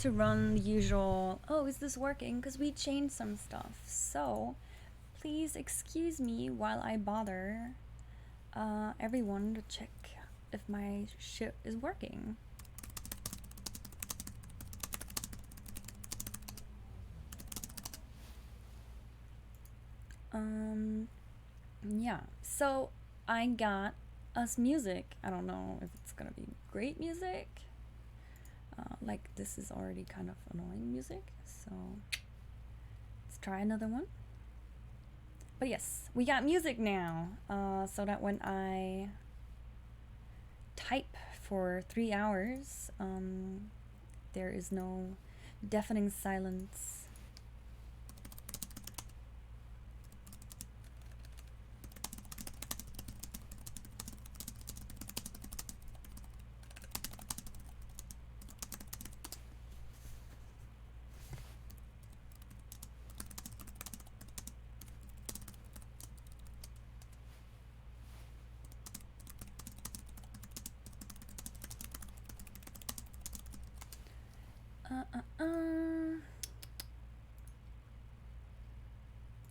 to run the usual, oh, is this working? Because we changed some stuff. So please excuse me while I bother everyone to check if my shit is working. Yeah, so I got us music. I don't know if it's gonna be great music. Like, this is already kind of annoying music, so let's try another one. But yes, we got music now, so that when I type for 3 hours, there is no deafening silence.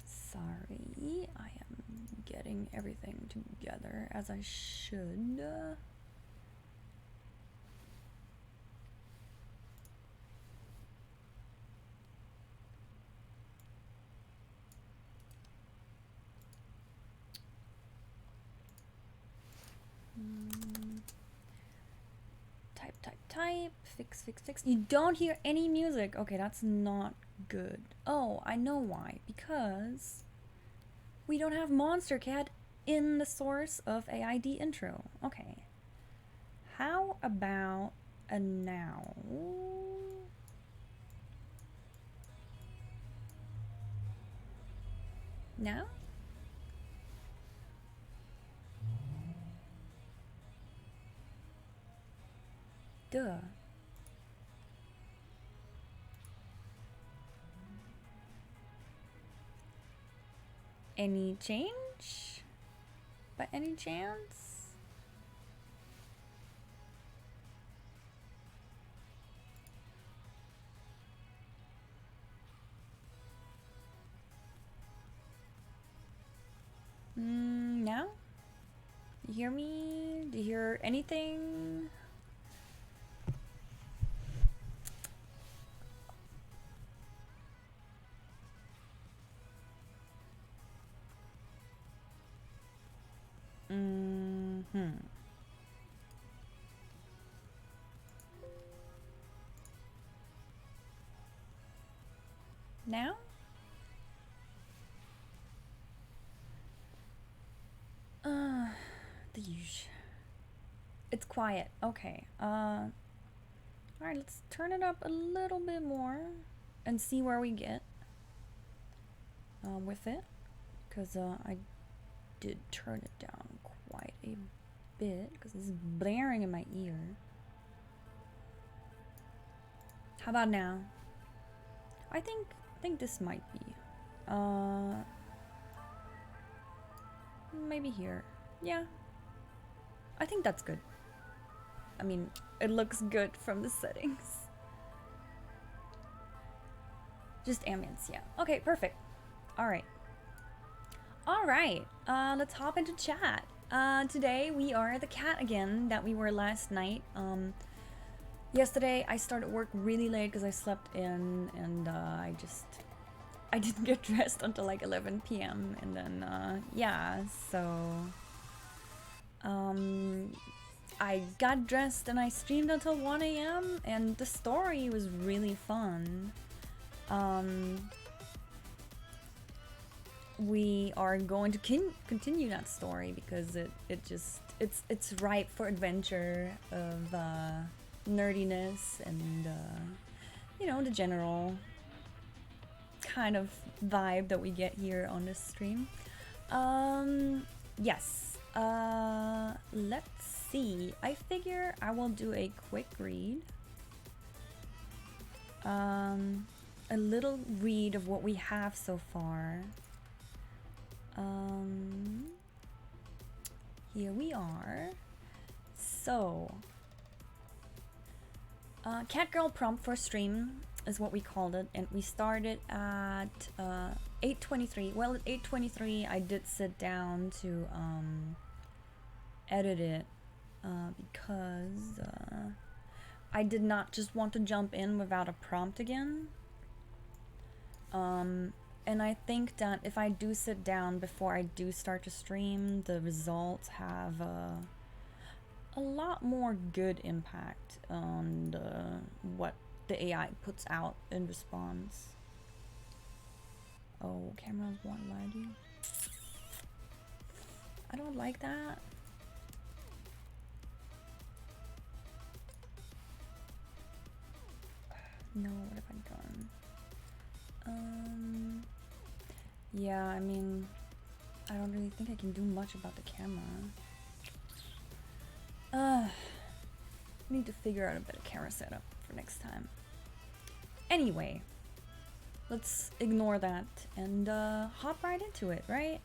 Sorry, I am getting everything together as I should. Type, fix. You don't hear any music. Okay, that's not good. Oh, I know why. Because we don't have Monster Cat in the source of AID intro. Okay. How about a now? Now? Duh. Any change? By any chance? Now? You hear me? Do you hear anything? Now? The usual. It's quiet. Okay. Alright, let's turn it up a little bit more and see where we get with it. Because I did turn it down quite a bit because it's blaring in my ear. How about now? I think this might be. Maybe here. Yeah. I think that's good. I mean, it looks good from the settings. Just ambience, yeah. Okay, perfect. Alright. Alright, let's hop into chat. Today we are the cat again that we were last night. Yesterday I started work really late because I slept in and I didn't get dressed until like 11 p.m. and then yeah, so I got dressed and I streamed until 1 a.m. and the story was really fun. We are going to continue that story because it's ripe for adventure of nerdiness and you know, the general kind of vibe that we get here on this stream. Yes. Let's see. I figure I will do a quick read. A little read of what we have so far. Here we are. So, Catgirl prompt for stream is what we called it, and we started at 8:23. Well, at 8:23, I did sit down to edit it because I did not just want to jump in without a prompt again. And I think that if I do sit down before I do start to stream, the results have a lot more good impact on what the AI puts out in response. Oh, cameras won't lie to you. I don't like that. No, what have I done? Yeah, I mean, I don't really think I can do much about the camera. Need to figure out a better camera setup for next time. Anyway, let's ignore that and hop right into it, right?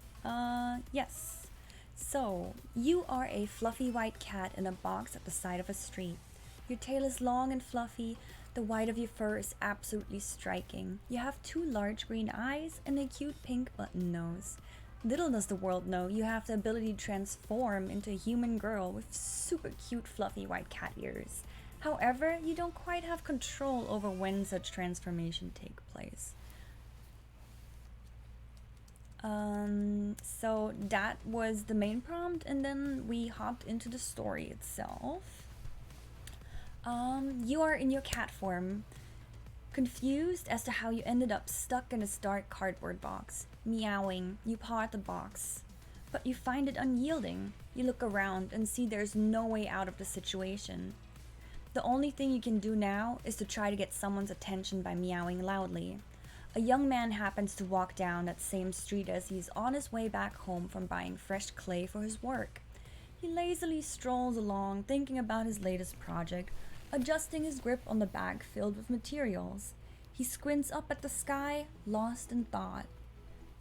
Yes. So, you are a fluffy white cat in a box at the side of a street. Your tail is long and fluffy. The white of your fur is absolutely striking. You have 2 large green eyes and a cute pink button nose. Little does the world know you have the ability to transform into a human girl with super cute fluffy white cat ears. However, you don't quite have control over when such transformation take place. So that was the main prompt, and then we hopped into the story itself. You are in your cat form, confused as to how you ended up stuck in this dark cardboard box. Meowing, you paw at the box, but you find it unyielding. You look around and see there's no way out of the situation. The only thing you can do now is to try to get someone's attention by meowing loudly. A young man happens to walk down that same street as he's on his way back home from buying fresh clay for his work. He lazily strolls along, thinking about his latest project, adjusting his grip on the bag filled with materials. He squints up at the sky, lost in thought.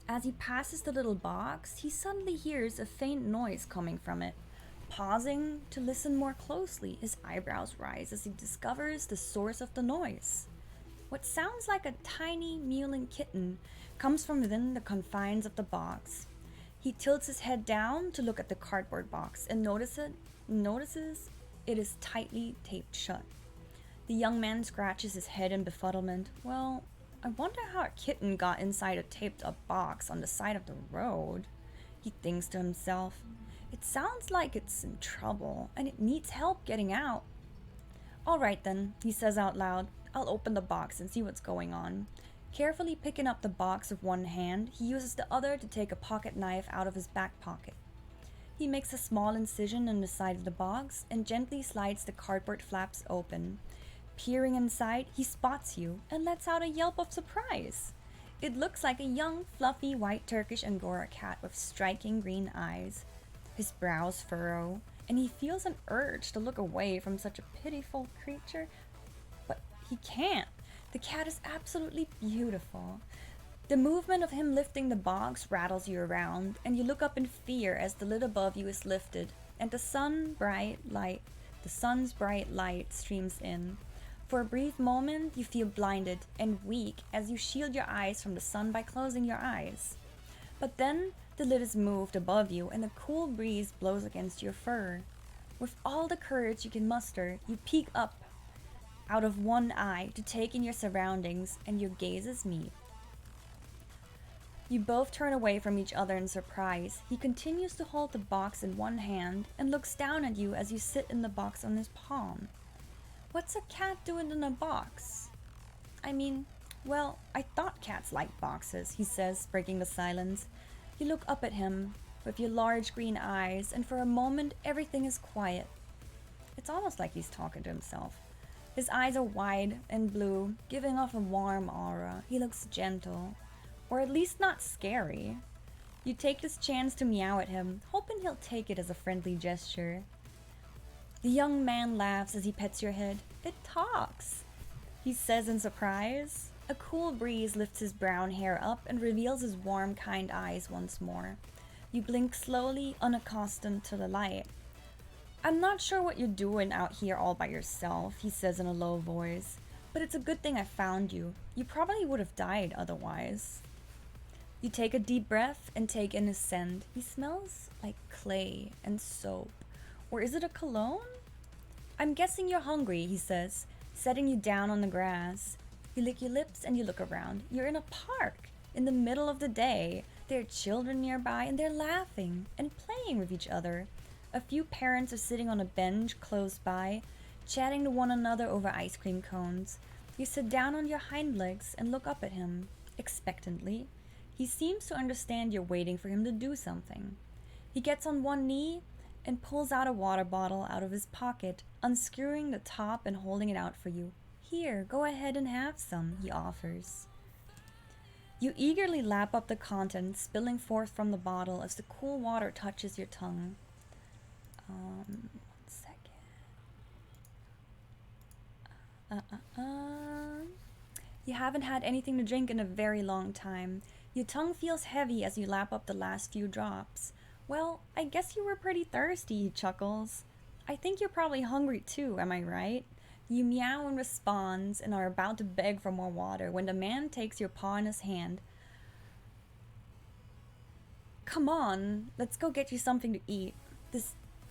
As he passes the little box, he suddenly hears a faint noise coming from it. Pausing to listen more closely, his eyebrows rise as he discovers the source of the noise. What sounds like a tiny, mewling kitten comes from within the confines of the box. He tilts his head down to look at the cardboard box and notices it is tightly taped shut. The young man scratches his head in befuddlement. Well, I wonder how a kitten got inside a taped-up box on the side of the road, he thinks to himself. It sounds like it's in trouble, and it needs help getting out. All right then, he says out loud. I'll open the box and see what's going on. Carefully picking up the box with one hand, he uses the other to take a pocket knife out of his back pocket. He makes a small incision in the side of the box and gently slides the cardboard flaps open. Peering inside, he spots you and lets out a yelp of surprise. It looks like a young, fluffy, white Turkish Angora cat with striking green eyes. His brows furrow, and he feels an urge to look away from such a pitiful creature, but he can't. The cat is absolutely beautiful. The movement of him lifting the box rattles you around, and you look up in fear as the lid above you is lifted, and the sun's bright light streams in. For a brief moment, you feel blinded and weak as you shield your eyes from the sun by closing your eyes. But then, the lid is moved above you, and a cool breeze blows against your fur. With all the courage you can muster, you peek up out of one eye to take in your surroundings, and your gazes meet. You both turn away from each other in surprise. He continues to hold the box in one hand and looks down at you as you sit in the box on his palm. What's a cat doing in a box? I mean, well, I thought cats liked boxes, he says, breaking the silence. You look up at him with your large green eyes, and for a moment everything is quiet. It's almost like he's talking to himself. His eyes are wide and blue, giving off a warm aura. He looks gentle, or at least not scary. You take this chance to meow at him, hoping he'll take it as a friendly gesture. The young man laughs as he pets your head. It talks, he says in surprise. A cool breeze lifts his brown hair up and reveals his warm, kind eyes once more. You blink slowly, unaccustomed to the light. I'm not sure what you're doing out here all by yourself, he says in a low voice, but it's a good thing I found you. You probably would have died otherwise. You take a deep breath and take in his scent. He smells like clay and soap. Or is it a cologne? I'm guessing you're hungry, he says, setting you down on the grass. You lick your lips and you look around. You're in a park, in the middle of the day. There are children nearby and they're laughing and playing with each other. A few parents are sitting on a bench close by, chatting to one another over ice cream cones. You sit down on your hind legs and look up at him, expectantly. He seems to understand you're waiting for him to do something. He gets on one knee and pulls out a water bottle out of his pocket, unscrewing the top and holding it out for you. Here, go ahead and have some, he offers. You eagerly lap up the contents, spilling forth from the bottle as the cool water touches your tongue. 1 second. You haven't had anything to drink in a very long time. Your tongue feels heavy as you lap up the last few drops. Well, I guess you were pretty thirsty, he chuckles. I think you're probably hungry too, am I right? You meow in response and are about to beg for more water when the man takes your paw in his hand. Come on, let's go get you something to eat.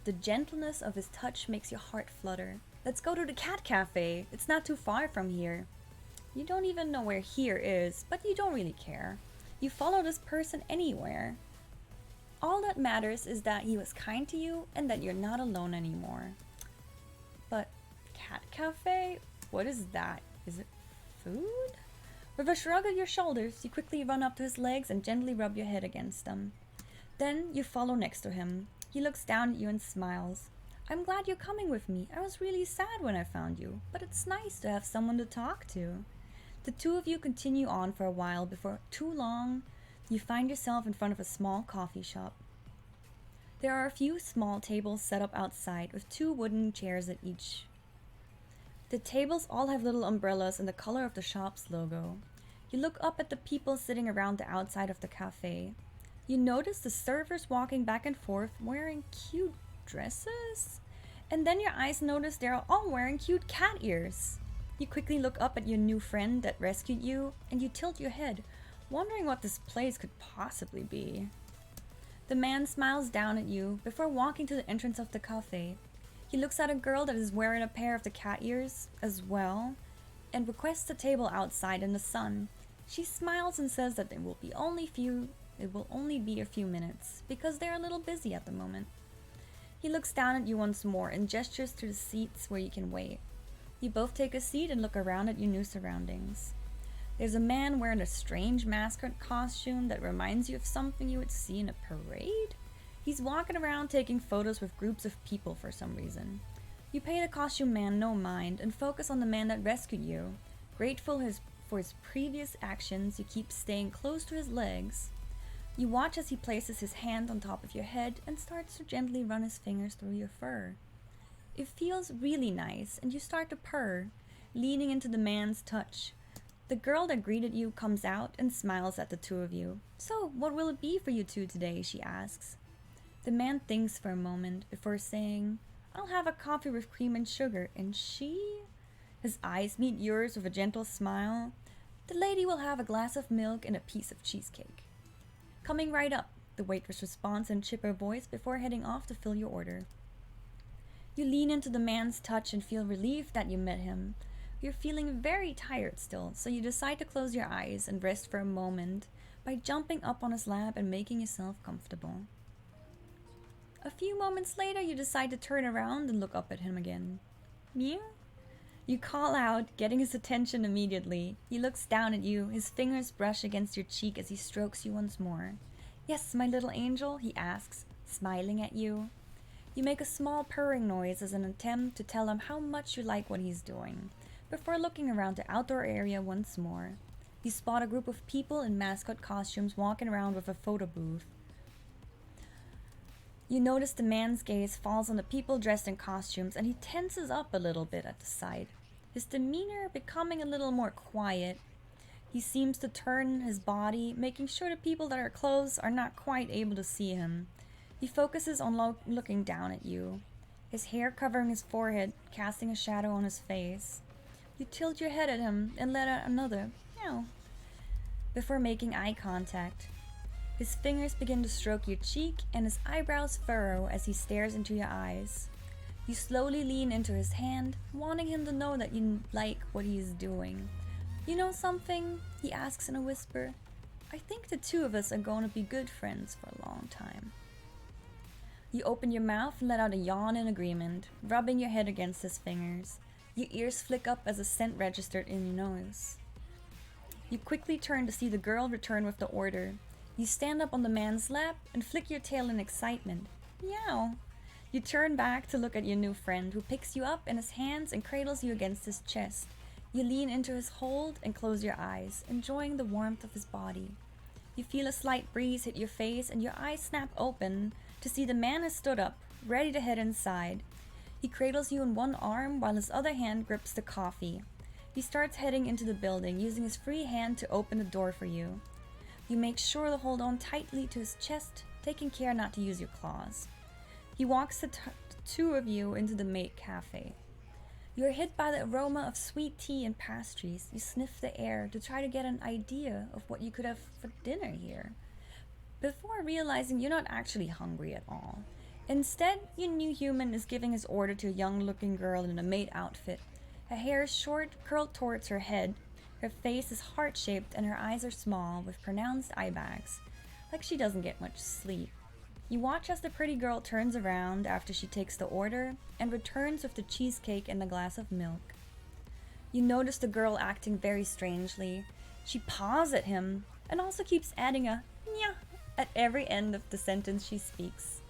The gentleness of his touch makes your heart flutter. Let's go to the cat cafe. It's not too far from here. You don't even know where here is, but you don't really care. You follow this person anywhere. All that matters is that he was kind to you and that you're not alone anymore. But cat cafe? What is that? Is it food? With a shrug of your shoulders, you quickly run up to his legs and gently rub your head against them. Then you follow next to him. He looks down at you and smiles. I'm glad you're coming with me. I was really sad when I found you, but it's nice to have someone to talk to. The two of you continue on for a while before too long you find yourself in front of a small coffee shop. There are a few small tables set up outside with 2 wooden chairs at each. The tables all have little umbrellas in the color of the shop's logo. You look up at the people sitting around the outside of the cafe. You notice the servers walking back and forth wearing cute dresses. And then your eyes notice they're all wearing cute cat ears. You quickly look up at your new friend that rescued you, and you tilt your head, wondering what this place could possibly be. The man smiles down at you before walking to the entrance of the cafe. He looks at a girl that is wearing a pair of the cat ears as well, and requests a table outside in the sun. She smiles and says that it will only be a few minutes, because they're a little busy at the moment. He looks down at you once more and gestures to the seats where you can wait. You both take a seat and look around at your new surroundings. There's a man wearing a strange mascot costume that reminds you of something you would see in a parade. He's walking around taking photos with groups of people for some reason. You pay the costume man no mind and focus on the man that rescued you. Grateful for his previous actions, you keep staying close to his legs. You watch as he places his hand on top of your head and starts to gently run his fingers through your fur. It feels really nice, and you start to purr, leaning into the man's touch. The girl that greeted you comes out and smiles at the two of you. So, what will it be for you two today? She asks. The man thinks for a moment before saying, I'll have a coffee with cream and sugar. And she? His eyes meet yours with a gentle smile. The lady will have a glass of milk and a piece of cheesecake. Coming right up, the waitress responds in a chipper voice before heading off to fill your order. You lean into the man's touch and feel relieved that you met him. You're feeling very tired still, so you decide to close your eyes and rest for a moment by jumping up on his lap and making yourself comfortable. A few moments later, you decide to turn around and look up at him again. Meow? You call out, getting his attention immediately. He looks down at you, his fingers brush against your cheek as he strokes you once more. Yes, my little angel, he asks, smiling at you. You make a small purring noise as an attempt to tell him how much you like what he's doing, before looking around the outdoor area once more. You spot a group of people in mascot costumes walking around with a photo booth. You notice the man's gaze falls on the people dressed in costumes, and he tenses up a little bit at the sight, his demeanor becoming a little more quiet. He seems to turn his body, making sure the people that are close are not quite able to see him. He focuses on looking down at you. his hair covering his forehead, casting a shadow on his face. You tilt your head at him and let out another meow before making eye contact. His fingers begin to stroke your cheek and his eyebrows furrow as he stares into your eyes. You slowly lean into his hand, wanting him to know that you like what he is doing. You know something? He asks in a whisper. I think the two of us are going to be good friends for a long time. You open your mouth and let out a yawn in agreement, rubbing your head against his fingers. Your ears flick up as a scent registered in your nose. You quickly turn to see the girl return with the order. You stand up on the man's lap and flick your tail in excitement. Meow. You turn back to look at your new friend, who picks you up in his hands and cradles you against his chest. You lean into his hold and close your eyes, enjoying the warmth of his body. You feel a slight breeze hit your face and your eyes snap open to see the man has stood up, ready to head inside. He cradles you in one arm while his other hand grips the coffee. He starts heading into the building, using his free hand to open the door for you. You make sure to hold on tightly to his chest, taking care not to use your claws. He walks the two of you into the maid cafe. You are hit by the aroma of sweet tea and pastries. You sniff the air to try to get an idea of what you could have for dinner here, before realizing you're not actually hungry at all. Instead, your new human is giving his order to a young-looking girl in a maid outfit. Her hair is short, curled towards her head. Her face is heart-shaped and her eyes are small, with pronounced eye bags, like she doesn't get much sleep. You watch as the pretty girl turns around after she takes the order and returns with the cheesecake and a glass of milk. You notice the girl acting very strangely. She paws at him and also keeps adding a nya at every end of the sentence she speaks.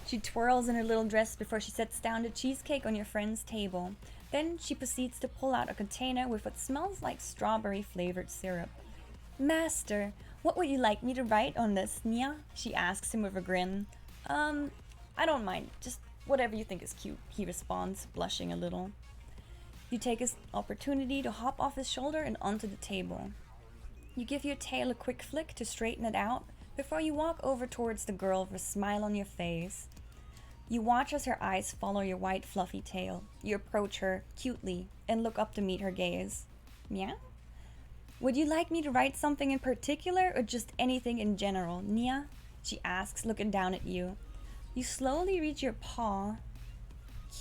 She twirls in her little dress before she sets down the cheesecake on your friend's table. Then she proceeds to pull out a container with what smells like strawberry-flavored syrup. Master, what would you like me to write on this, Nia? She asks him with a grin. I don't mind. Just whatever you think is cute, he responds, blushing a little. You take his opportunity to hop off his shoulder and onto the table. You give your tail a quick flick to straighten it out before you walk over towards the girl with a smile on your face. You watch as her eyes follow your white fluffy tail. You approach her cutely and look up to meet her gaze. Meow? Would you like me to write something in particular or just anything in general, Nia? She asks, looking down at you. You slowly reach your paw,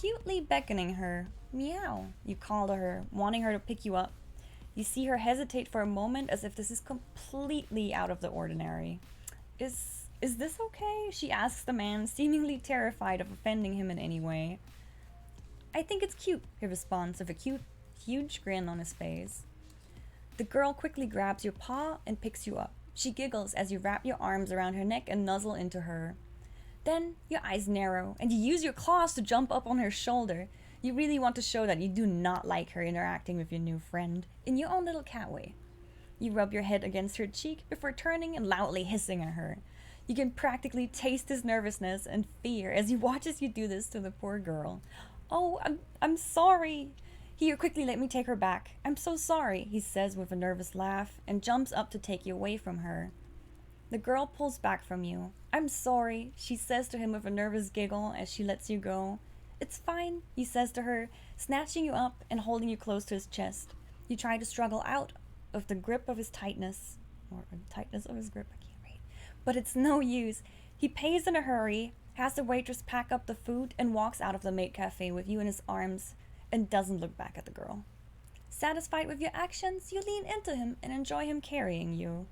cutely beckoning her. Meow, you call to her, wanting her to pick you up. You see her hesitate for a moment as if this is completely out of the ordinary. Is this okay? She asks the man, seemingly terrified of offending him in any way. I think it's cute, he responds with a huge grin on his face. The girl quickly grabs your paw and picks you up. She giggles as you wrap your arms around her neck and nuzzle into her. Then your eyes narrow and you use your claws to jump up on her shoulder. You really want to show that you do not like her interacting with your new friend in your own little cat way. You rub your head against her cheek before turning and loudly hissing at her. You can practically taste his nervousness and fear as he watches you do this to the poor girl. Oh, I'm sorry. Here, quickly let me take her back. I'm so sorry, he says with a nervous laugh and jumps up to take you away from her. The girl pulls back from you. I'm sorry, she says to him with a nervous giggle as she lets you go. It's fine, he says to her, snatching you up and holding you close to his chest. You try to struggle out of the grip of his tightness, or the tightness of his grip, I can't read. But it's no use. He pays in a hurry, has the waitress pack up the food, and walks out of the maid cafe with you in his arms and doesn't look back at the girl. Satisfied with your actions, you lean into him and enjoy him carrying you.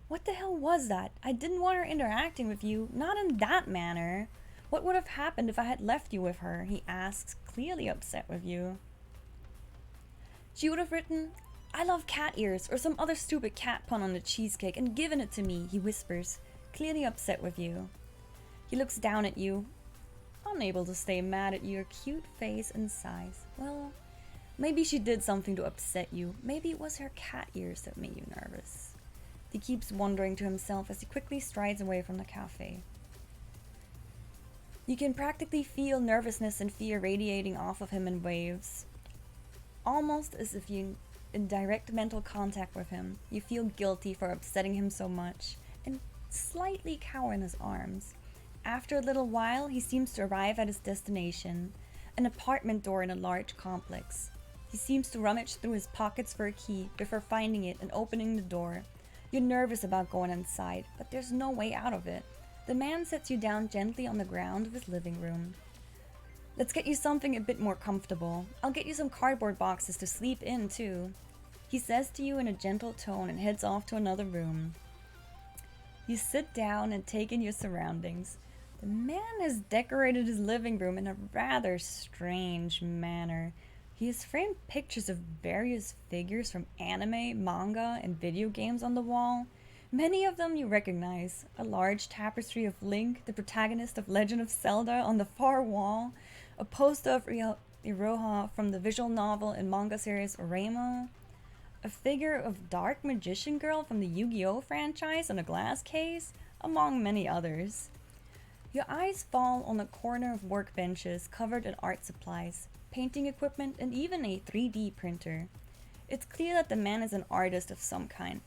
What the hell was that? I didn't want her interacting with you, not in that manner. What would have happened if I had left you with her? He asks, clearly upset with you. She would have written, I love cat ears, or some other stupid cat pun on the cheesecake and given it to me, he whispers, clearly upset with you. He looks down at you, unable to stay mad at your cute face and sighs. Well, maybe she did something to upset you. Maybe it was her cat ears that made you nervous. He keeps wondering to himself as he quickly strides away from the cafe. You can practically feel nervousness and fear radiating off of him in waves. Almost as if you're in direct mental contact with him. You feel guilty for upsetting him so much and slightly cower in his arms. After a little while, he seems to arrive at his destination, an apartment door in a large complex. He seems to rummage through his pockets for a key before finding it and opening the door. You're nervous about going inside, but there's no way out of it. The man sets you down gently on the ground of his living room. Let's get you something a bit more comfortable. I'll get you some cardboard boxes to sleep in, too. He says to you in a gentle tone and heads off to another room. You sit down and take in your surroundings. The man has decorated his living room in a rather strange manner. He has framed pictures of various figures from anime, manga, and video games on the wall. Many of them you recognize. A large tapestry of Link, the protagonist of Legend of Zelda, on the far wall. A poster of Iroha from the visual novel and manga series Oremo. A figure of Dark Magician Girl from the Yu-Gi-Oh! Franchise on a glass case, among many others. Your eyes fall on a corner of workbenches covered in art supplies, painting equipment, and even a 3D printer. It's clear that the man is an artist of some kind.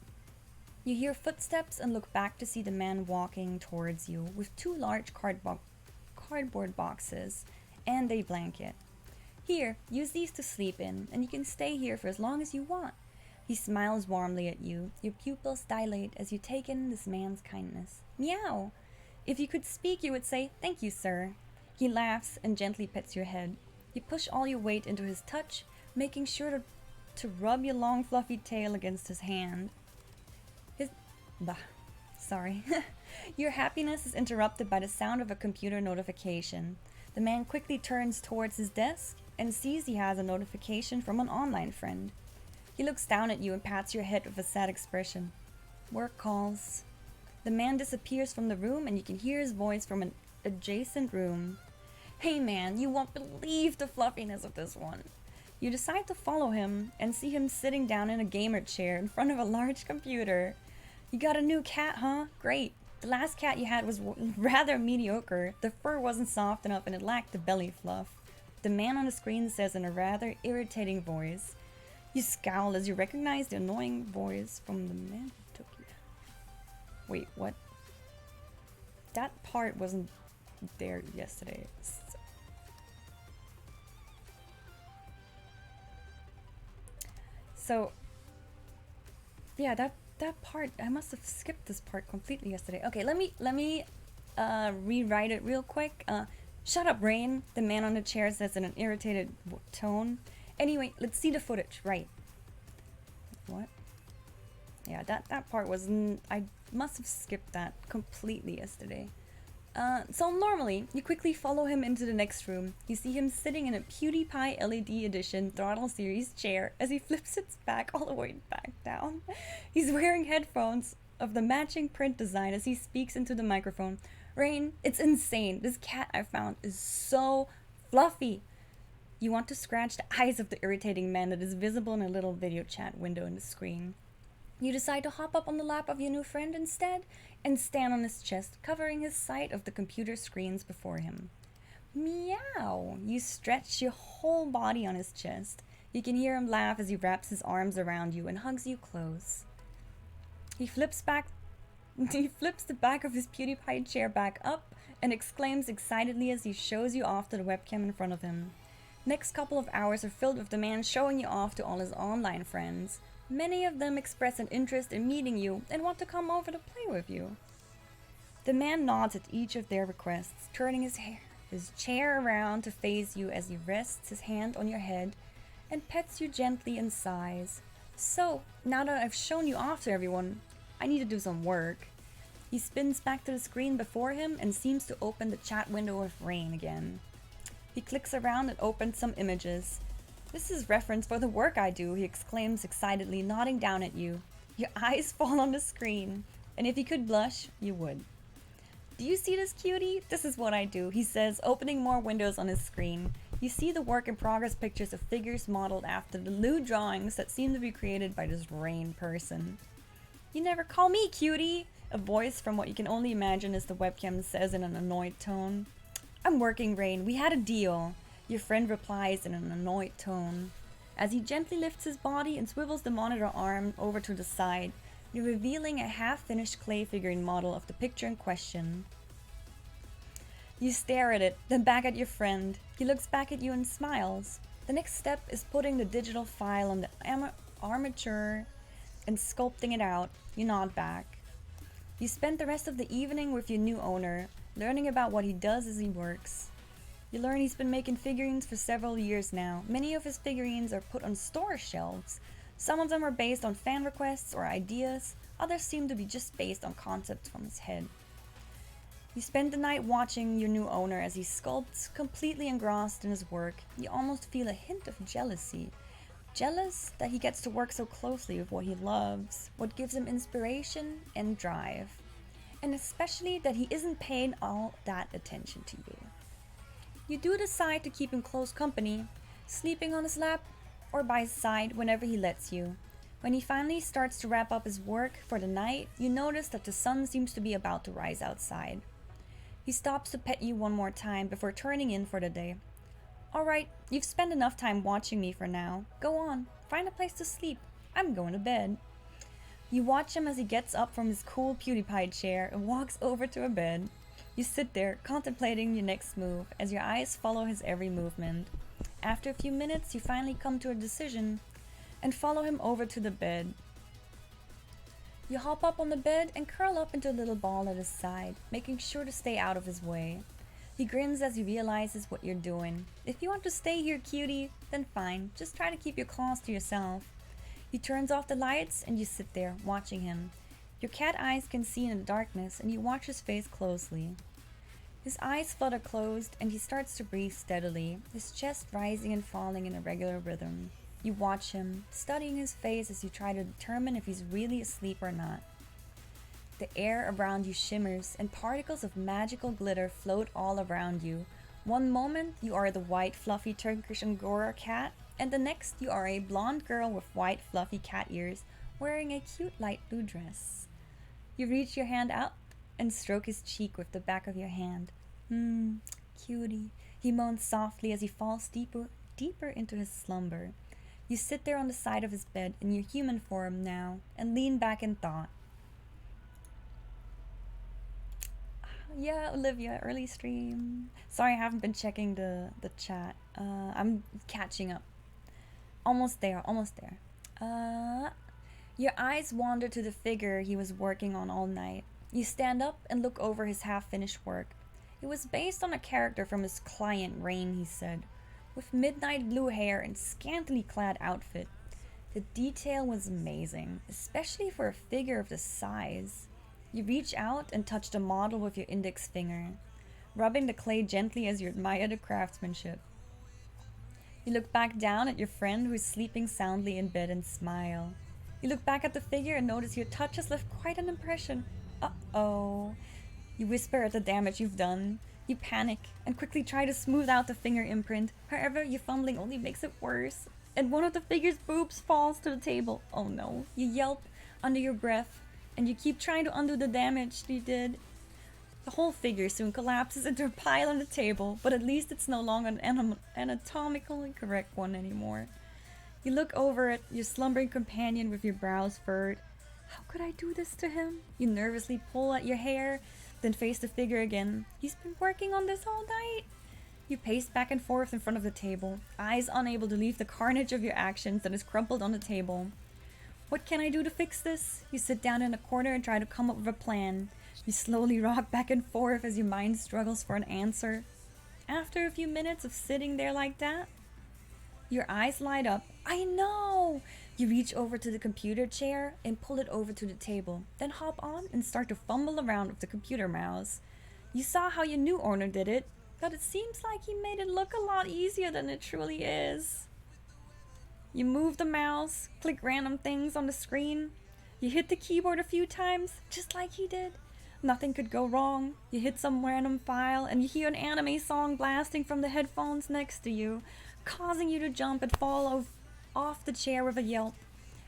You hear footsteps and look back to see the man walking towards you with two large cardboard boxes and a blanket. Here, use these to sleep in, and you can stay here for as long as you want. He smiles warmly at you. Your pupils dilate as you take in this man's kindness. Meow! If you could speak, you would say, "Thank you, sir." He laughs and gently pets your head. You push all your weight into his touch, making sure to rub your long fluffy tail against his hand. Your happiness is interrupted by the sound of a computer notification. The man quickly turns towards his desk and sees he has a notification from an online friend. He looks down at you and pats your head with a sad expression. Work calls. The man disappears from the room and you can hear his voice from an adjacent room. Hey man, you won't believe the fluffiness of this one. You decide to follow him and see him sitting down in a gamer chair in front of a large computer. You got a new cat, huh? Great. The last cat you had was rather mediocre. The fur wasn't soft enough and it lacked the belly fluff. The man on the screen says in a rather irritating voice. You scowl as you recognize the annoying voice from the man who took you. Wait, what? That part wasn't there yesterday. So, yeah, that part, I must have skipped this part completely yesterday. Okay, let me rewrite it real quick. Shut up, Rain, the man on the chair says in an irritated tone. Anyway, let's see the footage, right. What? Yeah, that part was, I must have skipped that completely yesterday. So normally, you quickly follow him into the next room. You see him sitting in a PewDiePie LED edition Throttle Series chair as he flips its back all the way back down. He's wearing headphones of the matching print design as he speaks into the microphone. Rain, it's insane. This cat I found is so fluffy. You want to scratch the eyes of the irritating man that is visible in a little video chat window in the screen. You decide to hop up on the lap of your new friend instead and stand on his chest, covering his sight of the computer screens before him. Meow! You stretch your whole body on his chest. You can hear him laugh as he wraps his arms around you and hugs you close. He flips the back of his PewDiePie chair back up and exclaims excitedly as he shows you off to the webcam in front of him. Next couple of hours are filled with the man showing you off to all his online friends. Many of them express an interest in meeting you and want to come over to play with you. The man nods at each of their requests, turning his chair around to face you as he rests his hand on your head and pets you gently and sighs. So, now that I've shown you off to everyone, I need to do some work. He spins back to the screen before him and seems to open the chat window with Rain again. He clicks around and opens some images. This is reference for the work I do, he exclaims excitedly, nodding down at you. Your eyes fall on the screen, and if you could blush, you would. Do you see this, cutie? This is what I do, he says, opening more windows on his screen. You see the work in progress pictures of figures modeled after the lewd drawings that seem to be created by this Rain person. You never call me cutie, a voice from what you can only imagine as the webcam says in an annoyed tone. I'm working, Rain. We had a deal. Your friend replies in an annoyed tone. As he gently lifts his body and swivels the monitor arm over to the side, you're revealing a half-finished clay figurine model of the picture in question. You stare at it, then back at your friend. He looks back at you and smiles. The next step is putting the digital file on the armature and sculpting it out. You nod back. You spend the rest of the evening with your new owner, learning about what he does as he works. You learn he's been making figurines for several years now. Many of his figurines are put on store shelves. Some of them are based on fan requests or ideas. Others seem to be just based on concepts from his head. You spend the night watching your new owner as he sculpts, completely engrossed in his work. You almost feel a hint of jealousy. Jealous that he gets to work so closely with what he loves, what gives him inspiration and drive. And especially that he isn't paying all that attention to you. You do decide to keep him close company, sleeping on his lap or by his side whenever he lets you. When he finally starts to wrap up his work for the night, you notice that the sun seems to be about to rise outside. He stops to pet you one more time before turning in for the day. Alright, you've spent enough time watching me for now. Go on, find a place to sleep. I'm going to bed. You watch him as he gets up from his cool PewDiePie chair and walks over to a bed. You sit there, contemplating your next move, as your eyes follow his every movement. After a few minutes, you finally come to a decision and follow him over to the bed. You hop up on the bed and curl up into a little ball at his side, making sure to stay out of his way. He grins as he realizes what you're doing. If you want to stay here, cutie, then fine, just try to keep your claws to yourself. He turns off the lights and you sit there, watching him. Your cat eyes can see in the darkness and you watch his face closely. His eyes flutter closed and he starts to breathe steadily, his chest rising and falling in a regular rhythm. You watch him, studying his face as you try to determine if he's really asleep or not. The air around you shimmers and particles of magical glitter float all around you. One moment you are the white fluffy Turkish Angora cat, and the next you are a blonde girl with white fluffy cat ears wearing a cute light blue dress. You reach your hand out and stroke his cheek with the back of your hand. Cutie, he moans softly as he falls deeper into his slumber. You sit there on the side of his bed in your human form now and lean back in thought. Yeah, Olivia, early stream. Sorry, I haven't been checking the chat. I'm catching up. Almost there. Your eyes wander to the figure he was working on all night. You stand up and look over his half-finished work. It was based on a character from his client Rain, he said, with midnight blue hair and scantily clad outfit. The detail was amazing, especially for a figure of this size. You reach out and touch the model with your index finger, rubbing the clay gently as you admire the craftsmanship. You look back down at your friend who is sleeping soundly in bed and smile. You look back at the figure and notice your touch has left quite an impression. Uh-oh. You whisper at the damage you've done. You panic and quickly try to smooth out the finger imprint. However, your fumbling only makes it worse. And one of the figure's boobs falls to the table. Oh no. You yelp under your breath and you keep trying to undo the damage you did. The whole figure soon collapses into a pile on the table, but at least it's no longer an anatomically correct one anymore. You look over at your slumbering companion with your brows furrowed. How could I do this to him? You nervously pull at your hair, then face the figure again. He's been working on this all night. You pace back and forth in front of the table, eyes unable to leave the carnage of your actions that is crumpled on the table. What can I do to fix this? You sit down in a corner and try to come up with a plan. You slowly rock back and forth as your mind struggles for an answer. After a few minutes of sitting there like that, your eyes light up. I know! You reach over to the computer chair and pull it over to the table, then hop on and start to fumble around with the computer mouse. You saw how your new owner did it, but it seems like he made it look a lot easier than it truly is. You move the mouse, click random things on the screen. You hit the keyboard a few times, just like he did. Nothing could go wrong. You hit some random file and you hear an anime song blasting from the headphones next to you, causing you to jump and fall off the chair with a yelp.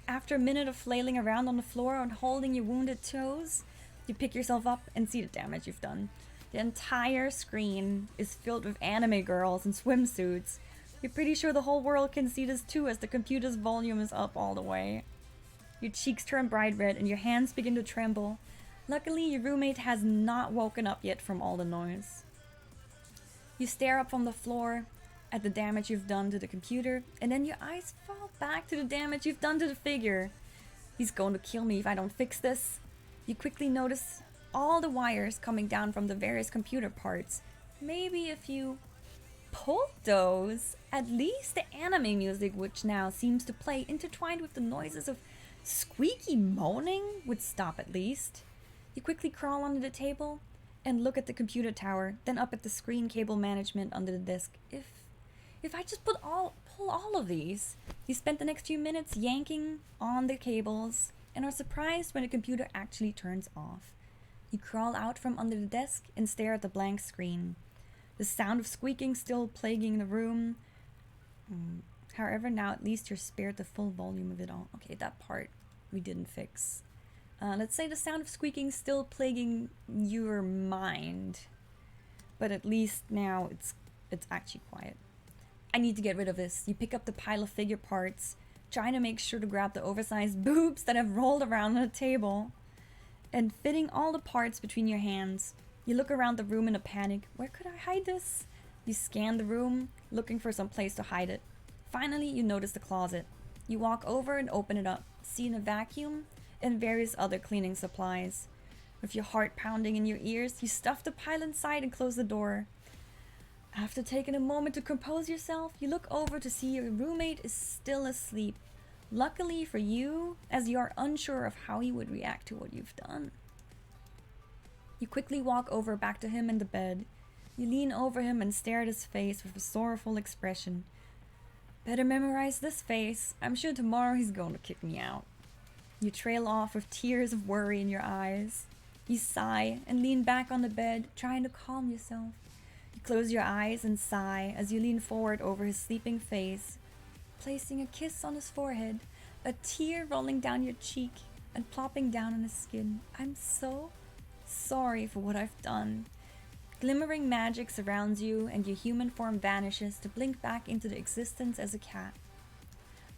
After a minute of flailing around on the floor and holding your wounded toes, you pick yourself up and see the damage you've done. The entire screen is filled with anime girls in swimsuits. You're pretty sure the whole world can see this too as the computer's volume is up all the way. Your cheeks turn bright red and your hands begin to tremble. Luckily, your roommate has not woken up yet from all the noise. You stare up from the floor at the damage you've done to the computer, and then your eyes fall back to the damage you've done to the figure. He's going to kill me if I don't fix this. You quickly notice all the wires coming down from the various computer parts. Maybe if you pulled those, at least the anime music, which now seems to play intertwined with the noises of squeaky moaning, would stop at least. You quickly crawl under the table and look at the computer tower, then up at the screen cable management under the desk. If I just pull all of these. You spent the next few minutes yanking on the cables and are surprised when the computer actually turns off. You crawl out from under the desk and stare at the blank screen. The sound of squeaking still plaguing the room. However, now at least you're spared the full volume of it all. Okay, that part we didn't fix. Let's say the sound of squeaking still plaguing your mind, but at least now it's actually quiet. I need to get rid of this. You pick up the pile of figure parts, trying to make sure to grab the oversized boobs that have rolled around on the table, and fitting all the parts between your hands. You look around the room in a panic. Where could I hide this? You scan the room, looking for some place to hide it. Finally, you notice the closet. You walk over and open it up, seeing a vacuum and various other cleaning supplies. With your heart pounding in your ears, you stuff the pile inside and close the door. After taking a moment to compose yourself, you look over to see your roommate is still asleep. Luckily for you, as you are unsure of how he would react to what you've done. You quickly walk over back to him in the bed. You lean over him and stare at his face with a sorrowful expression. Better memorize this face. I'm sure tomorrow he's going to kick me out. You trail off with tears of worry in your eyes. You sigh and lean back on the bed, trying to calm yourself. You close your eyes and sigh as you lean forward over his sleeping face, placing a kiss on his forehead, a tear rolling down your cheek and plopping down on his skin. I'm so sorry for what I've done. Glimmering magic surrounds you and your human form vanishes to blink back into the existence as a cat.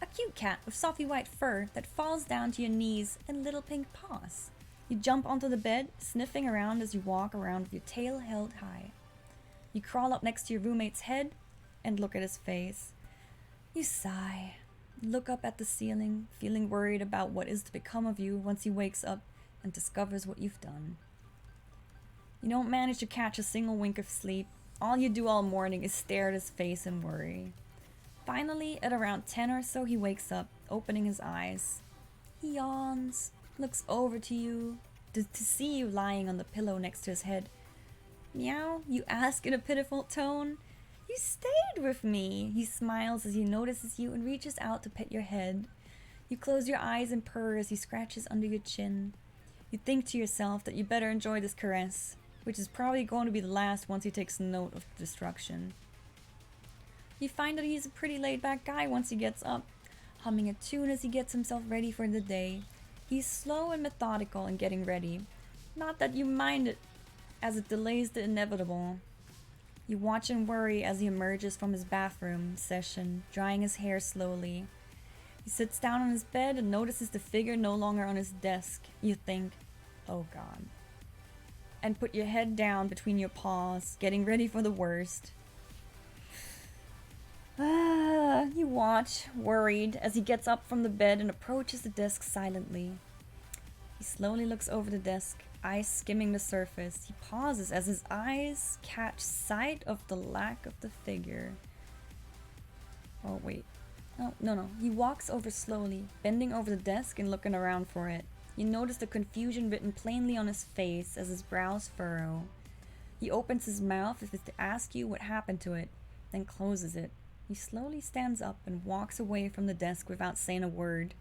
A cute cat with softly white fur that falls down to your knees and little pink paws. You jump onto the bed, sniffing around as you walk around with your tail held high. You crawl up next to your roommate's head and look at his face. You sigh, look up at the ceiling, feeling worried about what is to become of you once he wakes up and discovers what you've done. You don't manage to catch a single wink of sleep. All you do all morning is stare at his face and worry. Finally, at around 10 or so, he wakes up, opening his eyes. He yawns, looks over to you, to see you lying on the pillow next to his head. Meow, you ask in a pitiful tone. You stayed with me. He smiles as he notices you and reaches out to pet your head. You close your eyes and purr as he scratches under your chin. You think to yourself that you better enjoy this caress, which is probably going to be the last once he takes note of the destruction. You find that he's a pretty laid-back guy once he gets up, humming a tune as he gets himself ready for the day. He's slow and methodical in getting ready. Not that you mind it, as it delays the inevitable. You watch and worry as he emerges from his bathroom session, drying his hair slowly. He sits down on his bed and notices the figure no longer on his desk. You think, oh God. And put your head down between your paws, getting ready for the worst. You watch, worried, as he gets up from the bed and approaches the desk silently. He slowly looks over the desk, eyes skimming the surface. He pauses as his eyes catch sight of the lack of the figure. Oh, wait. Oh, no. He walks over slowly, bending over the desk and looking around for it. You notice the confusion written plainly on his face as his brows furrow. He opens his mouth as if to ask you what happened to it, then closes it. He slowly stands up and walks away from the desk without saying a word.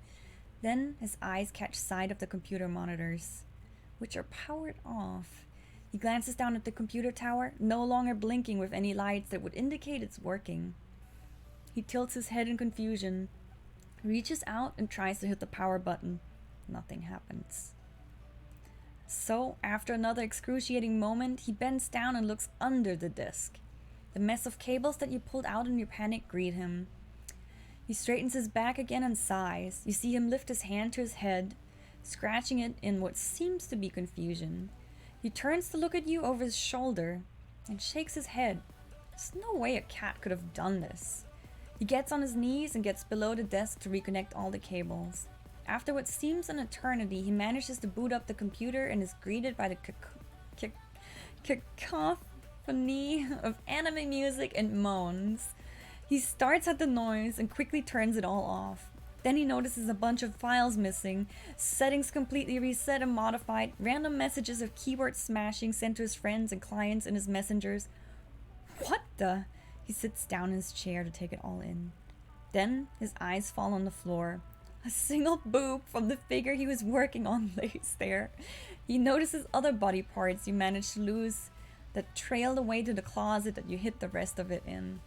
Then his eyes catch sight of the computer monitors, which are powered off. He glances down at the computer tower, no longer blinking with any lights that would indicate it's working. He tilts his head in confusion, reaches out and tries to hit the power button. Nothing happens. So, after another excruciating moment, he bends down and looks under the desk. The mess of cables that you pulled out in your panic greet him. He straightens his back again and sighs. You see him lift his hand to his head, scratching it in what seems to be confusion. He turns to look at you over his shoulder and shakes his head. There's no way a cat could have done this. He gets on his knees and gets below the desk to reconnect all the cables. After what seems an eternity, he manages to boot up the computer and is greeted by the cacophony of anime music and moans. He starts at the noise and quickly turns it all off. Then he notices a bunch of files missing, settings completely reset and modified, random messages of keyboard smashing sent to his friends and clients in his messengers. What the? He sits down in his chair to take it all in. Then his eyes fall on the floor. A single boob from the figure he was working on lays there. He notices other body parts you managed to lose that trailed away to the closet that you hid the rest of it in.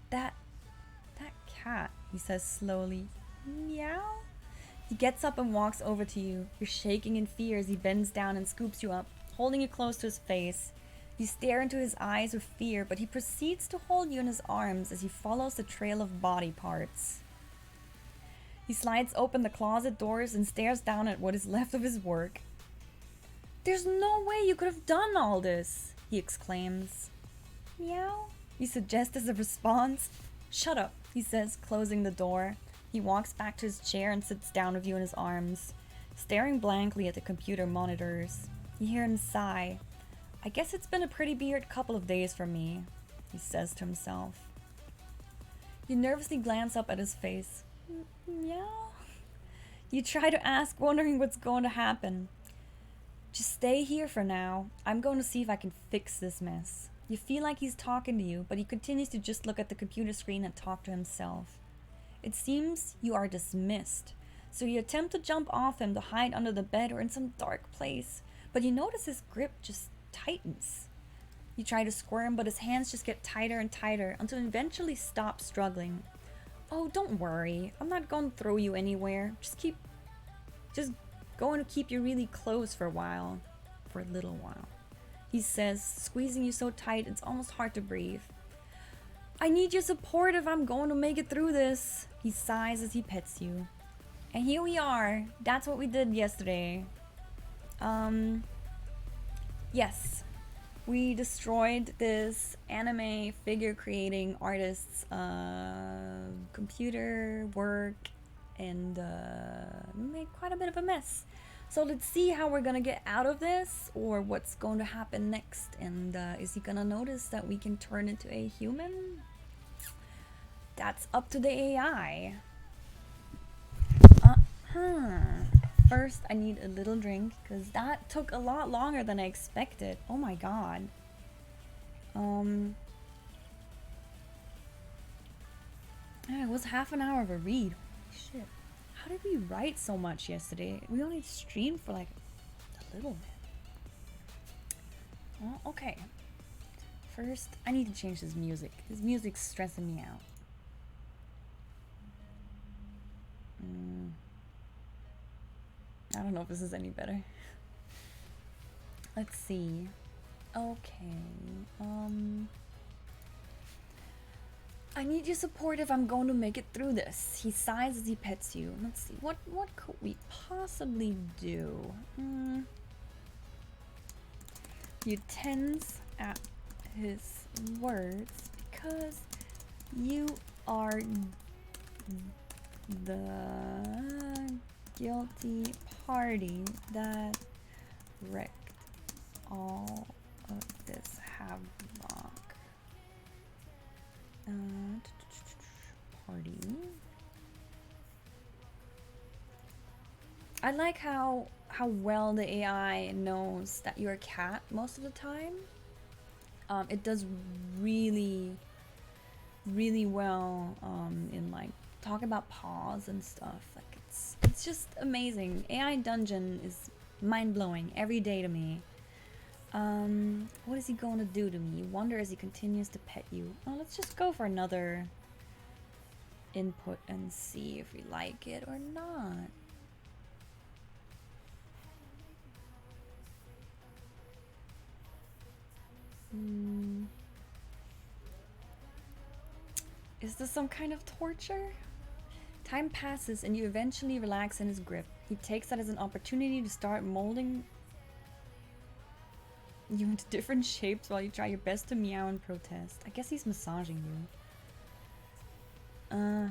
That cat, he says slowly. Meow? He gets up and walks over to you. You're shaking in fear as he bends down and scoops you up, holding you close to his face. You stare into his eyes with fear, but he proceeds to hold you in his arms as he follows the trail of body parts. He slides open the closet doors and stares down at what is left of his work. There's no way you could have done all this, he exclaims. Meow? You suggest as a response. Shut up, he says, closing the door. He walks back to his chair and sits down with you in his arms, staring blankly at the computer monitors. You hear him sigh. I guess it's been a pretty weird couple of days for me, he says to himself. You nervously glance up at his face. Meow? You try to ask, wondering what's going to happen. Just stay here for now. I'm going to see if I can fix this mess. You feel like he's talking to you, but he continues to just look at the computer screen and talk to himself. It seems you are dismissed, so you attempt to jump off him to hide under the bed or in some dark place, but you notice his grip just tightens. You try to squirm, but his hands just get tighter and tighter until he eventually stops struggling. Oh, don't worry. I'm not going to throw you anywhere. Just going to keep you really close for a while. For a little while. He says, squeezing you so tight it's almost hard to breathe. I need your support if I'm going to make it through this. He sighs as he pets you. And here we are. That's what we did yesterday. Yes. We destroyed this anime figure creating artist's computer work and made quite a bit of a mess. So let's see how we're gonna get out of this or what's going to happen next. And is he gonna notice that we can turn into a human? That's up to the AI. First, I need a little drink because that took a lot longer than I expected. Oh my god. It was half an hour of a read. Holy shit. How did we write so much yesterday? We only streamed for like a little bit. Well, okay. First, I need to change this music. This music's stressing me out. I don't know if this is any better. Let's see. Okay. I need your support if I'm going to make it through this. He sighs as he pets you. Let's see. What could we possibly do? You tense at his words because you are the guilty party that wrecked all of this havoc. Party. I like how well the AI knows that you're a cat most of the time. It does really well in like talking about paws and stuff. Like it's just amazing. AI Dungeon is mind-blowing every day to me. What is he going to do to me? You wonder as he continues to pet you. Oh, let's just go for another input and see if we like it or not. Is this some kind of torture? Time passes and you eventually relax in his grip. He takes that as an opportunity to start molding you into different shapes while you try your best to meow and protest. I guess he's massaging you.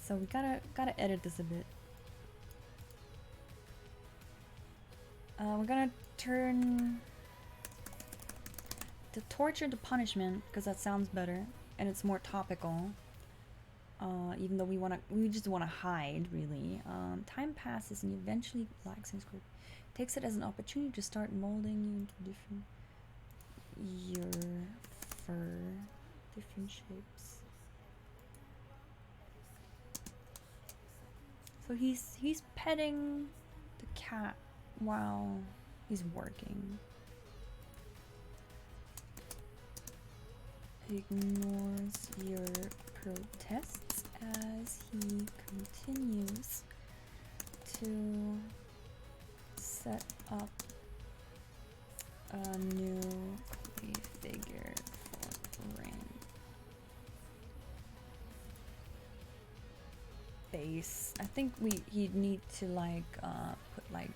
So we gotta edit this a bit. We're gonna turn the torture into punishment because that sounds better and it's more topical. Even though we just wanna hide really. Time passes and you eventually relaxing group takes it as an opportunity to start molding you into your fur, different shapes. So he's petting the cat while he's working. Ignores your protests as he continues to set up a new figure for Rain. Base. I think he'd need to like put like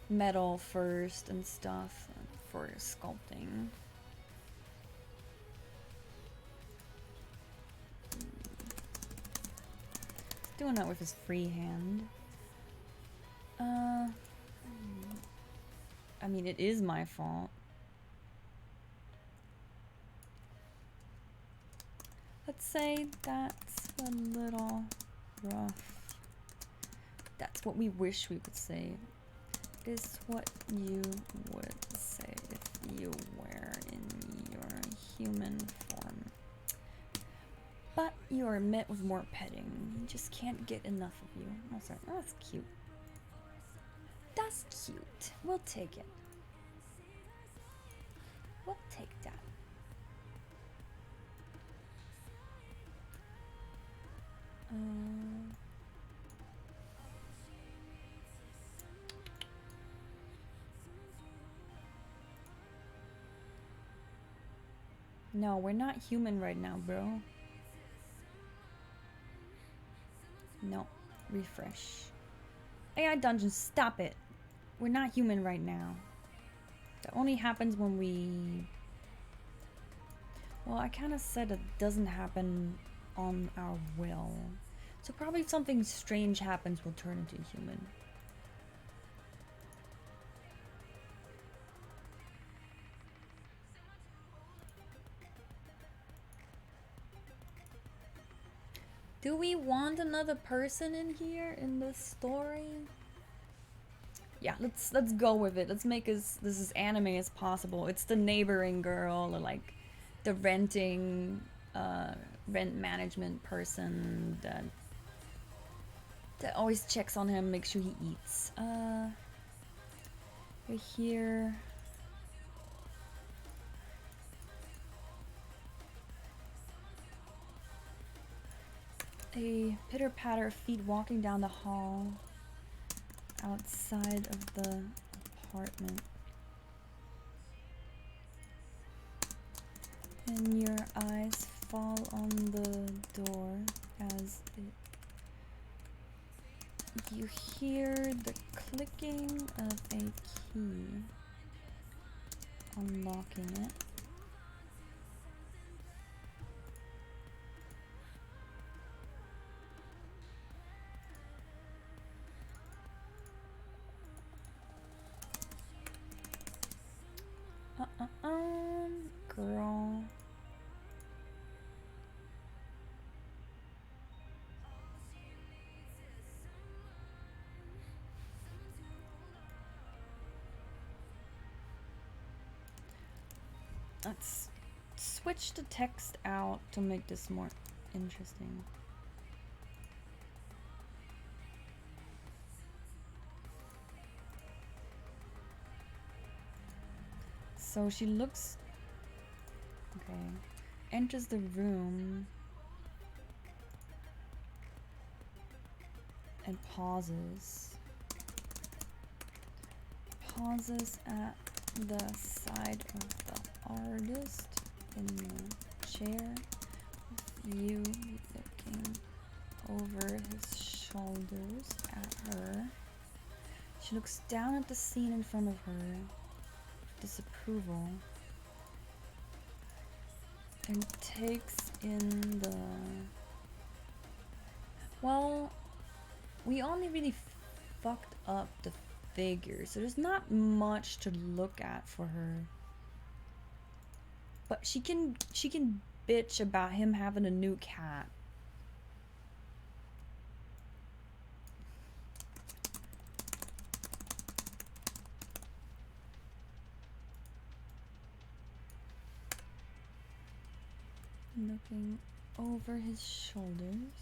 metal first and stuff for sculpting. He's doing that with his free hand. I mean, it is my fault. Let's say that's a little rough. That's what we wish we would say. Is what you would say if you were in your human form. But you are met with more petting. You just can't get enough of you. Oh, sorry. Oh, that's cute. That's cute. We'll take it. We'll take that. No, we're not human right now, bro. No. Refresh. AI dungeon, stop it. We're not human right now. That only happens when we... Well, I kind of said it doesn't happen on our will. So probably if something strange happens, we'll turn into a human. Do we want another person in here in this story? Yeah, let's go with it. Let's make this as anime as possible. It's the neighboring girl, or like the rent management person that always checks on him, makes sure he eats. We're here. A pitter-patter of feet walking down the hall outside of the apartment. And your eyes fall on the door as you hear the clicking of a key, unlocking it. Girl. Let's switch the text out to make this more interesting. So she looks... Okay. Enters the room and pauses. Pauses at the side of the artist in the chair, with you looking over his shoulders at her. She looks down at the scene in front of her, disapproval, and takes in the... Well, we only really fucked up the figure, so there's not much to look at for her. But she can bitch about him having a new cat. Looking over his shoulders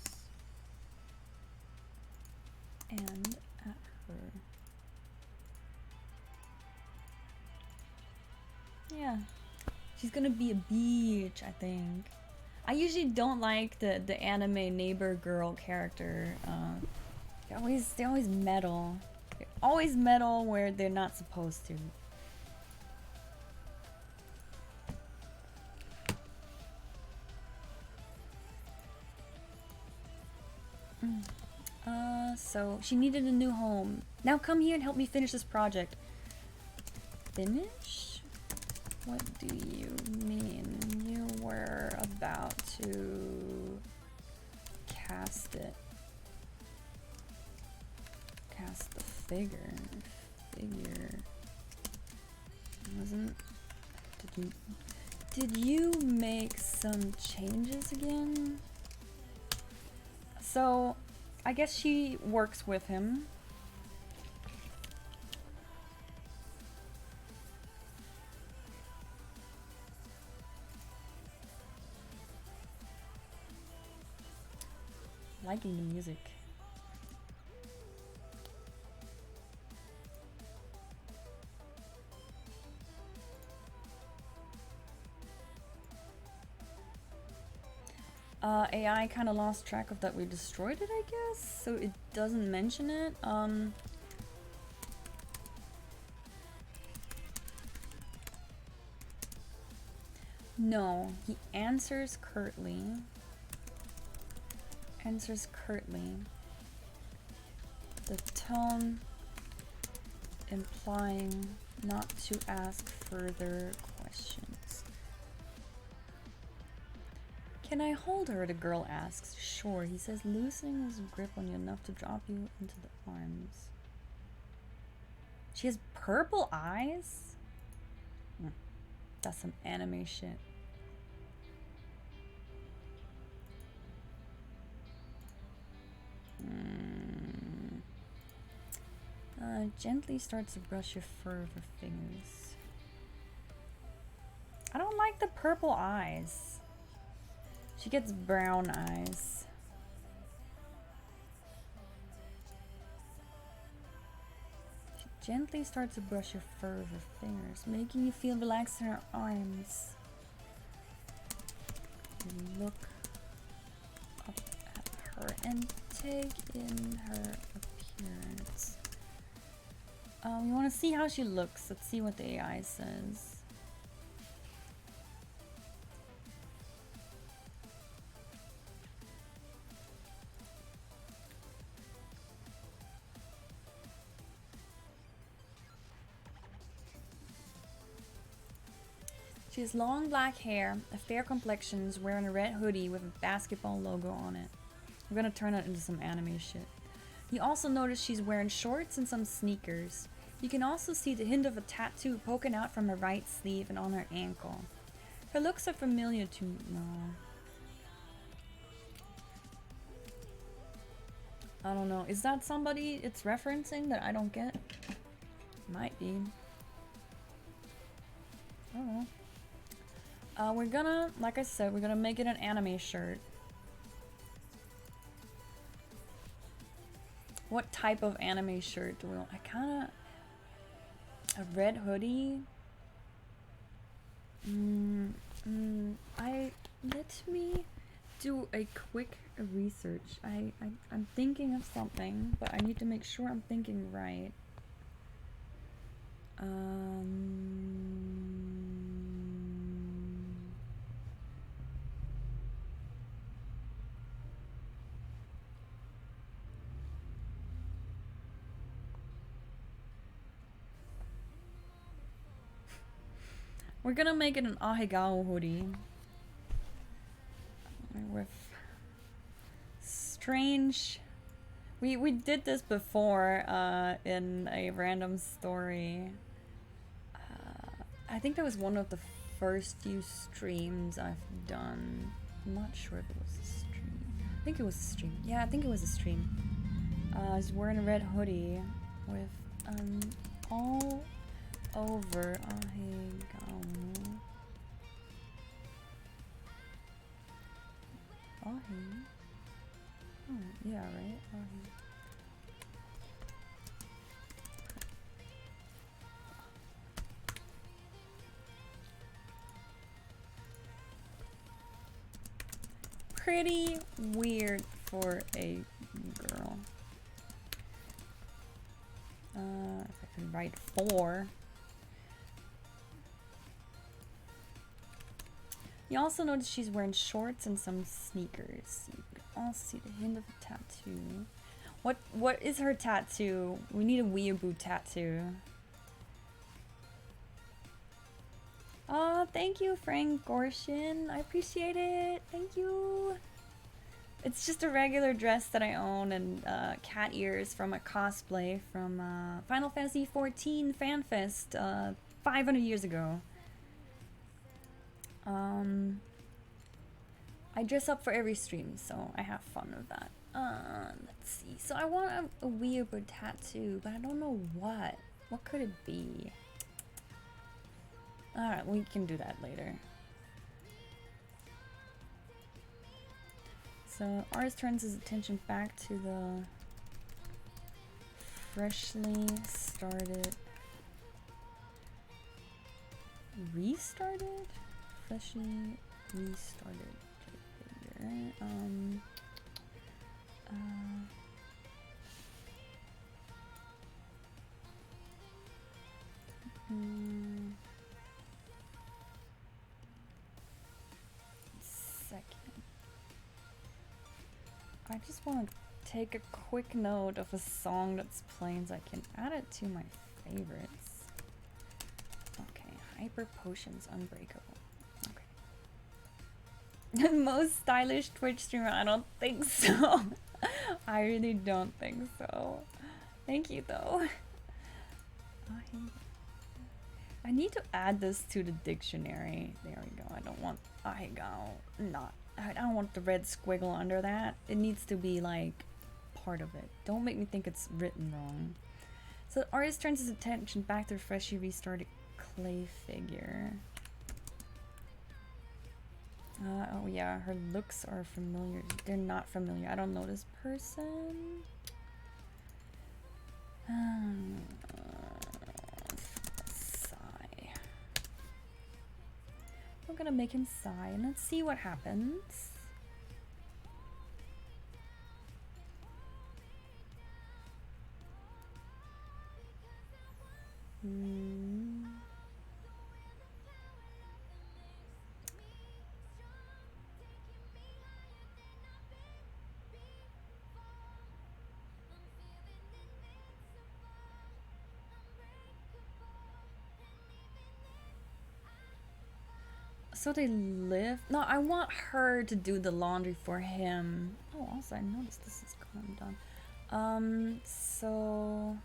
and at her. Yeah, she's gonna be a beach, I think. I usually don't like the anime neighbor girl character. They always meddle. They always meddle where they're not supposed to. So she needed a new home. Now come here and help me finish this project. Finish? What do you mean? You were about to cast it. Cast the figure. Wasn't... Did you make some changes again? So, I guess she works with him. Liking the music. AI kind of lost track of that we destroyed it, I guess, so it doesn't mention it. No, he answers curtly. The tone implying not to ask further questions. Can I hold her? The girl asks. Sure, he says, loosening his grip on you enough to drop you into the arms. She has purple eyes? That's some anime shit. Gently starts to brush your fur with her fingers. I don't like the purple eyes. She gets brown eyes. She gently starts to brush your fur with her fingers, making you feel relaxed in her arms. You look up at her and take in her appearance. We want to see how she looks. Let's see what the AI says. She has long black hair, a fair complexion, is wearing a red hoodie with a basketball logo on it. We're gonna turn that into some anime shit. You also notice she's wearing shorts and some sneakers. You can also see the hint of a tattoo poking out from her right sleeve and on her ankle. Her looks are familiar to... no. I don't know. Is that somebody it's referencing that I don't get? Might be. I don't know. We're gonna, like I said, we're gonna make it an anime shirt. What type of anime shirt do we want? I kinda... a red hoodie? Let me do a quick research. I'm thinking of something, but I need to make sure I'm thinking right. We're gonna make it an Ahegao hoodie. With strange... We did this before in a random story. I think that was one of the first few streams I've done. I'm not sure if it was a stream. I think it was a stream. Yeah, I think it was a stream. I was wearing a red hoodie with all over Ahegao. Ahi. Oh, yeah, right? Ahi. Pretty weird for a girl. If I can write 4. You also notice she's wearing shorts and some sneakers. You can also see the hint of a tattoo. What is her tattoo? We need a weeaboo tattoo. Oh, thank you, Frank Gorshin. I appreciate it. Thank you. It's just a regular dress that I own and cat ears from a cosplay from Final Fantasy XIV Fan Fest 500 years ago. I dress up for every stream, so I have fun with that. Let's see. So I want a weeaboo tattoo, but I don't know what. What could it be? Alright, we can do that later. So artist turns his attention back to the freshly started... Restarted? Freshly restarted figure. Second. I just want to take a quick note of a song that's playing so I can add it to my favorites. Okay, Hyper Potions Unbreakable. Okay. Most stylish Twitch streamer? I don't think so. I really don't think so. Thank you though. I need to add this to the dictionary. There we go. I don't want Ahegao. I don't want the red squiggle under that. It needs to be like part of it. Don't make me think it's written wrong. So the artist turns his attention back to the freshly restarted clay figure. Oh yeah, her looks are familiar. They're not familiar. I don't know this person. Sigh. I'm gonna make him sigh and let's see what happens. So they live? No, I want her to do the laundry for him. Oh, also I noticed this is kind of done. So...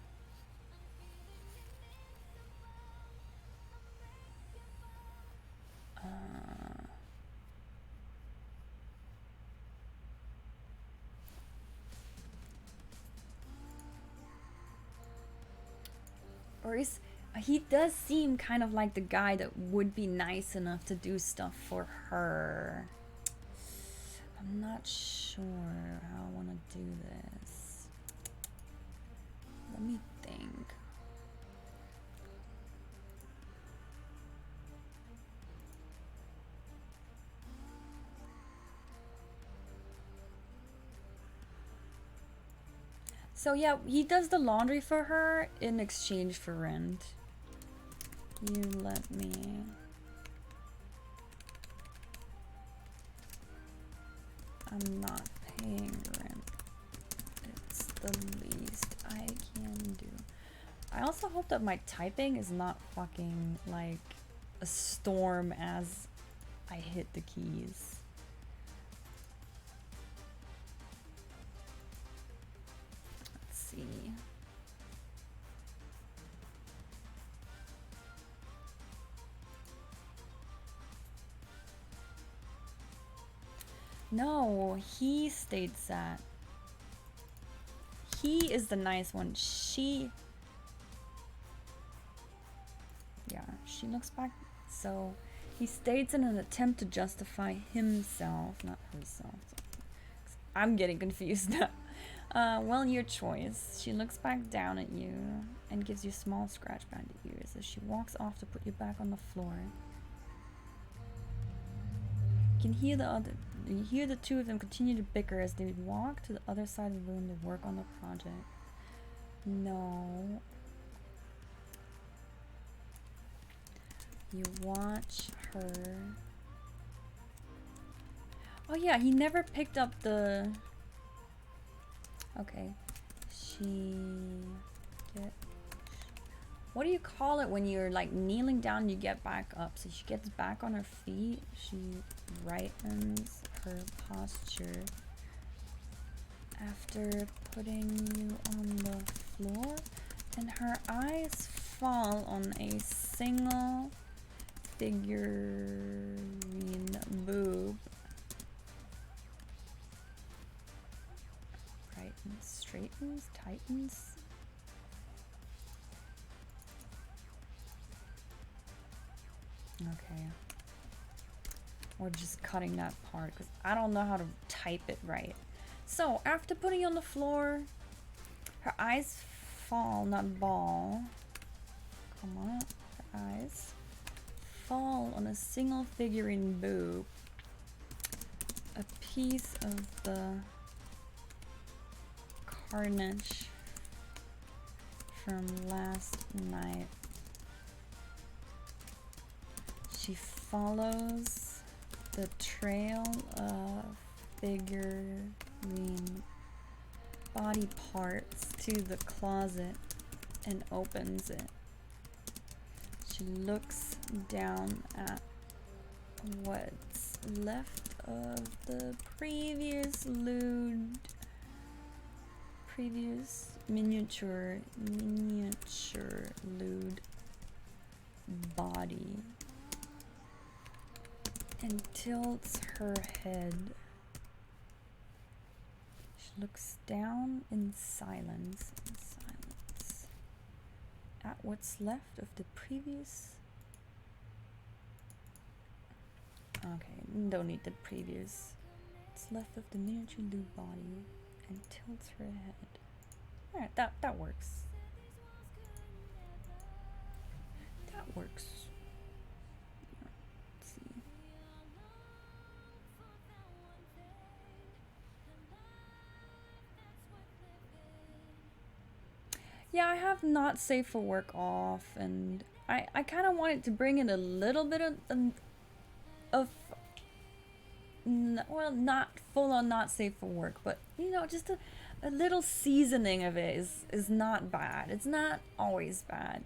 or is... He does seem kind of like the guy that would be nice enough to do stuff for her. I'm not sure how I want to do this. Let me think. So yeah, he does the laundry for her in exchange for rent. You let me. I'm not paying rent. It's the least I can do. I also hope that my typing is not fucking like a storm as I hit the keys. Let's see. No, he stayed sad. He is the nice one. She... Yeah, she looks back. So, he states in an attempt to justify himself, not herself. I'm getting confused now. Well, your choice. She looks back down at you and gives you a small scratch behind the ears as she walks off to put you back on the floor. You can hear the two of them continue to bicker as they walk to the other side of the room to work on the project. No. You watch her. Oh yeah, he never picked up the... Okay. What do you call it when you're like kneeling down, you get back up? So she gets back on her feet. She rightens her posture after putting you on the floor, and her eyes fall on a single figurine boob. Brightens, straightens, tightens. Okay. Or just cutting that part because I don't know how to type it right. So after putting you on the floor, her eyes fall, not ball. Come on, her eyes fall on a single figurine boob. A piece of the carnage from last night. She follows the trail of figurine body parts to the closet and opens it. She looks down at what's left of the previous miniature lewd body and tilts her head. She looks down in silence at what's left of the previous. Okay, don't need the previous. What's left of the miniature lewd body and tilts her head. Alright, that works. That works. Let's see. Yeah, I have not safe for work off, and I kind of wanted to bring in a little bit of well, not full on not safe for work, but you know, just a little seasoning of it is not bad. It's not always bad.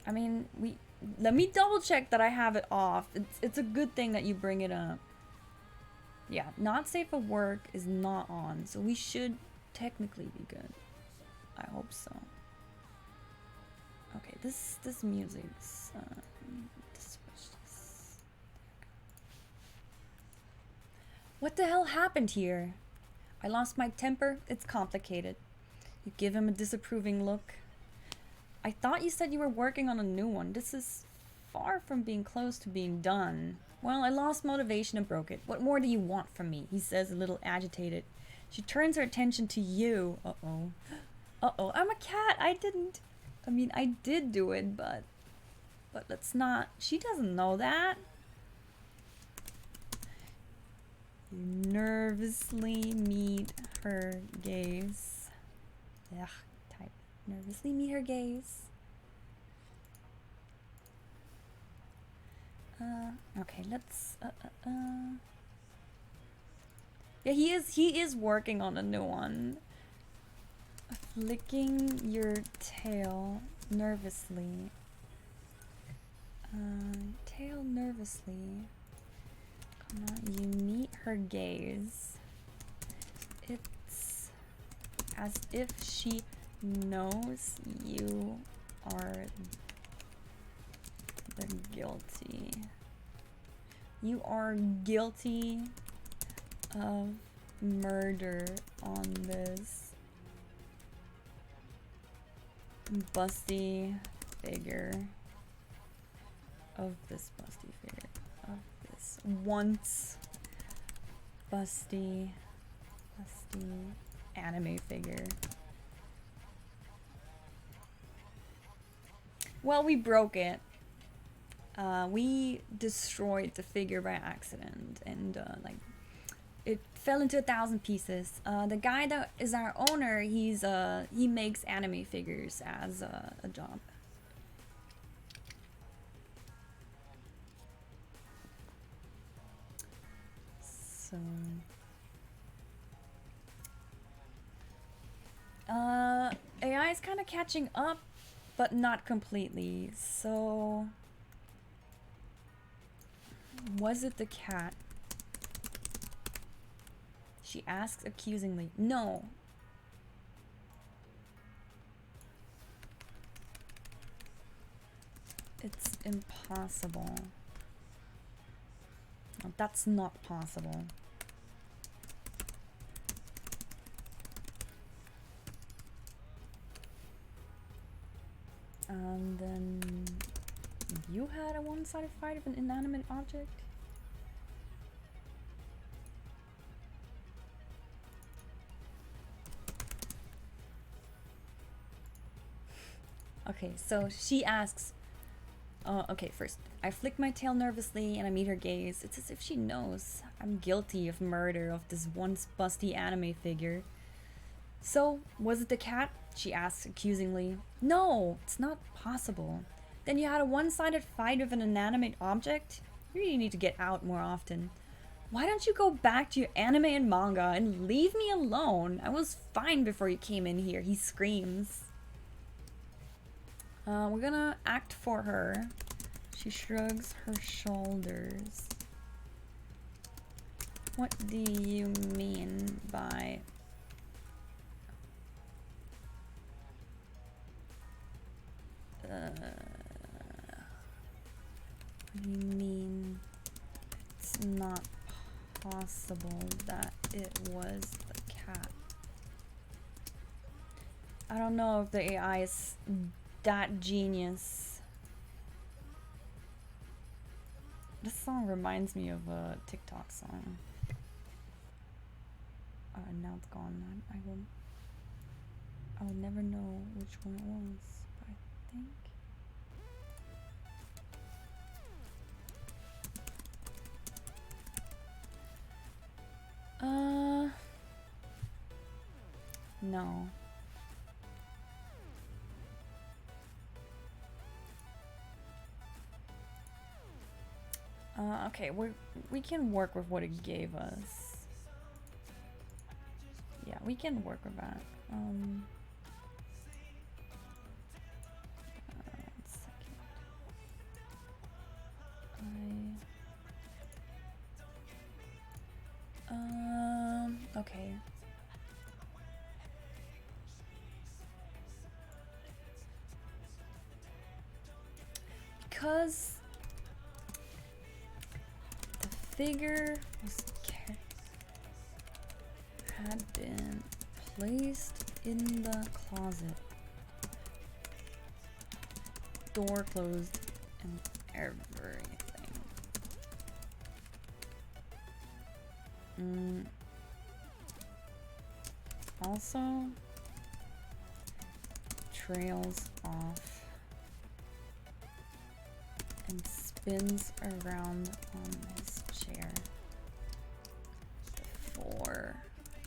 I mean, let me double check that I have it off. It's a good thing that you bring it up. Yeah, not safe for work is not on, so we should technically be good. I hope so. Okay, this music's what the hell happened here? I lost my temper. It's complicated. You give him a disapproving look. I thought you said you were working on a new one. This is far from being close to being done. Well, I lost motivation and broke it. What more do you want from me? He says, a little agitated. She turns her attention to you. Uh-oh. Uh-oh, I'm a cat. I did do it, but let's not. She doesn't know that. You nervously meet her gaze. Ugh, type. Nervously meet her gaze. Okay, let's, yeah, he is working on a new one. Flicking your tail nervously. Tail nervously. Come on, you meet her gaze. It's as if she knows you are the guilty. You are guilty of murder on this busty figure. Of this busty figure. Of this once busty anime figure. Well, we broke it. We destroyed the figure by accident, and like it fell into 1,000 pieces. The guy that is our owner, he makes anime figures as a job. So AI is kind of catching up, but not completely. So was it the cat? She asks accusingly. No. It's impossible. No, that's not possible. And then you had a one-sided fight of an inanimate object? Okay, so she asks, okay, first, I flick my tail nervously and I meet her gaze. It's as if she knows I'm guilty of murder of this once busty anime figure. So, was it the cat? She asks accusingly. No, it's not possible. Then you had a one-sided fight with an inanimate object? You really need to get out more often. Why don't you go back to your anime and manga and leave me alone? I was fine before you came in here, he screams. We're gonna act for her. She shrugs her shoulders. What do you mean by... what do you mean it's not possible that it was the cat? I don't know if the AI is that genius. This song reminds me of a TikTok song. Now it's gone. I will never know which one it was, but I think. No. Okay, we can work with what it gave us. Yeah, we can work with that. One second. Okay. Because the figure had been placed in the closet, door closed, and everything. Also, trails off and spins around on his chair before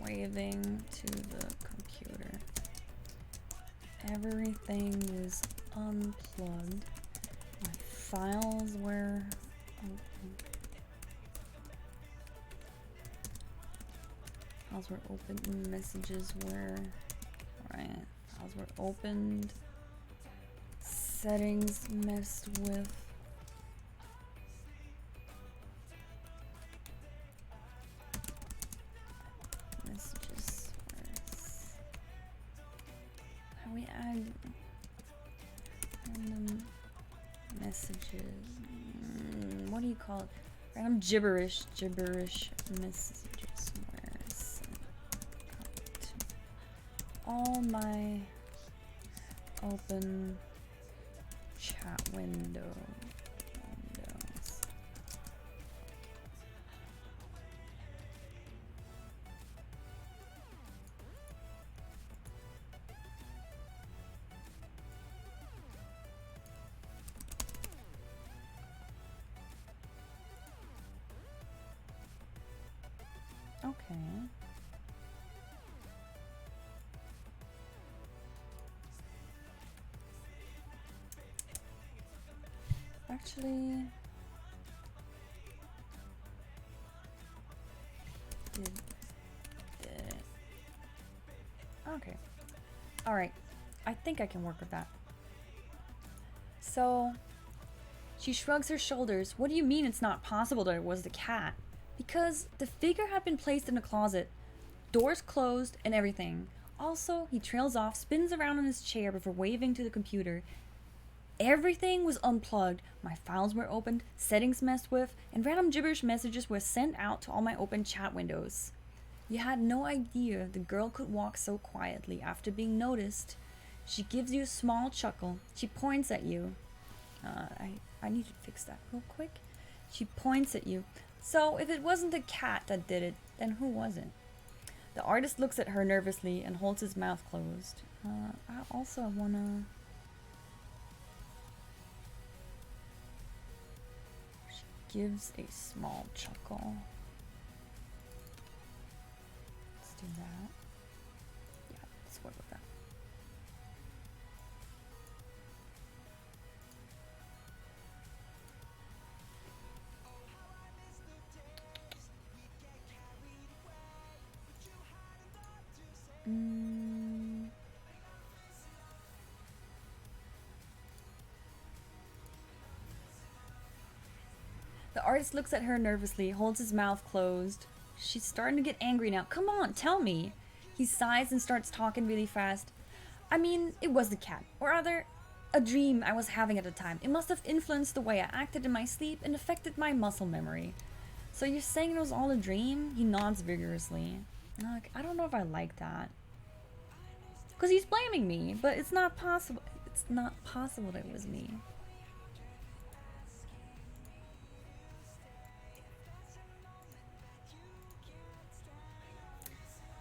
waving to the computer. Everything was unplugged. My files were open. Files were open. Messages were... Right. Files were opened. Settings messed with. We add random messages. What do you call it? Random gibberish messages. Where's all my open chat windows. Okay. Actually, did it. Okay. All right. I think I can work with that. So, she shrugs her shoulders. What do you mean it's not possible that it was the cat? Because the figure had been placed in a closet, doors closed, and everything. Also, he trails off, spins around in his chair before waving to the computer. Everything was unplugged. My files were opened, settings messed with, and random gibberish messages were sent out to all my open chat windows. You had no idea the girl could walk so quietly after being noticed. She gives you a small chuckle. She points at you. I need to fix that real quick. She points at you. So, if it wasn't the cat that did it, then who was it? The artist looks at her nervously and holds his mouth closed. I also wanna... She gives a small chuckle. Let's do that. Yeah, let's work with that. The artist looks at her nervously, holds his mouth closed. She's starting to get angry now. Come on, tell me. He sighs and starts talking really fast. I mean, it was the cat. Or rather, a dream I was having at the time. It must have influenced the way I acted in my sleep and affected my muscle memory. So you're saying it was all a dream? He nods vigorously. I don't know if I like that. Because he's blaming me, but it's not possible. It's not possible that it was me.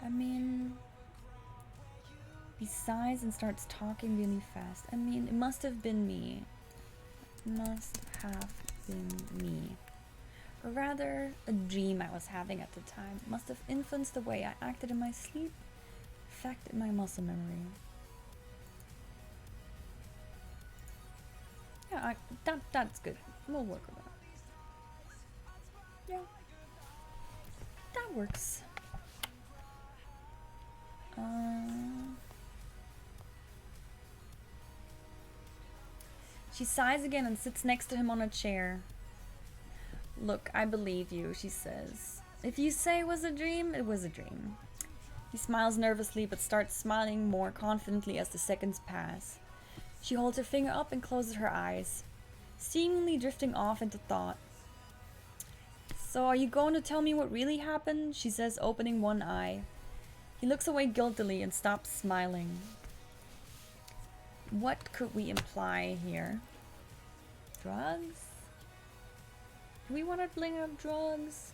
I mean, he sighs and starts talking really fast. I mean, it must have been me. It must have been me. Or rather, a dream I was having at the time. It must have influenced the way I acted in my sleep, affected my muscle memory. Yeah, that's good. We'll work with that. Yeah, that works. She sighs again and sits next to him on a chair. Look, I believe you, she says. If you say it was a dream, it was a dream. He smiles nervously but starts smiling more confidently as the seconds pass. She holds her finger up and closes her eyes, seemingly drifting off into thought. So are you going to tell me what really happened? She says, opening one eye. He looks away guiltily and stops smiling. What could we imply here? Drugs? Do we want to bring up drugs?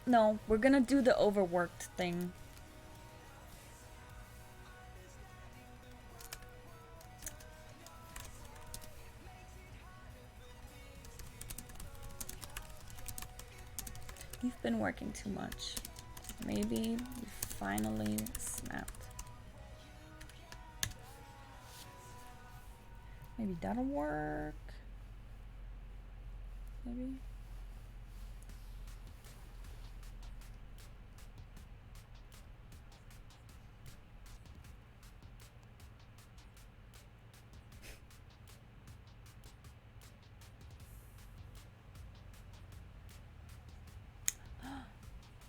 No, we're gonna do the overworked thing. You've been working too much. Maybe you finally snapped. Maybe that'll work. Maybe.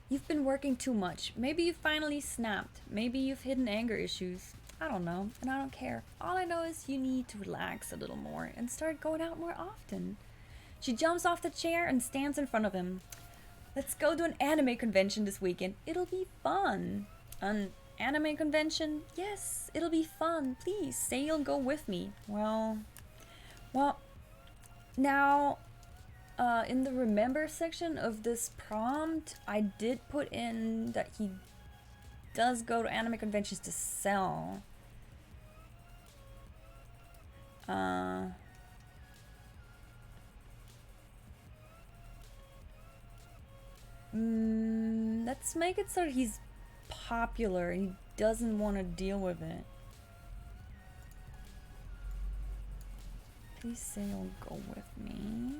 You've been working too much. Maybe you finally snapped. Maybe you've hidden anger issues. I don't know, and I don't care. All I know is you need to relax a little more and start going out more often. She jumps off the chair and stands in front of him. Let's go to an anime convention this weekend. It'll be fun. An anime convention? Yes, it'll be fun. Please, say you'll go with me. Well, now, in the remember section of this prompt, I did put in that he does go to anime conventions to sell. Let's make it so that he's popular and he doesn't want to deal with it. Please say you'll go with me.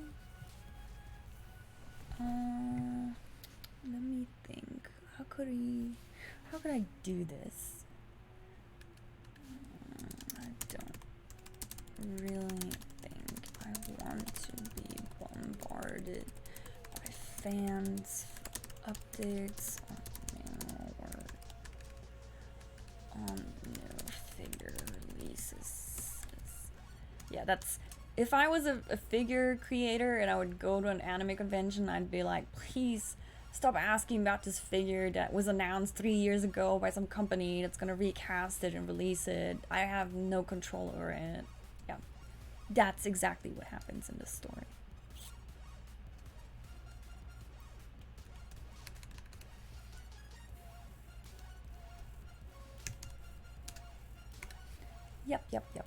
Let me think. How could I do this? I don't really think I want to be bombarded by fans for updates on new figure releases. Yeah, that's... If I was a figure creator and I would go to an anime convention, I'd be like, please stop asking about this figure that was announced 3 years ago by some company that's gonna recast it and release it. I have no control over it. Yeah, that's exactly what happens in this story. Yep. Do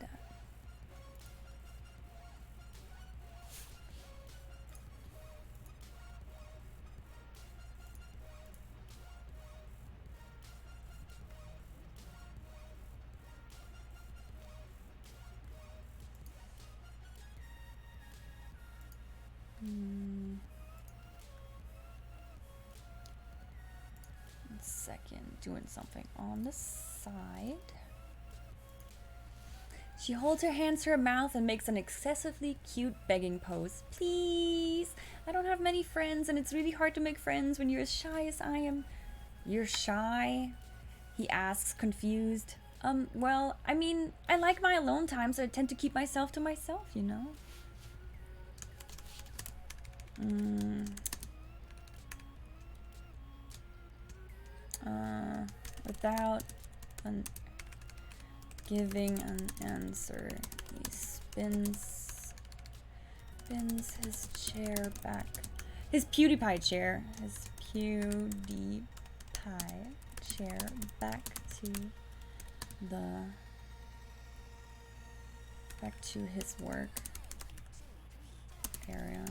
that. One second, doing something on the side. She holds her hands to her mouth and makes an excessively cute begging pose. Please! I don't have many friends and it's really hard to make friends when you're as shy as I am. You're shy? He asks, confused. Well, I mean, I like my alone time, so I tend to keep myself to myself, you know? Without giving an answer, he spins his chair back. His PewDiePie chair back to his work area.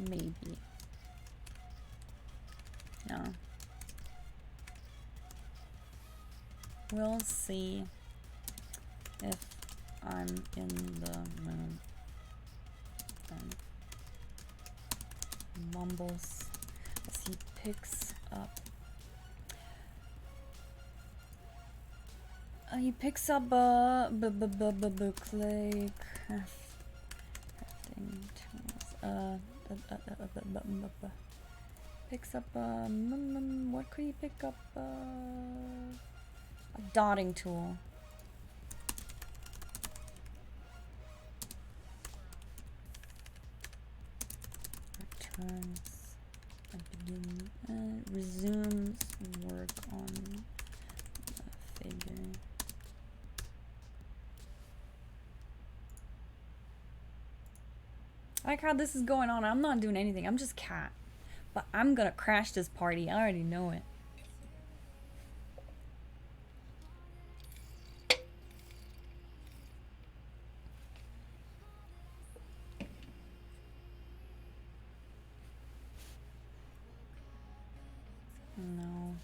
Maybe. No. We'll see if I'm in the mood. And mumbles as he picks up. He picks up a clay crafting tools. Picks up what could he pick up? A dotting tool. Returns and resumes work on the figure. I like how this is going on. I'm not doing anything. I'm just Cat. But I'm gonna crash this party. I already know it. No.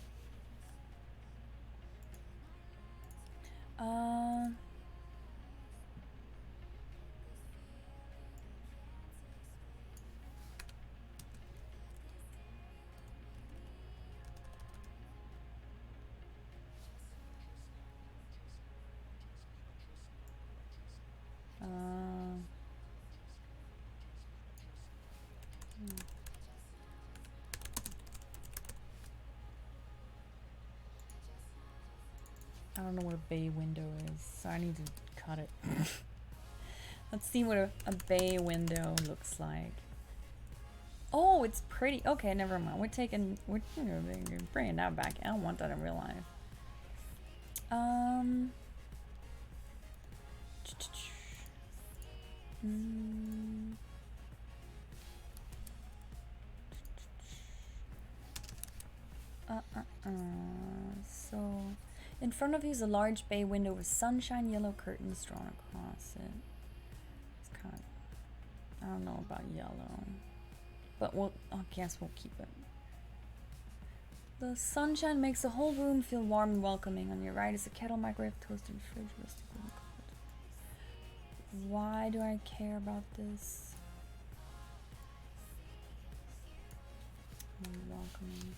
I don't know what a bay window is, so I need to cut it. Let's see what a bay window looks like. Oh, it's pretty. Okay, never mind. We're bringing that back. I don't want that in real life. So, in front of you is a large bay window with sunshine yellow curtains drawn across it. It's kind of, I don't know about yellow, but I guess we'll keep it. The sunshine makes the whole room feel warm and welcoming. On your right is a kettle, microwave, toaster, and fridge. Why do I care about this? Welcoming.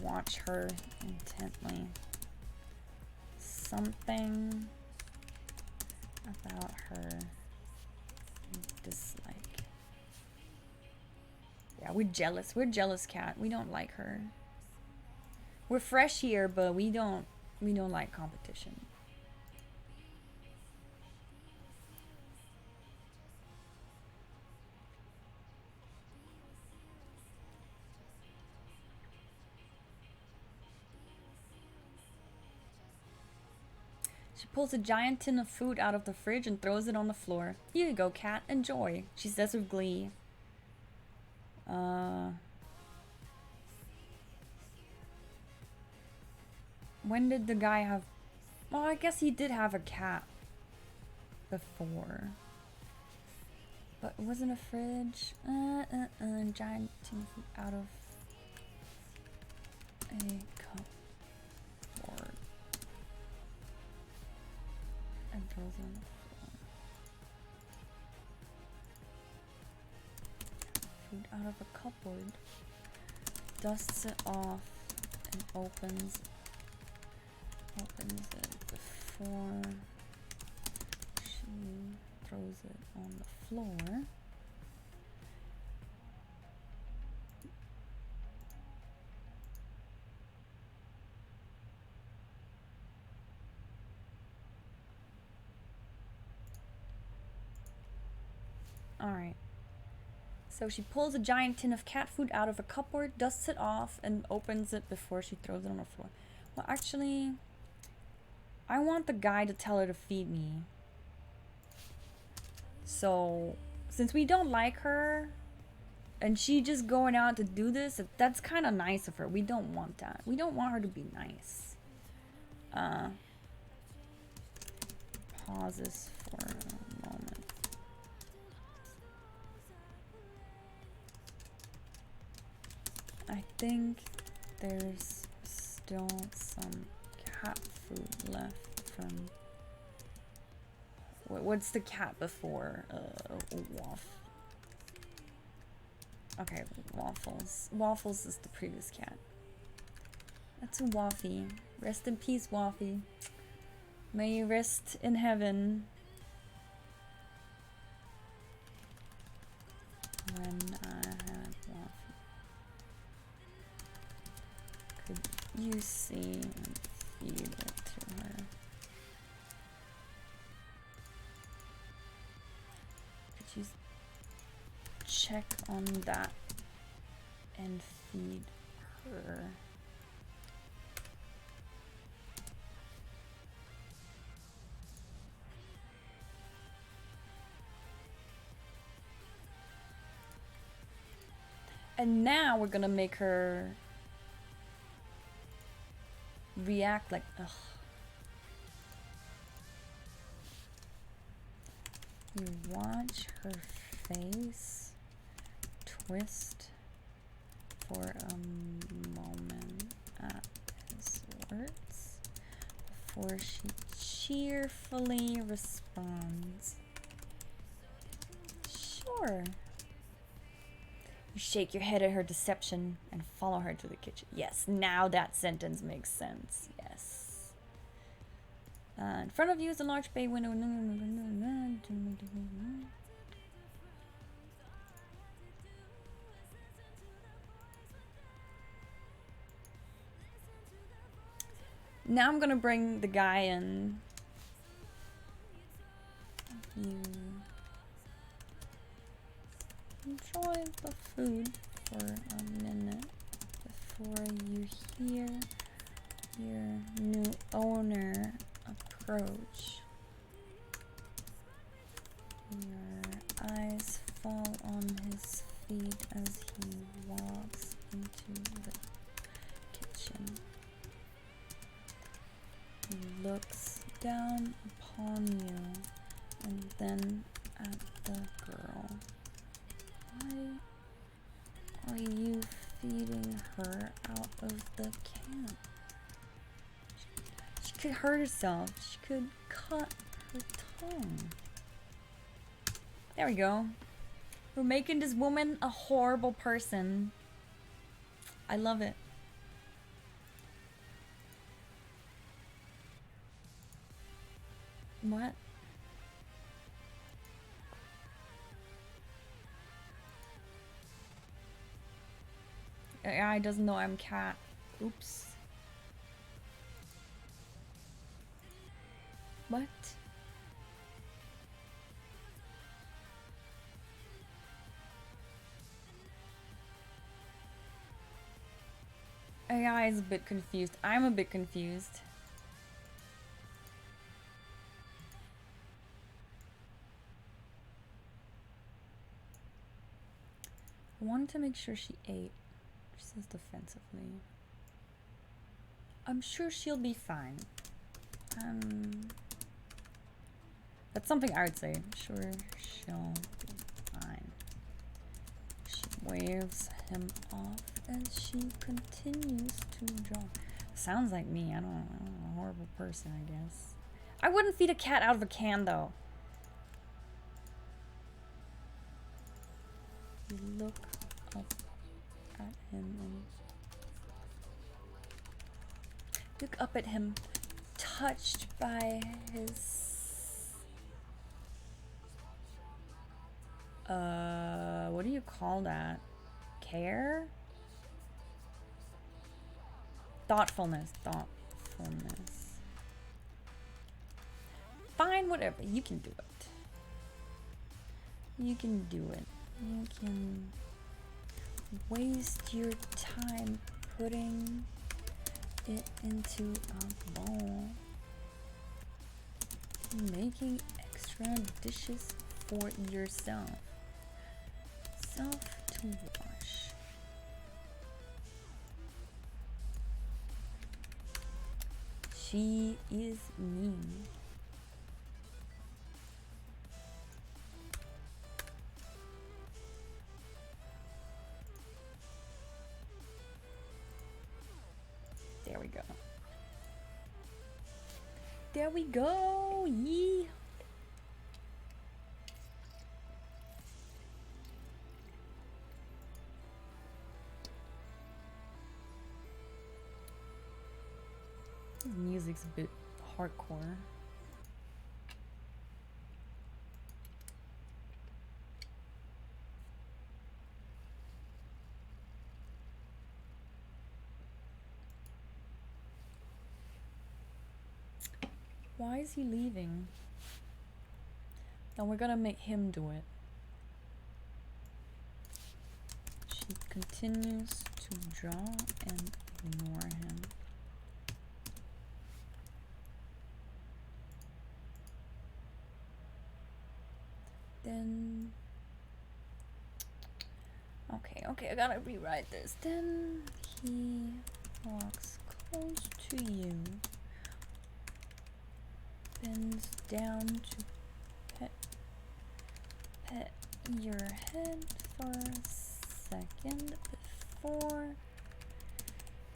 Watch her intently. Something about her you dislike. Yeah, we're jealous. We're jealous, cat. We don't like her. We're fresh here, but we don't like competition. She pulls a giant tin of food out of the fridge and throws it on the floor. Here you go, cat. Enjoy, she says with glee. When did the guy have... Well, I guess he did have a cat before. But it wasn't a fridge. Giant tin of food out of a cupboard. And throws it on the floor. Food out of a cupboard. Dusts it off and opens it before she throws it on the floor. Alright. So she pulls a giant tin of cat food out of a cupboard, dusts it off, and opens it before she throws it on the floor. Well, actually, I want the guy to tell her to feed me. So, since we don't like her, and she just going out to do this, that's kind of nice of her. We don't want that. We don't want her to be nice. Pauses for a moment. I think there's still some cat food left from... What's the cat before? Waffle. Okay, Waffles. Waffles is the previous cat. That's a Waffy. Rest in peace, Waffy. May you rest in heaven. When I had Waffy. Could you see and feed it to her? Could you check on that and feed her? And now we're gonna make her react like, ugh. You watch her face twist for a moment at his words before she cheerfully responds, sure. You shake your head at her deception and follow her to the kitchen. Yes, now that sentence makes sense. Yes. In front of you is a large bay window. Now I'm gonna bring the guy in. You enjoy the food for a minute before you hear your new owner approach. Your eyes fall on his feet as he walks into the kitchen. He looks down upon you and then at the girl. Why are you feeding her out of the can? She could hurt herself. She could cut her tongue. There we go. We're making this woman a horrible person. I love it. What? AI doesn't know I'm cat. Oops. What? AI is a bit confused. I'm a bit confused. I wanted to make sure she ate. She says defensively. I'm sure she'll be fine. That's something I would say. Sure, she'll be fine. She waves him off as she continues to draw. Sounds like me. I don't know. I'm a horrible person, I guess. I wouldn't feed a cat out of a can, though. You look up at him and look up at him, touched by his what do you call that? Care? Thoughtfulness. Fine, whatever. You can do it. You can do it. You can waste your time putting it into a bowl, making extra dishes for yourself. Self to wash. She is mean. There we go. There we go. Yee. This music's a bit hardcore. Why is he leaving? Then we're gonna make him do it. She continues to draw and ignore him. Then okay, I gotta rewrite this. Then he walks close to you, bends down to pet your head for a second before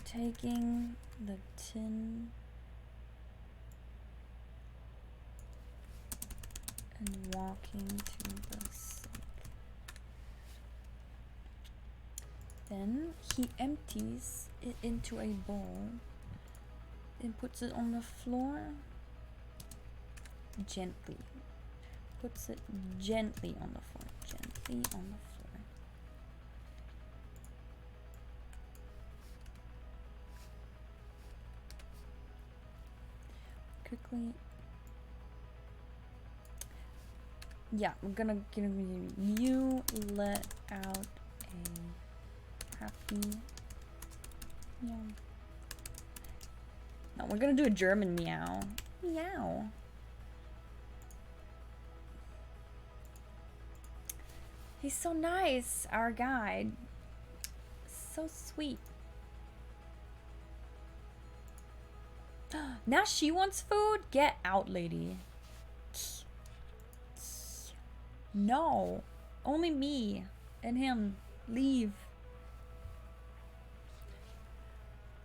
taking the tin and walking to the sink. Then he empties it into a bowl and puts it on the floor gently. Puts it gently on the floor. Gently on the floor. quickly. Yeah, we're gonna you let out a happy meow. No, we're gonna do a German meow. Meow. He's so nice, our guide. So sweet. Now she wants food? Get out, lady. No. Only me and him. Leave.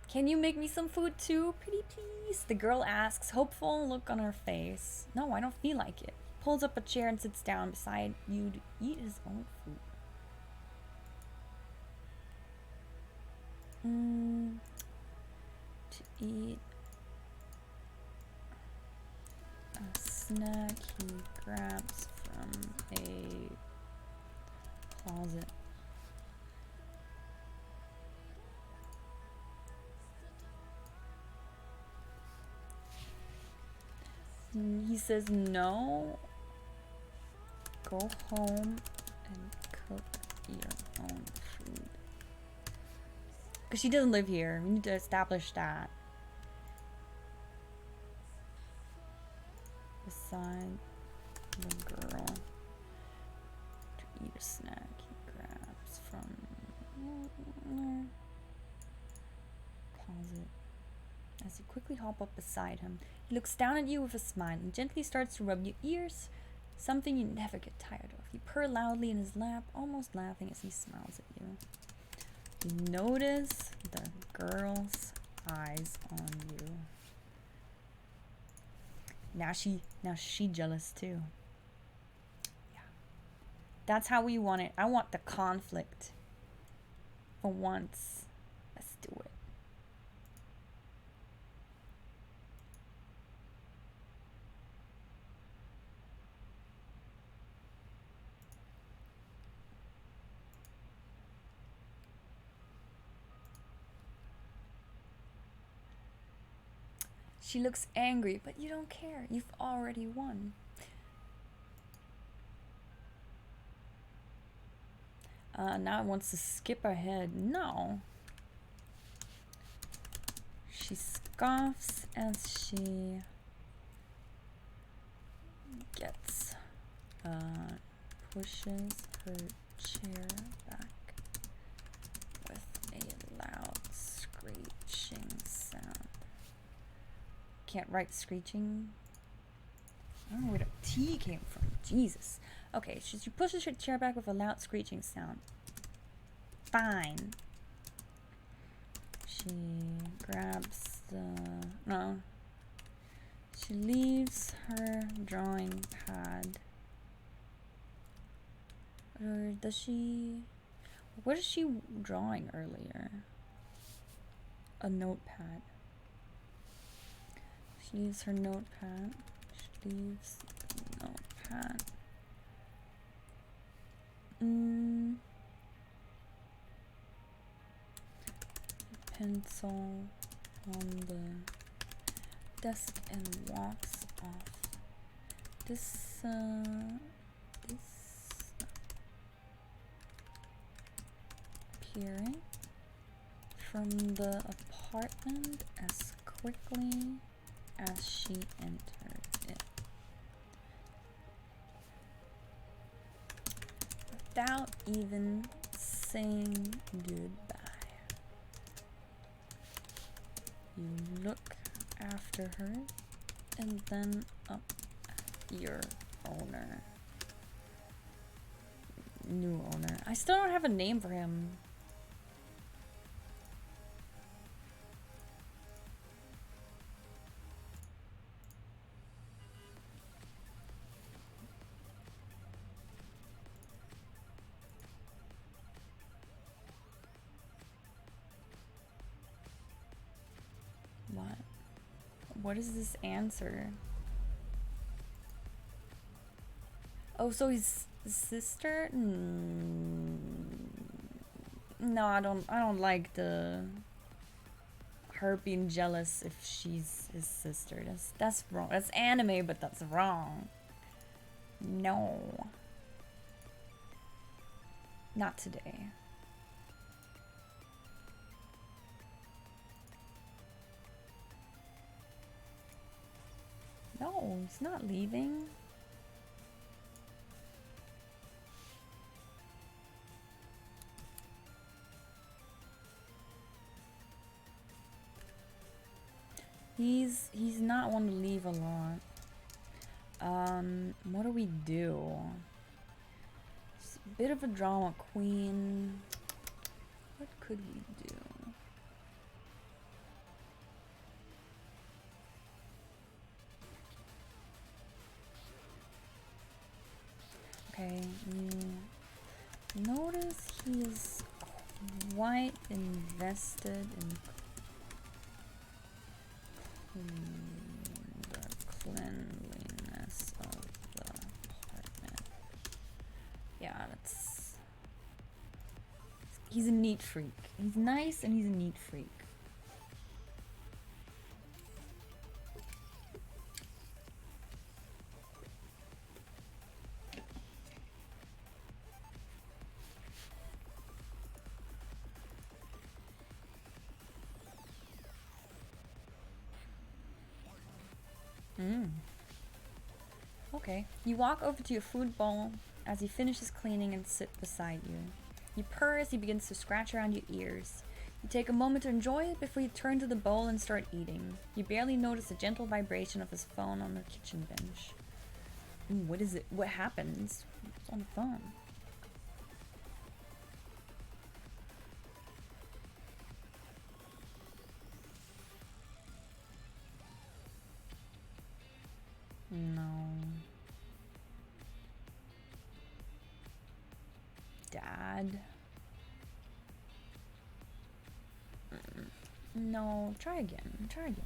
Can you make me some food too? Pretty please. The girl asks, hopeful look on her face. No, I don't feel like it. Pulls up a chair and sits down beside you to eat his own food. To eat a snack he grabs from a closet. He says no. Go home and cook your own food. Because she doesn't live here. We need to establish that. Beside the girl to eat a snack he grabs from closet. As you quickly hop up beside him, he looks down at you with a smile and gently starts to rub your ears, something you never get tired of. You purr loudly in his lap, almost laughing as he smiles at you. You notice the girl's eyes on you. Now she jealous too. Yeah. That's how we want it. I want the conflict. For once. Let's do it. She looks angry, but you don't care. You've already won. Now it wants to skip ahead. No. She scoffs as she gets, pushes her chair back with a loud screeching sound. Can't write screeching. I don't know where the T came from. Jesus. Okay, she pushes her chair back with a loud screeching sound. Fine. She grabs the... No. She leaves her drawing pad. Or does she... What is she drawing earlier? A notepad. She leaves her notepad. She leaves the notepad. Pencil on the desk and walks off. This is appearing from the apartment as quickly as she entered it. Without even saying goodbye. You look after her and then up at your owner. New owner. I still don't have a name for him. What is this answer? Oh, so his sister? No, I don't like her her being jealous if she's his sister. That's wrong. That's anime, but that's wrong. No. Not today. No, he's not leaving. He's not one to leave a lot. What do we do? It's a bit of a drama queen. What could we do? Okay, notice he is quite invested in the cleanliness of the apartment. Yeah, that's... He's a neat freak. He's nice and he's a neat freak. Okay. You walk over to your food bowl as he finishes cleaning and sit beside you. You purr as he begins to scratch around your ears. You take a moment to enjoy it before you turn to the bowl and start eating. You barely notice the gentle vibration of his phone on the kitchen bench. Ooh, what is it? What happens? It's on the phone. No. Dad? No, try again. Try again.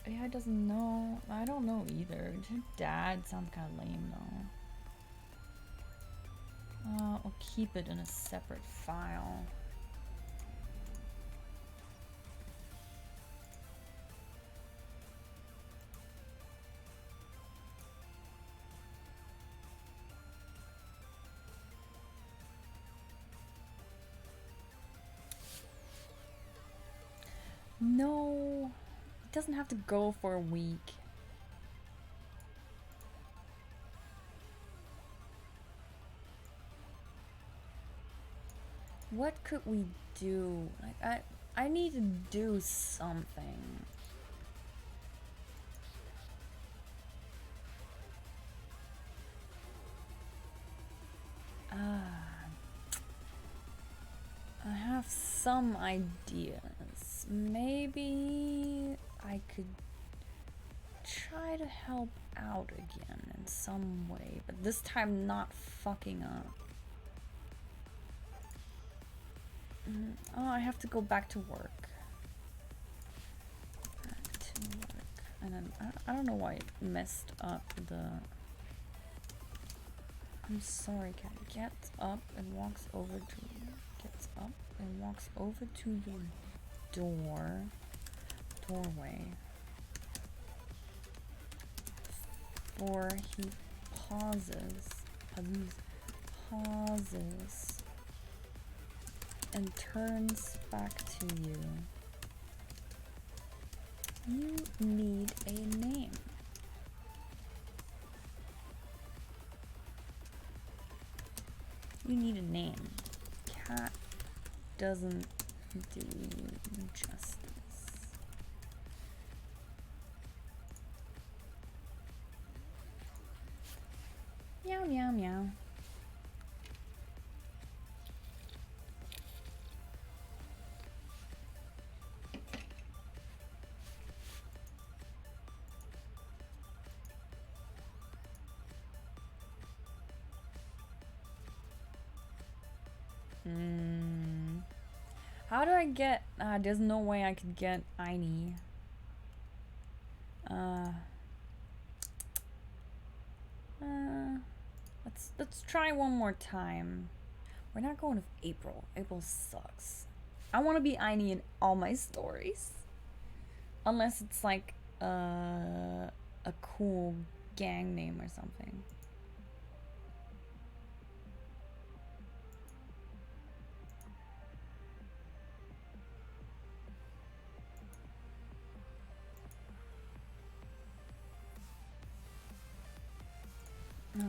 AI doesn't know. I don't know either. Dad sounds kind of lame though. I'll keep it in a separate file. No, it doesn't have to go for a week. What could we do? Like, I need to do something. I have some ideas. Maybe I could try to help out again in some way, but this time not fucking up. Oh, I have to go back to work. Back to work. And then I don't know why it messed up the... I'm sorry, cat. Gets up and walks over to... Gets up and walks over to the doorway. For he pauses and turns back to you. You need a name. You need a name. Cat doesn't do you justice. Meow, meow, meow. How do I get... there's no way I could get Aini. Let's try one more time. We're not going with April. April sucks. I want to be Aini in all my stories. Unless it's like a cool gang name or something.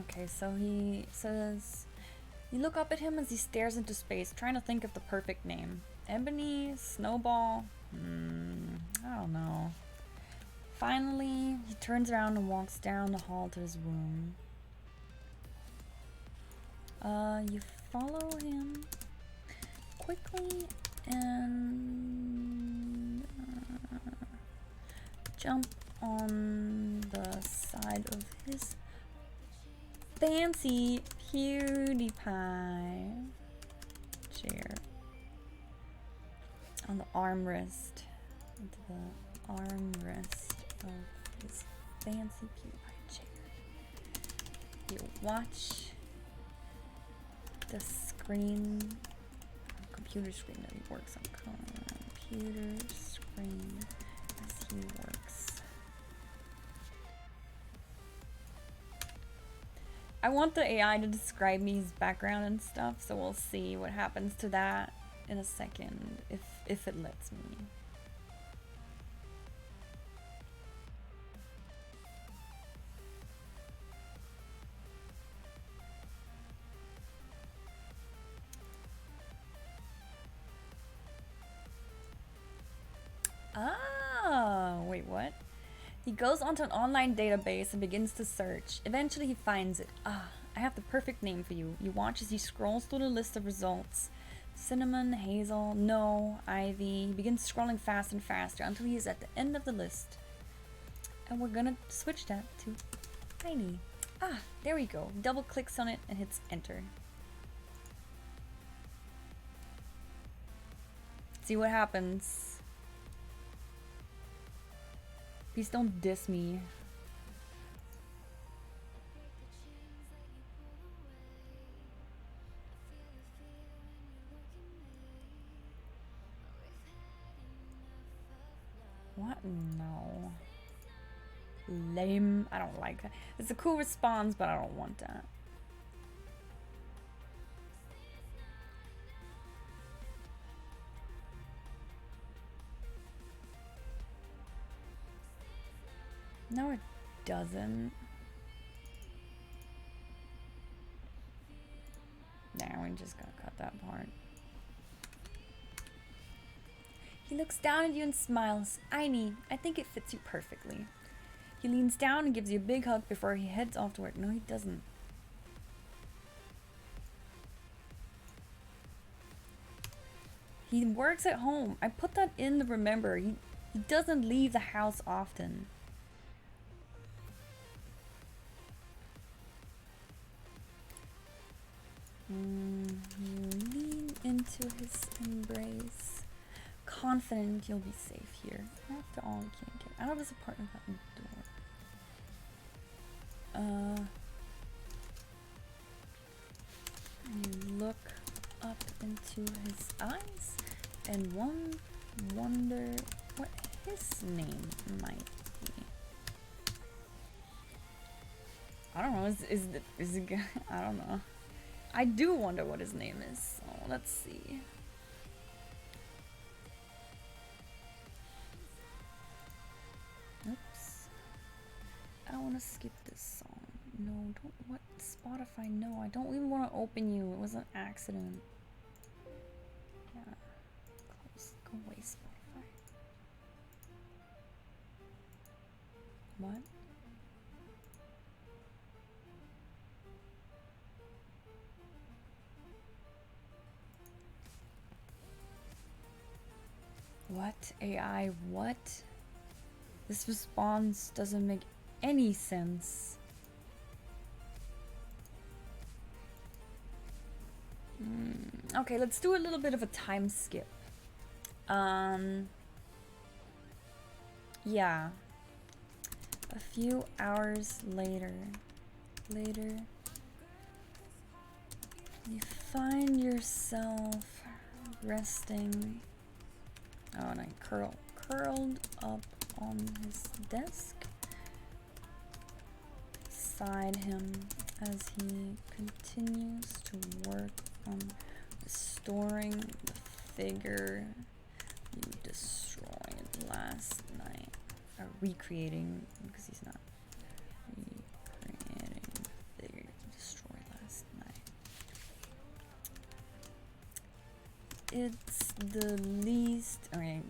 Okay, so he says, you look up at him as he stares into space, trying to think of the perfect name. Ebony? Snowball? I don't know. Finally, he turns around and walks down the hall to his room. You follow him quickly and jump on the side of his fancy PewDiePie chair. On the armrest. Into the armrest of his fancy PewDiePie chair. You watch the screen, computer screen that he works on. Computer screen as he works. I want the AI to describe me his background and stuff, so we'll see what happens to that in a second, if it lets me. Oh, wait, what? He goes onto an online database and begins to search. Eventually he finds it. Ah, I have the perfect name for you. You watch as he scrolls through the list of results. Cinnamon, hazel, no, ivy. He begins scrolling fast and faster until he is at the end of the list. And we're gonna switch that to tiny. Ah, there we go. Double clicks on it and hits enter. See what happens. Please don't diss me. What? No. Lame. I don't like that. It's a cool response, but I don't want that. No, it doesn't. Nah, we're just gonna cut that part. He looks down at you and smiles. Aini, I think it fits you perfectly. He leans down and gives you a big hug before he heads off to work. No, he doesn't. He works at home. I put that in the remember. He doesn't leave the house often. You lean into his embrace, confident you'll be safe here. After all, you can't get out of his apartment without the door. You look up into his eyes and wonder what his name might be. I don't know. Is it? I don't know. I do wonder what his name is. So let's see. Oops. I don't want to skip this song. No, don't. What? Spotify? No, I don't even want to open you. It was an accident. Yeah. Close. Go away, Spotify. What? What? AI? What? This response doesn't make any sense. Okay, let's do a little bit of a time skip. Yeah. A few hours later. You find yourself resting Oh, and I curled up on his desk beside him as he continues to work on restoring the figure you destroyed last night. Or recreating, because he's not recreating the figure you destroyed last night. It's the least, okay,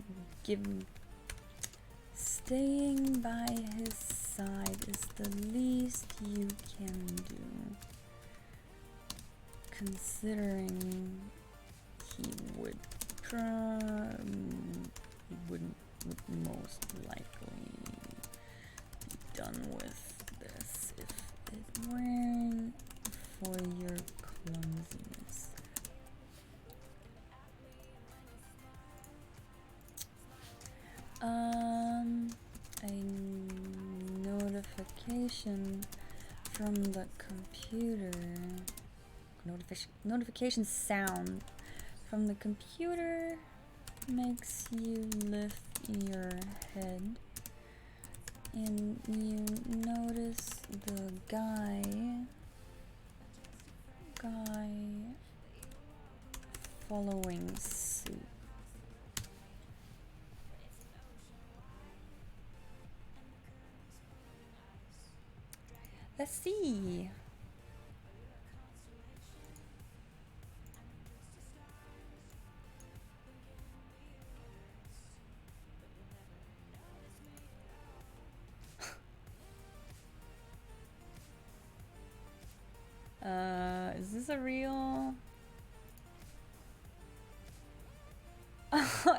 staying by his side is the least you can do, considering he would most likely be done with this if it weren't for your clumsiness. A notification from the computer. Notification sound from the computer makes you lift your head and you notice the guy following suit. Let's see. Is this a real? Oh,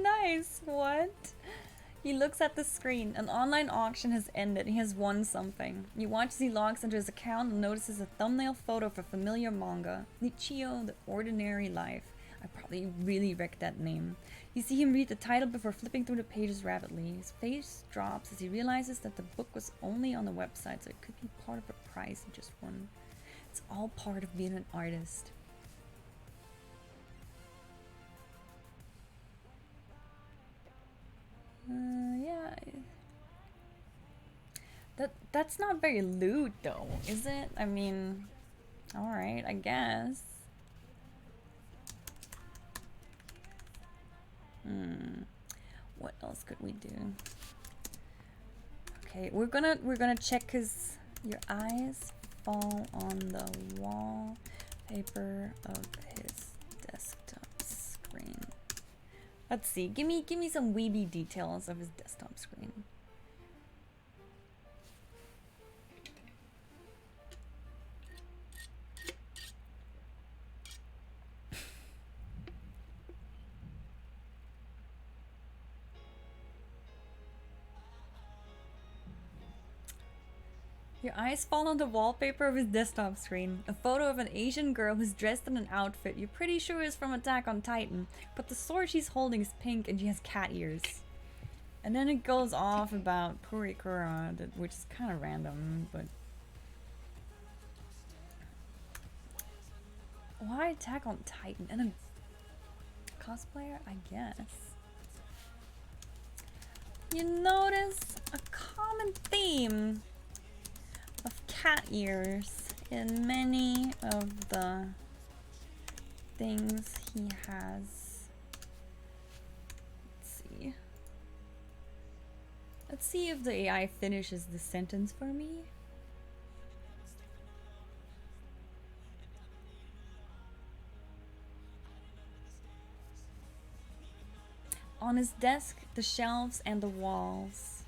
nice. What? He looks at the screen. An online auction has ended. He has won something. You watch as he logs into his account and notices a thumbnail photo of a familiar manga. Nichio, The Ordinary Life. I probably really wrecked that name. You see him read the title before flipping through the pages rapidly. His face drops as he realizes that the book was only on the website, so it could be part of a prize he just won. It's all part of being an artist. Yeah. That's not very lewd though, is it? I mean, alright, I guess. What else could we do? Okay, we're gonna check cause your eyes fall on the wallpaper of his desktop screen. Let's see. Give me some weeby details of his desktop screen. Your eyes fall on the wallpaper of his desktop screen. A photo of an Asian girl who's dressed in an outfit you're pretty sure is from Attack on Titan, but the sword she's holding is pink and she has cat ears. And then it goes off about Purikura, which is kind of random, but... Why Attack on Titan? And a cosplayer? I guess. You notice a common theme of cat ears in many of the things he has. Let's see if the AI finishes the sentence for me. On his desk, the shelves and the walls.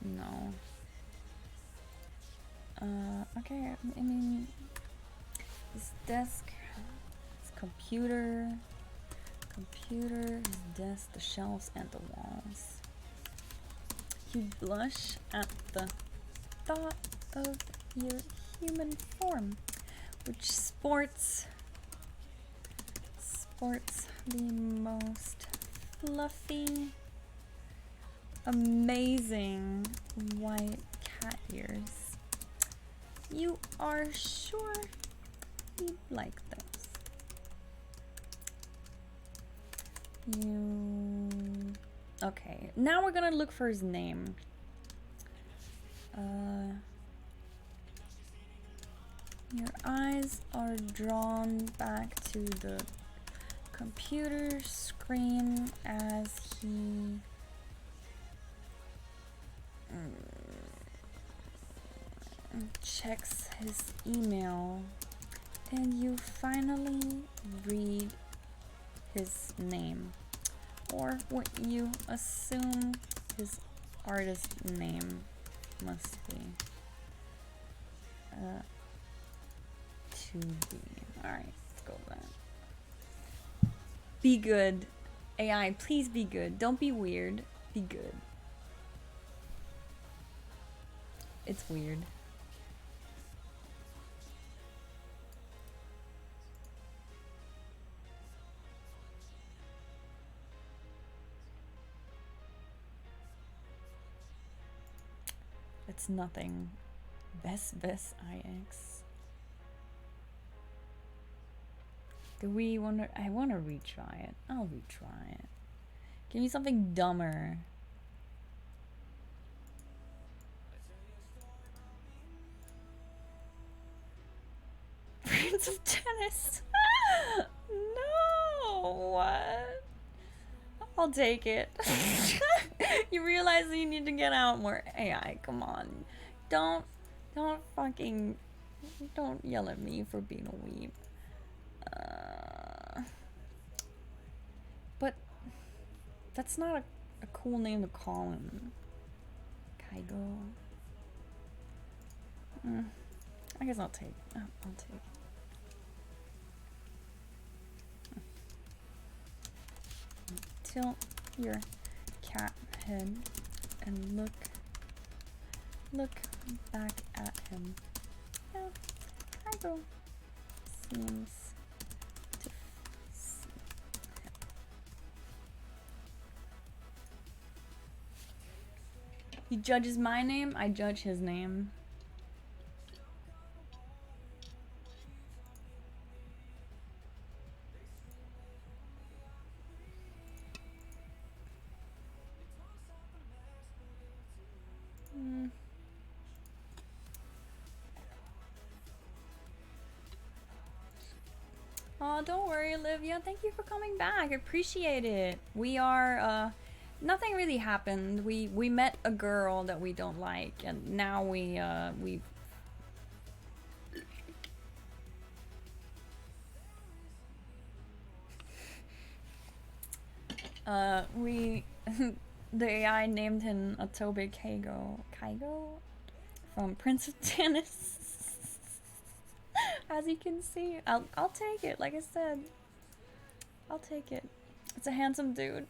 No. Okay, I mean, his desk, his computer, his desk, the shelves, and the walls. You blush at the thought of your human form, which sports the most fluffy, amazing white cat ears. You are sure you'd like those. You... Okay, now we're gonna look for his name. Your eyes are drawn back to the computer screen as he checks his email, and you finally read his name, or what you assume his artist name must be. To be. Alright, let's go with that. Be good. AI, please be good. Don't be weird. Be good. It's weird. It's nothing. Best IX. Do we wanna... I wanna retry it. I'll retry it. Give me something dumber. Prince of Tennis. No, what? I'll take it. You realize that you need to get out more. AI, come on. Don't fucking... Don't yell at me for being a weeb. But that's not a cool name to call him. Kaigo. I guess I'll take it. Tilt your cat head and look back at him. Yeah, Kaigo seems to see him. He judges my name, I judge his name. Oh, don't worry, Olivia. Thank you for coming back. I appreciate it. We are, nothing really happened. We met a girl that we don't like, and now we the AI named him Atobe Kaigo from Prince of Tennis. As you can see, I'll take it. Like I said, I'll take it. It's a handsome dude.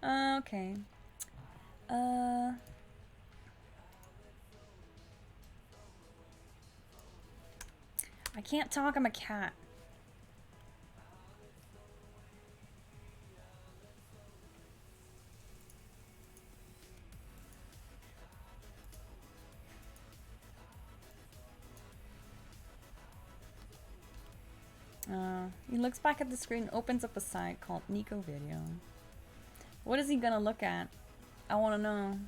Okay. I can't talk. I'm a cat. He looks back at the screen, opens up a site called Nico Video. What is he gonna look at? I wanna know.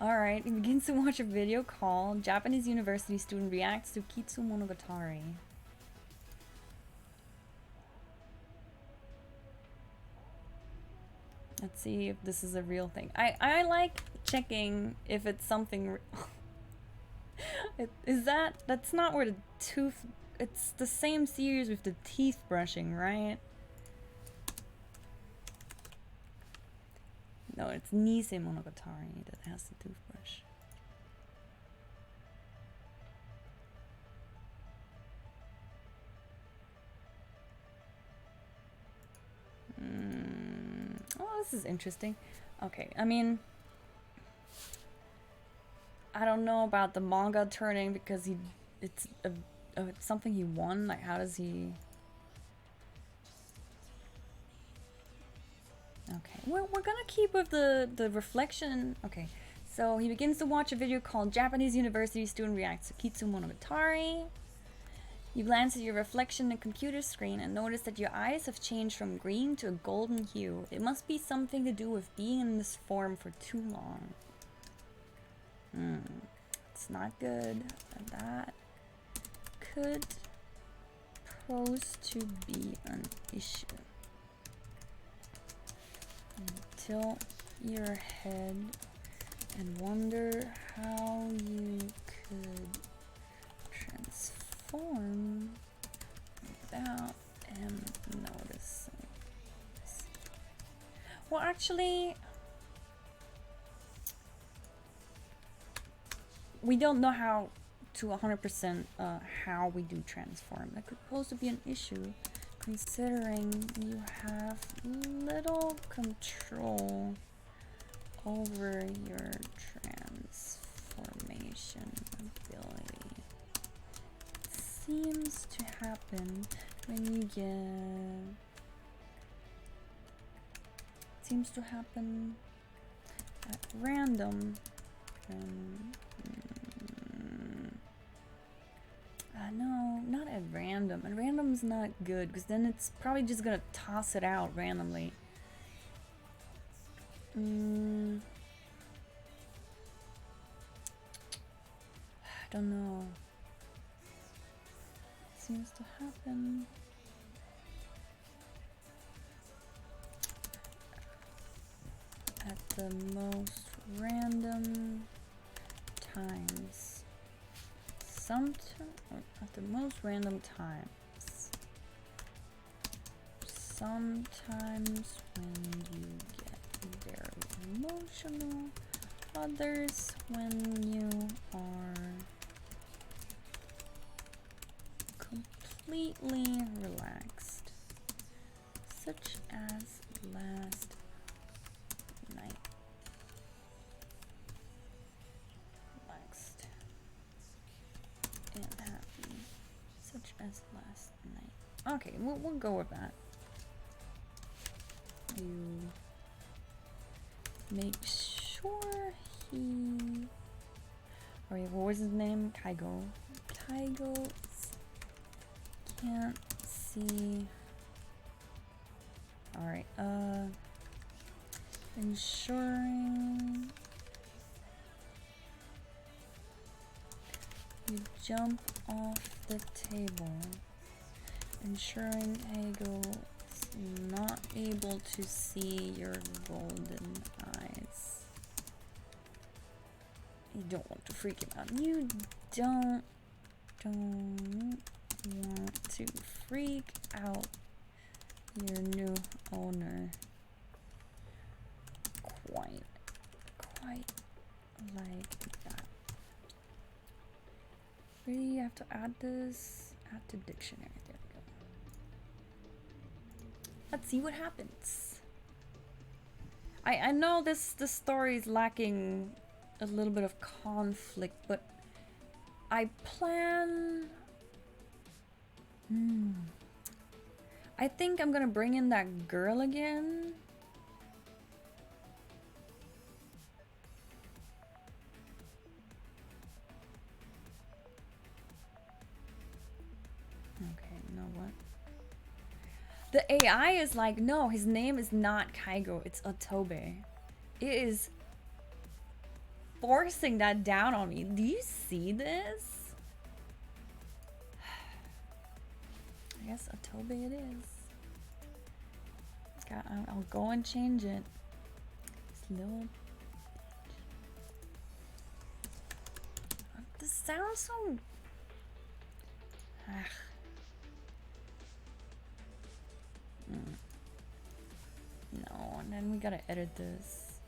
Alright, he begins to watch a video called Japanese University Student Reacts to Kitsu Monogatari. Let's see if this is a real thing. I like checking if it's something... That's not where the tooth... It's the same series with the teeth brushing, right? No, it's Nisei Monogatari that has the toothbrush. Oh, this is interesting. Okay, I mean, I don't know about the manga turning because it's something he won. Like, how does he? Okay, we're gonna keep with the reflection. Okay, so he begins to watch a video called Japanese University Student Reacts to Kitsumonogatari. You glance at your reflection in the computer screen and notice that your eyes have changed from green to a golden hue. It must be something to do with being in this form for too long. It's not good. That could pose to be an issue. Tilt your head and wonder how you could transform without him noticing. Well, actually, we don't know how to 100% how we do transform. That could pose to be an issue, considering you have little control over your transformation ability. It seems to happen when you get... seems to happen at random. No, not at random. At random is not good, because then it's probably just gonna toss it out randomly. I don't know. It seems to happen at the most random times. At the most random times. Sometimes when you get very emotional, others when you are completely relaxed, such as last night. And happy, such as last night. Okay, we'll go with that. You make sure he... Alright, what was his name? Kaigo. Kaigo can't see... Alright, ensuring... You jump off the table, ensuring Hagel's not able to see your golden eyes. You don't want to freak him out. You don't want to freak out your new owner quite like that. Really, you have to add this. Add to dictionary. There we go. Let's see what happens. I know this story is lacking a little bit of conflict, but I plan... I think I'm gonna bring in that girl again. Okay, you know what? The AI is like, no, his name is not Kaigo, it's Otobe. It is forcing that down on me. Do you see this? I guess Otobe it is. I'll go and change it. This little... This sounds so... No, and then we gotta edit this.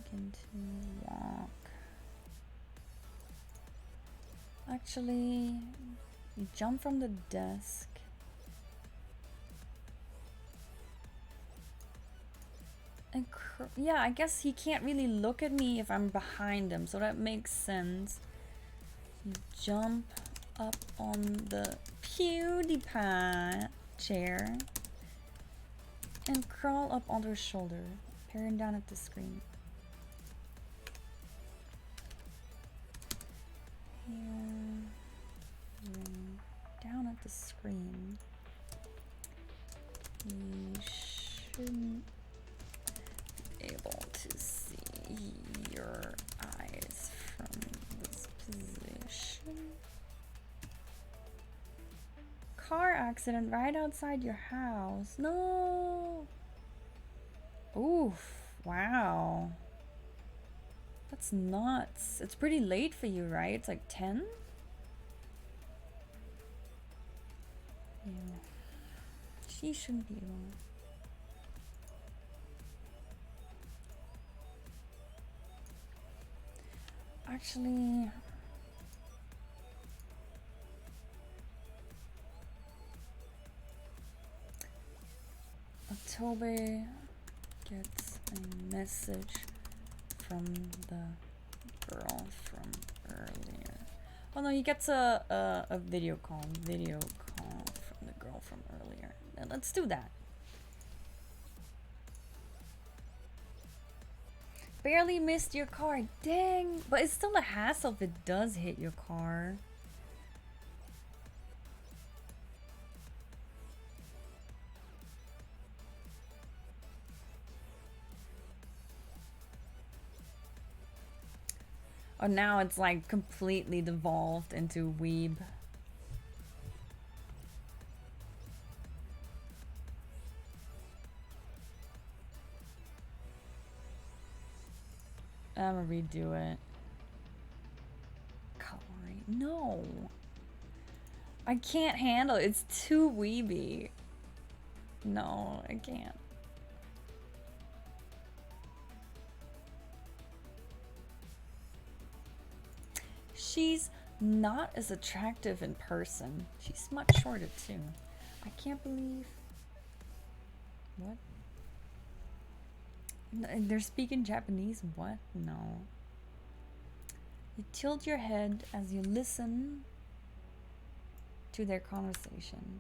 Begin to walk. Actually, you jump from the desk. And yeah, I guess he can't really look at me if I'm behind him, so that makes sense. You jump up on the PewDiePie chair And crawl up on her shoulder, peering down at the screen. Peering down at the screen. You shouldn't be able to see your eyes from this position. Car accident right outside your house. No. Oof. Wow. That's nuts. It's pretty late for you, right? It's like 10? Yeah. She shouldn't be alone. Actually, Toby gets a message from the girl from earlier. Oh no, he gets a video call from the girl from earlier. Let's do that. Barely missed your car. Dang, but it's still a hassle if it does hit your car. Oh, now it's like completely devolved into weeb. I'm gonna redo it. Coloring. No. I can't handle it. It's too weeby. No, I can't. She's not as attractive in person. She's much shorter too. I can't believe. What? They're speaking Japanese? What? No. You tilt your head as you listen to their conversation.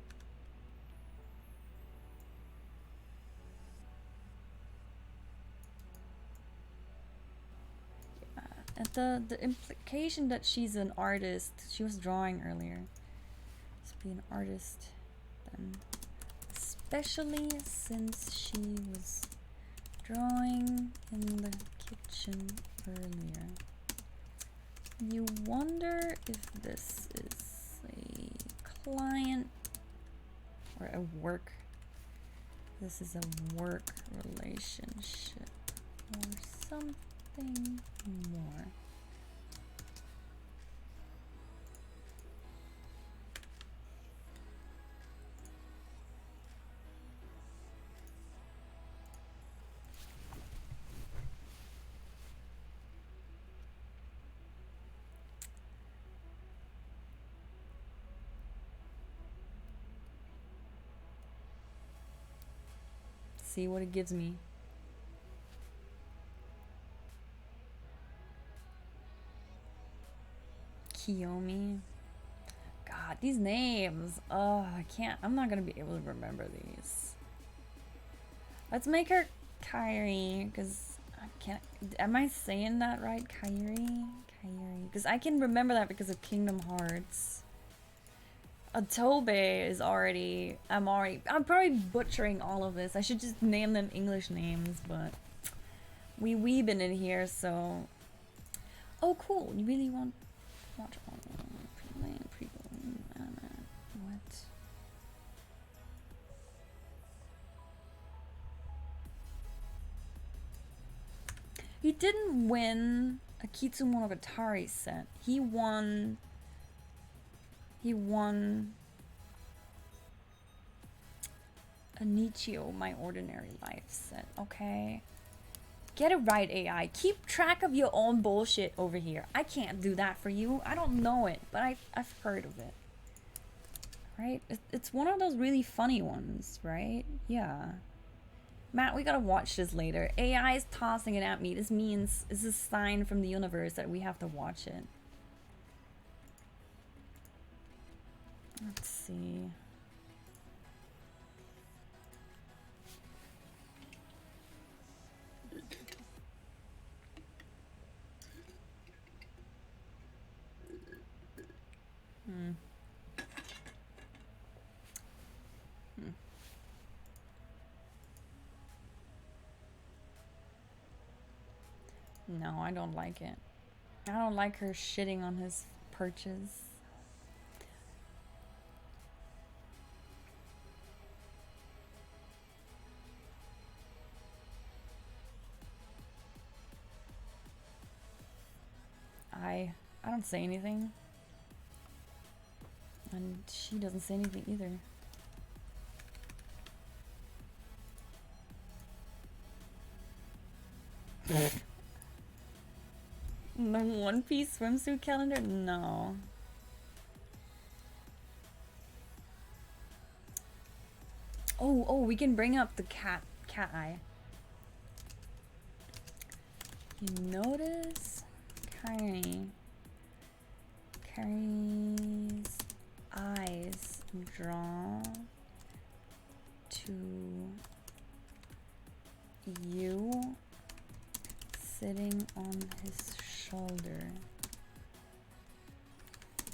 And the implication that she's an artist, she was drawing earlier. Must be an artist then. Especially since she was drawing in the kitchen earlier. You wonder if this is a client or a work. This is a work relationship or something more. See what it gives me. Kiyomi. God, these names. Oh, I can't. I'm not gonna be able to remember these. Let's make her Kairi, because I can't. Am I saying that right? Kairi? Kairi. Because I can remember that because of Kingdom Hearts. Tobe is already. I'm probably butchering all of this. I should just name them English names, but we weebin' in here, so. Oh, cool. You really want watch all what? He didn't win a Kitsumonogatari set. He won a Nichio My Ordinary Life set, okay? Get it right, AI. Keep track of your own bullshit over here. I can't do that for you. I don't know it, but I've heard of it. Right? It's one of those really funny ones, right? Yeah. Matt, we gotta watch this later. AI is tossing it at me. This means it's a sign from the universe that we have to watch it. Let's see. Hmm. Hmm. No, I don't like it. I don't like her shitting on his perches. I don't say anything. And she doesn't say anything either. The One Piece swimsuit calendar? No. Oh, we can bring up the cat eye. You notice Carrie's eyes drawn to you sitting on his shoulder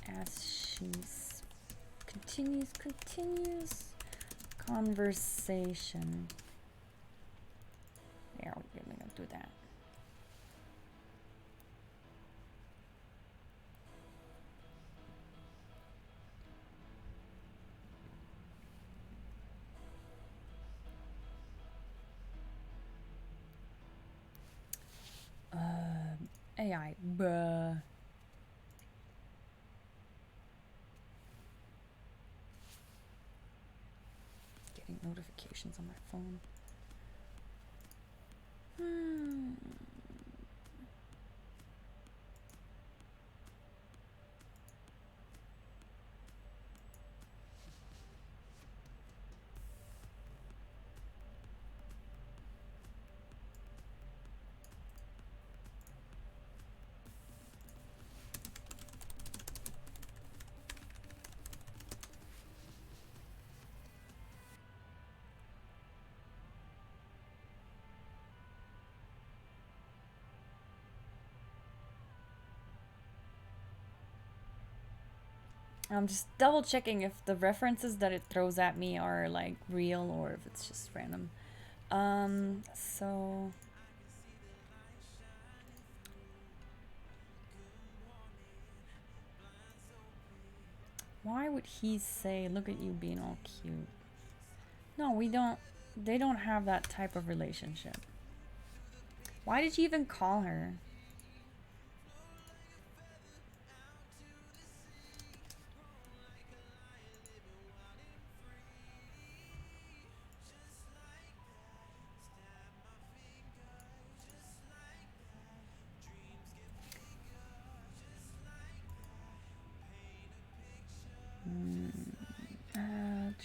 as she continues conversation. There, we're gonna do that. AI, bruh. Getting notifications on my phone. I'm just double checking if the references that it throws at me are like real or if it's just random. So why would he say, look at you being all cute? No, we don't. They don't have that type of relationship. Why did you even call her?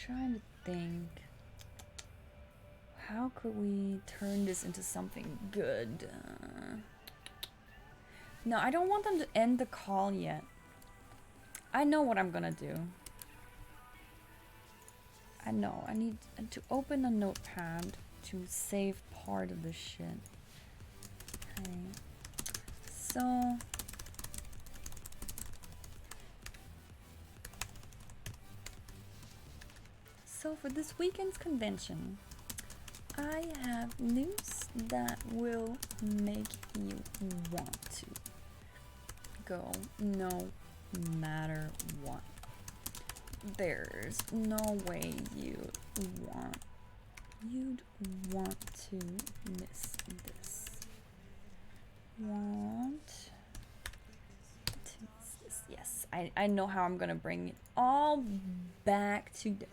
Trying to think. How could we turn this into something good? No, I don't want them to end the call yet. I know what I'm gonna do. I know. I need to open a notepad to save part of this shit. Okay. So for this weekend's convention, I have news that will make you want to go no matter what. There's no way you'd want to miss this. Yes, I know how I'm gonna bring it all back together.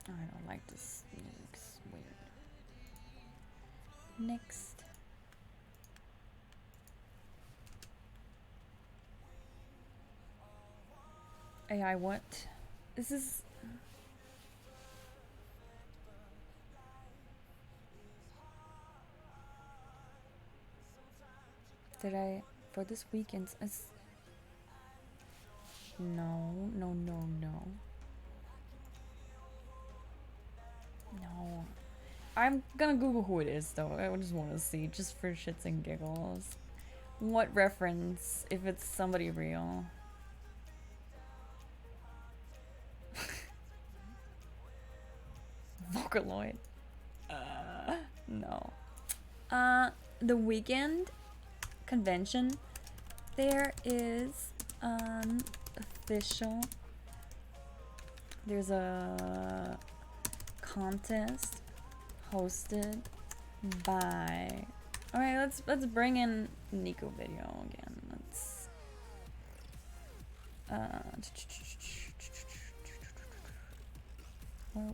I don't like this. It's weird. Next. AI, what? This is. Did I. For this weekend's. No. No. I'm gonna Google who it is though. I just want to see, just for shits and giggles. What reference, if it's somebody real. Vocaloid. No. The Weekend convention, there is an official, there's a contest hosted by, all right, let's bring in Nico video again. Let's where,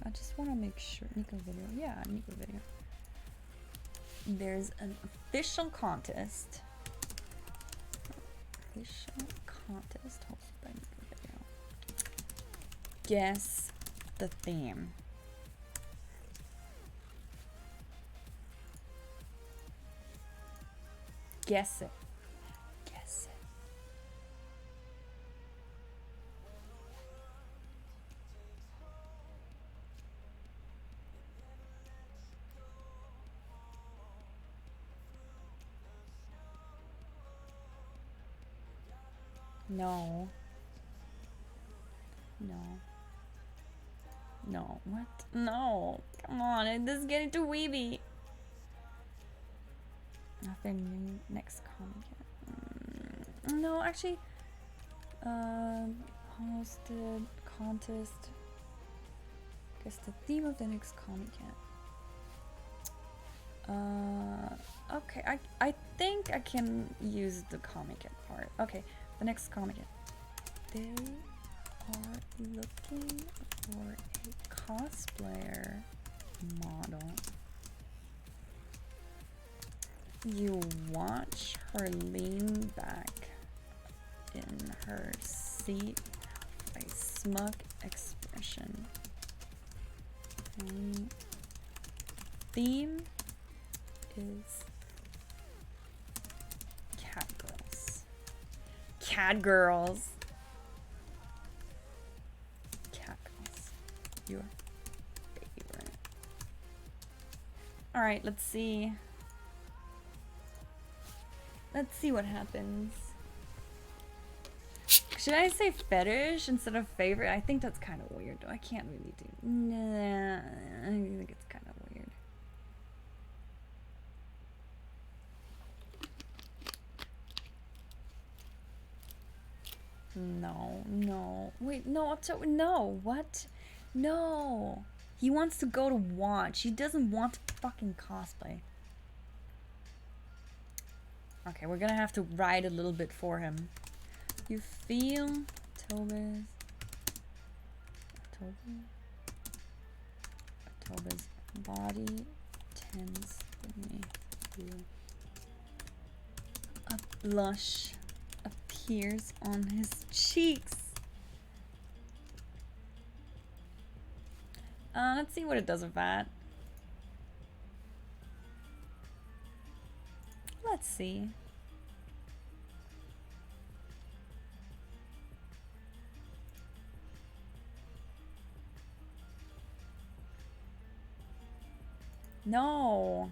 I just want to make sure. Nico video, yeah, Nico video. There's an official contest. Official contest hosted by Nico video. Guess the theme. Guess it. Guess it. No. No. No. What? No. Come on. This is getting too weeby. Nothing new. Next comic. No, actually. Hosted contest. Guess the theme of the next comic. Okay. I think I can use the comic part. Okay. The next comic. They are looking for a cosplayer model. You watch her lean back in her seat with a smug expression. Theme is Catgirls. Catgirls. Catgirls. Your favorite. Alright, let's see. Let's see what happens. Should I say fetish instead of favorite? I think that's kind of weird. I can't really do. Nah, I think it's kind of weird. No, no. Wait, no, no, what? No. He wants to go to watch. He doesn't want to fucking cosplay. Okay, we're gonna have to write a little bit for him. You feel Toba's body tends beneath you. A blush appears on his cheeks. Let's see what it does with that. Let's see. No.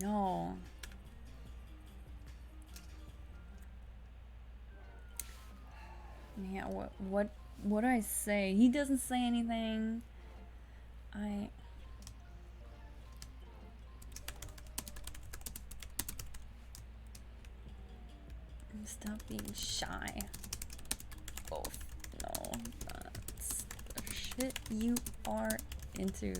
No. Yeah, what do I say? He doesn't say anything. Stop being shy. Both. No, that's the shit you are into.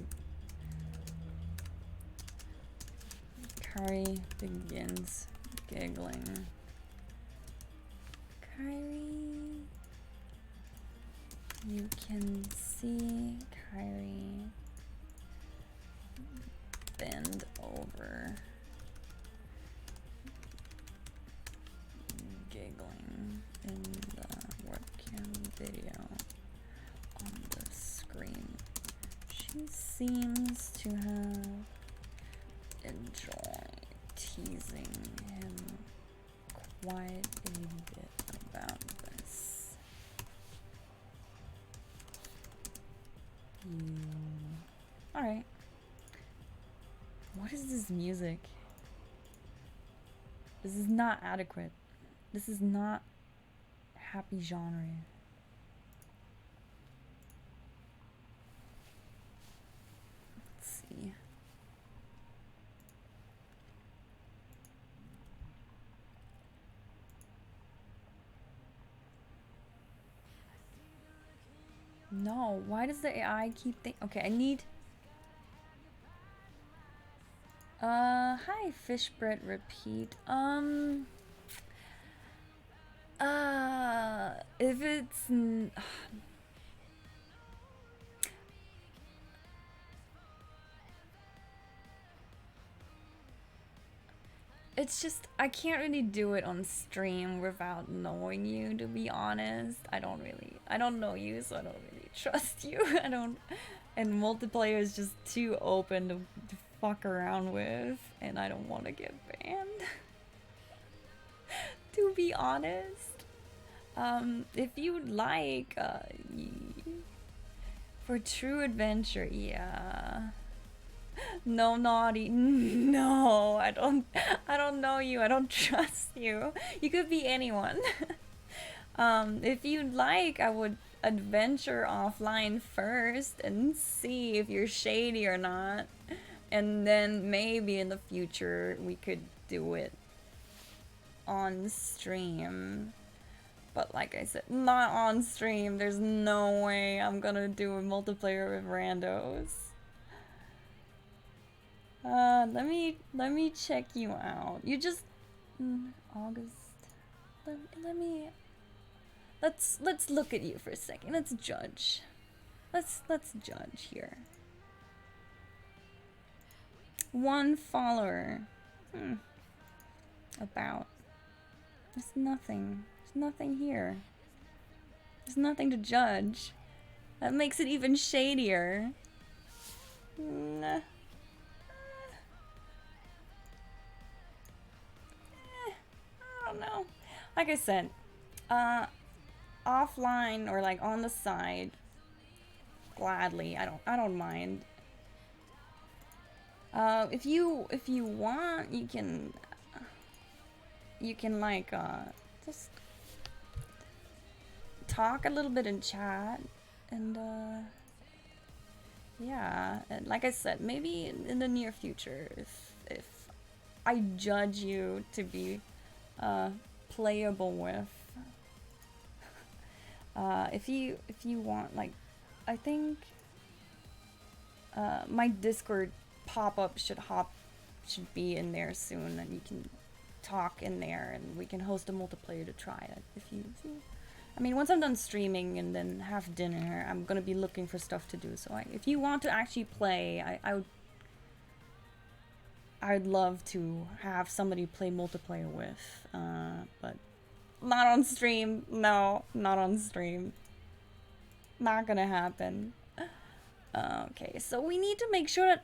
Kari begins giggling. Kyrie, you can see Kyrie bend over, giggling in the webcam video on the screen. She seems to have enjoyed teasing him quite a bit about this. Alright. What is this music? This is not adequate. This is not happy genre. Let's see. No, why does the AI keep okay, I need hi fish bread repeat. If it's it's just I can't really do it on stream without knowing you, to be honest. I don't know you, so I don't really trust you. And multiplayer is just too open to fuck around with, and I don't want to get banned. To be honest. If you'd like, for true adventure, yeah. No, naughty. No, I don't know you. I don't trust you. You could be anyone. If you'd like, I would adventure offline first and see if you're shady or not. And then maybe in the future we could do it on stream. But like I said, not on stream. There's no way I'm gonna do a multiplayer with randos. Let me check you out. You just August. Let's look at you for a second. Let's judge. Let's judge here. 1 follower. About. There's nothing. There's nothing here. There's nothing to judge. That makes it even shadier. Nah. I don't know. Like I said, offline or like on the side, gladly. I don't mind. If you want, you can like just talk a little bit in chat, and yeah, and like I said, maybe in the near future, if I judge you to be playable with, if you want, like, I think my Discord pop-up should be in there soon, and you can talk in there, and we can host a multiplayer to try it. If you I mean, once I'm done streaming and then have dinner, I'm gonna be looking for stuff to do. So if you want to actually play, I'd love to have somebody play multiplayer with, but not on stream. No, not on stream. Not gonna happen. Okay, so we need to make sure that.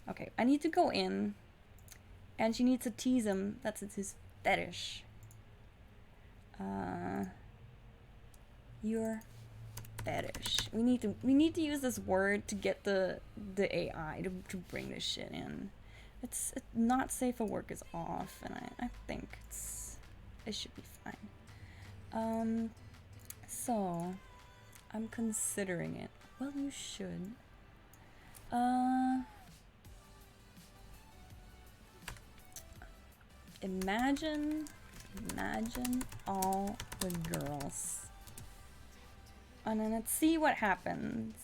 Okay, I need to go in, and she needs to tease him. That's his fetish. Your fetish. We need to use this word to get the AI to bring this shit in. It's not safe for work is off, and I think it should be fine. So I'm considering it. Well, you should. Imagine all the girls. And then let's see what happens.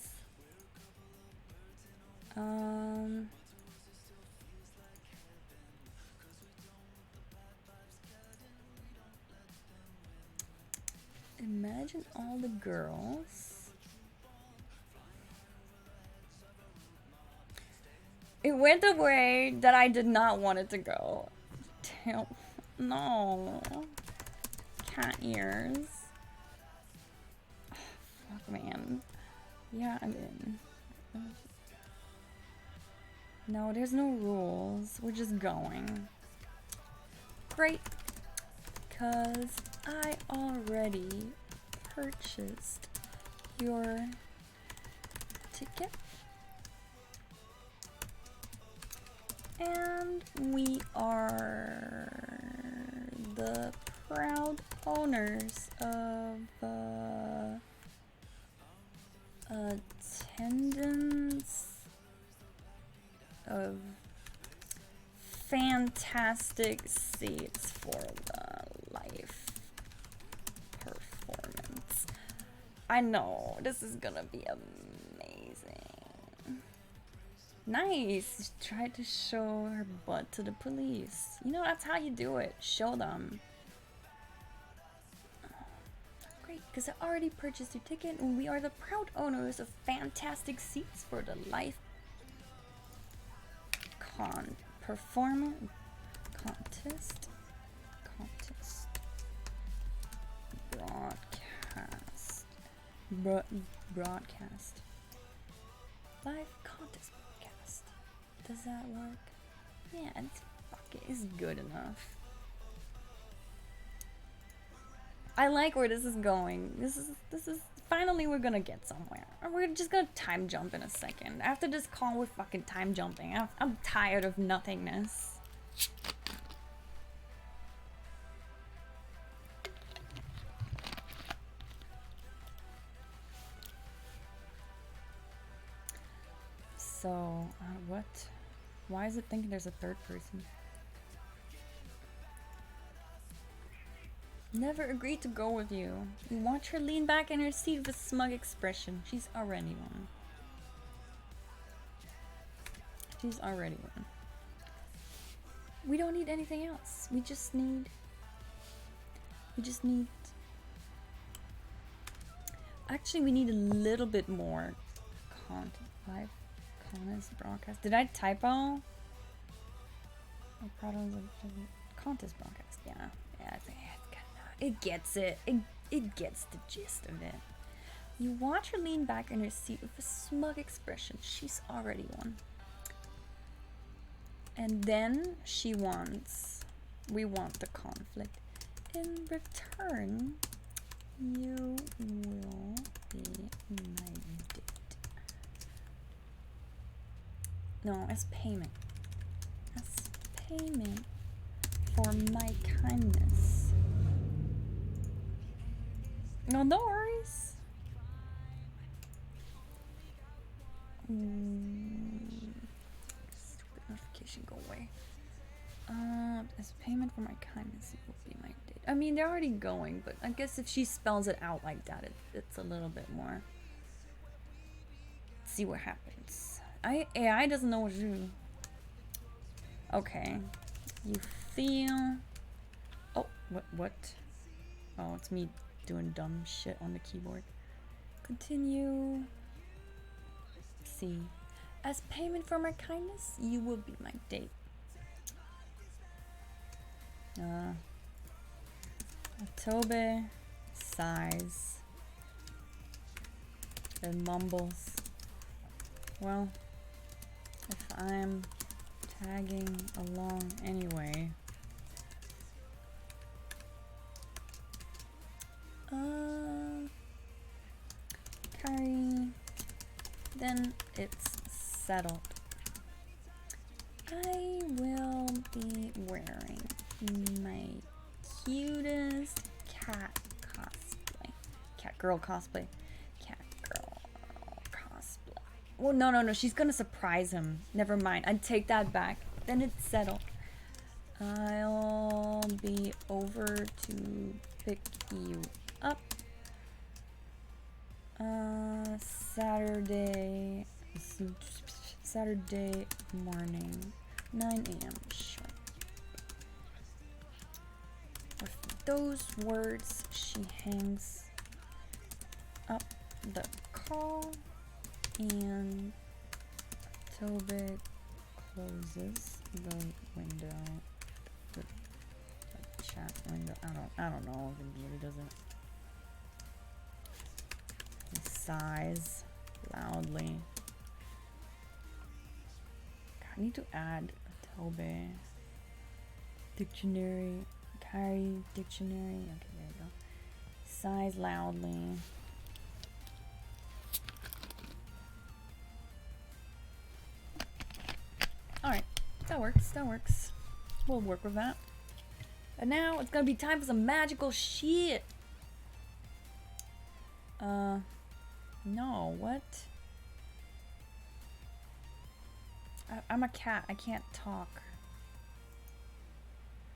Imagine all the girls. It went the way that I did not want it to go. Damn. No. Cat ears. Fuck, man. Yeah, I'm in. No, there's no rules. We're just going. Great. Because I already purchased your ticket. And we are the proud owners of attendance of fantastic seats for the live performance. I know, this is gonna be amazing. Nice! Tried to show her butt to the police. You know, that's how you do it. Show them. Great, because I already purchased your ticket and we are the proud owners of fantastic seats for the live performance contest broadcast live contest broadcast. Does that work? Yeah, it's good enough. I like where this is going. This is finally we're gonna get somewhere. And we're just gonna time jump in a second. After this call, we're fucking time jumping. I'm tired of nothingness. So, what? Why is it thinking there's a third person? Never agreed to go with you. You watch her lean back in her seat with a smug expression. She's already one. She's already one. We don't need anything else. We just need... Actually, we need a little bit more content. Live contest broadcast. Did I typo? Contest broadcast. Yeah. Yeah, I think it gets it. It gets the gist of it. You watch her lean back in her seat with a smug expression. She's already won. And then we want the conflict. In return, you will be my date. No, as payment. As payment for my kindness. No, no worries. Stupid notification, go away. As payment for my kindness, it will be my date. I mean, they're already going, but I guess if she spells it out like that, it's a little bit more. Let's see what happens. AI doesn't know what to do. Okay. You feel... Oh, what? Oh, it's me doing dumb shit on the keyboard. Continue. See. As payment for my kindness, you will be my date. Tobe sighs and mumbles. Well, if I'm tagging along anyway. Carry. Then it's settled. I will be wearing my cutest cat cosplay. Catgirl cosplay. Catgirl cosplay. Well, no. She's gonna surprise him. Never mind. I'd take that back. Then it's settled. I'll be over to pick you up. Saturday morning, 9 a.m. sharp. With those words, she hangs up the call and Tobe closes the window. The chat window. I don't know if it really doesn't. He sighs loudly. God, I need to add a Tobe dictionary. Carry dictionary. Okay, there you go. Sighs loudly. Alright. That works, that works. We'll work with that. And now it's gonna be time for some magical shit. No, what? I'm a cat, I can't talk.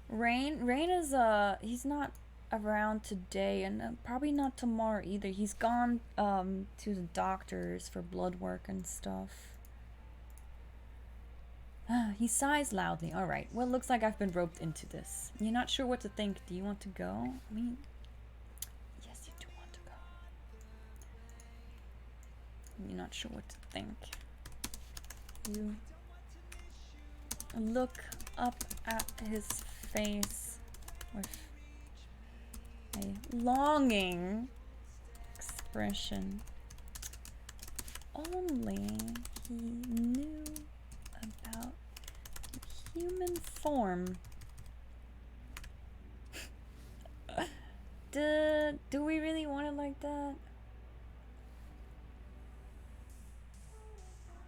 Rain is, he's not around today, and probably not tomorrow either. He's gone, to the doctors for blood work and stuff. He sighs loudly. Alright, well, looks like I've been roped into this. You're not sure what to think. Do you want to go? I mean, yes, you do want to go. You're not sure what to think. You look up at his face with a longing expression. Only he knew about human form. Do we really want it like that?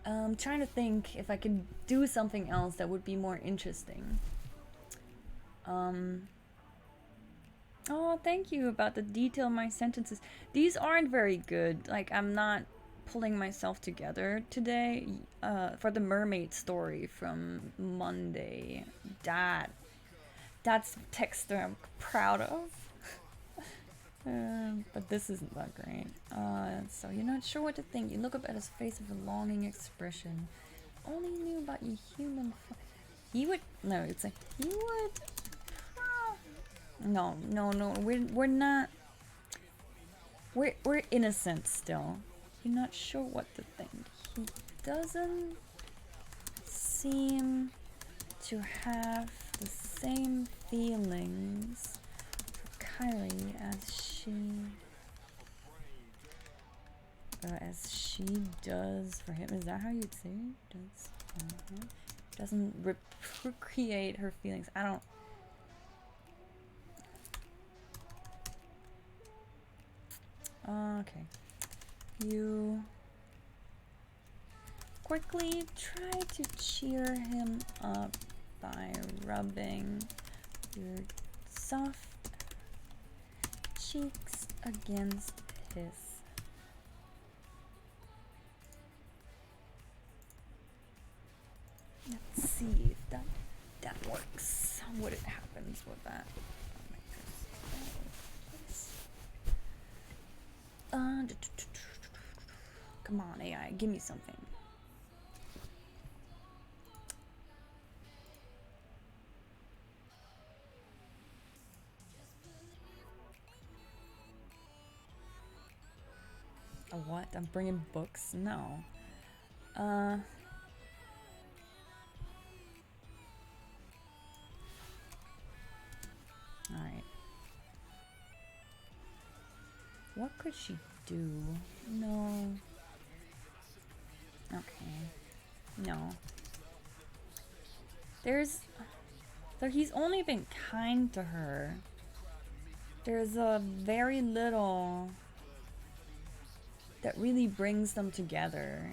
I'm trying to think if I can do something else that would be more interesting. Oh, thank you about the detail in my sentences. These aren't very good. Like, I'm not pulling myself together today for the mermaid story from Monday. That's text that I'm proud of. But this isn't that great. So you're not sure what to think. You look up at his face with a longing expression. Only knew about your human. He would. No, it's like he would. No. We're not. We're innocent still. You're not sure what to think. He doesn't seem to have the same feelings for Kylie as she does for him. Is that how you'd say it? Doesn't recreate her feelings. I don't. Okay. You quickly try to cheer him up by rubbing your soft cheeks against his. Let's see if that works. What happens with that? Come on, AI, give me something. A what? I'm bringing books? No. Alright. What could she do? No. Okay. No. So he's only been kind to her. There's a very little that really brings them together,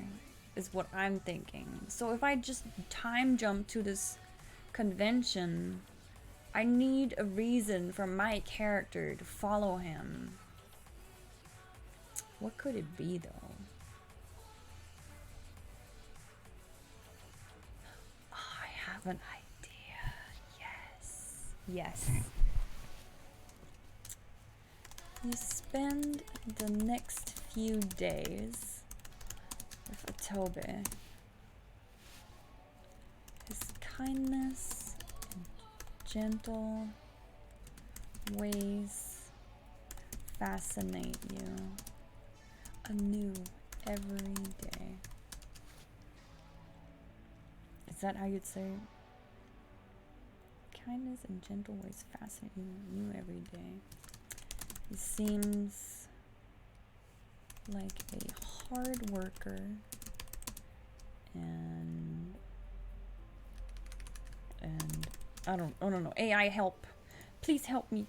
is what I'm thinking. So if I just time jump to this convention, I need a reason for my character to follow him. What could it be, though? Oh, I have an idea. Yes. You spend the next few days with Otobe. His kindness and gentle ways fascinate you anew every day. Is that how you'd say it? Kindness and gentle ways fascinate you anew every day. He seems like a hard worker and I don't know. AI, help. Please help me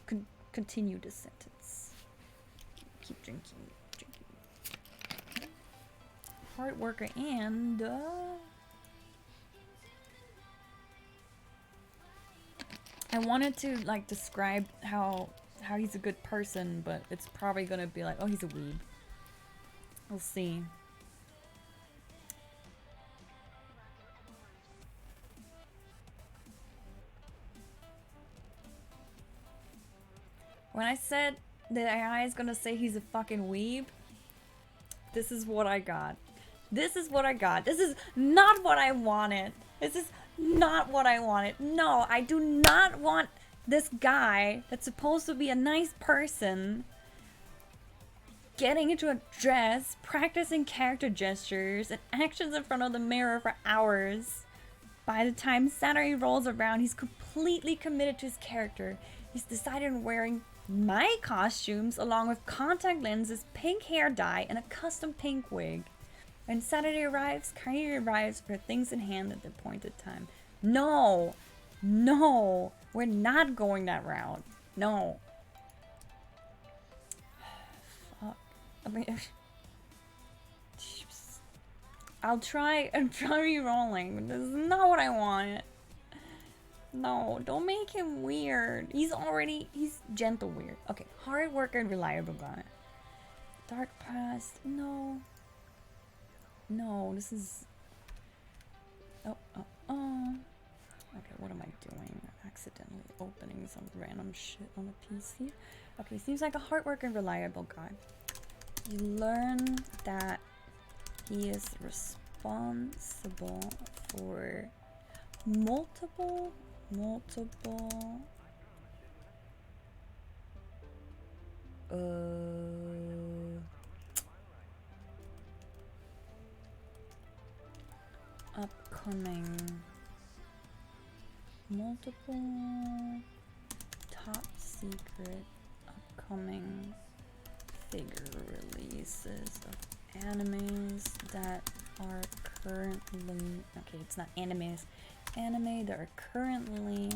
continue this sentence. Keep drinking. Hard worker and I wanted to like describe how he's a good person, but it's probably gonna be like, oh, he's a weeb. We'll see. When I said that AI is gonna say he's a fucking weeb, this is what I got. This is what I got. This is not what I wanted. This is not what I wanted. No, I do not want this guy that's supposed to be a nice person getting into a dress, practicing character gestures and actions in front of the mirror for hours. By the time Saturday rolls around, he's completely committed to his character. He's decided on wearing my costumes along with contact lenses, pink hair dye, and a custom pink wig. When Saturday arrives, Carney arrives for things in hand at the appointed time. No! No! We're not going that route. No. Fuck. I mean... I'll try re-rolling, but this is not what I want. No, don't make him weird. He's gentle weird. Okay, hard worker and reliable guy. Dark past, no. No, this is... Oh. Okay, what am I doing? Accidentally opening some random shit on a PC. Okay, seems like a hard worker and reliable guy. You learn that he is responsible for multiple top secret upcoming figure releases of animes that are currently, okay, it's not animes, anime that are currently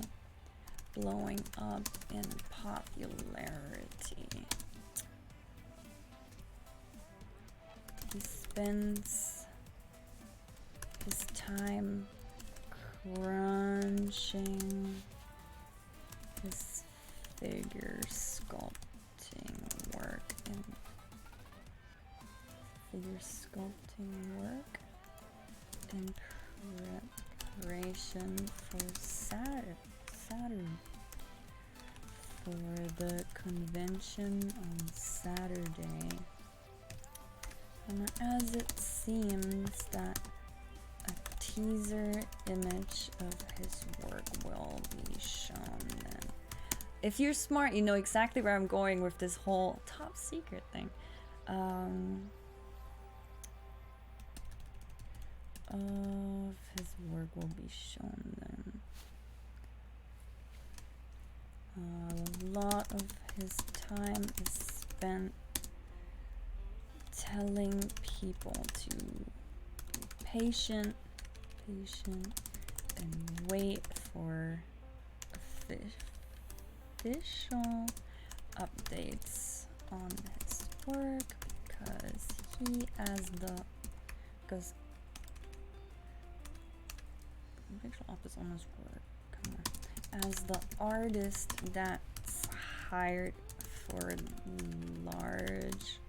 blowing up in popularity. He spends his time crunching his figure sculpting work in preparation for Saturn for the convention on Saturday. And as it seems that a teaser image of his work will be shown then. If you're smart, you know exactly where I'm going with this whole top secret thing. Of his work will be shown then. A lot of his time is spent telling people to be patient and wait for official updates on his work because official updates on his work. Come on. As the artist that's hired for large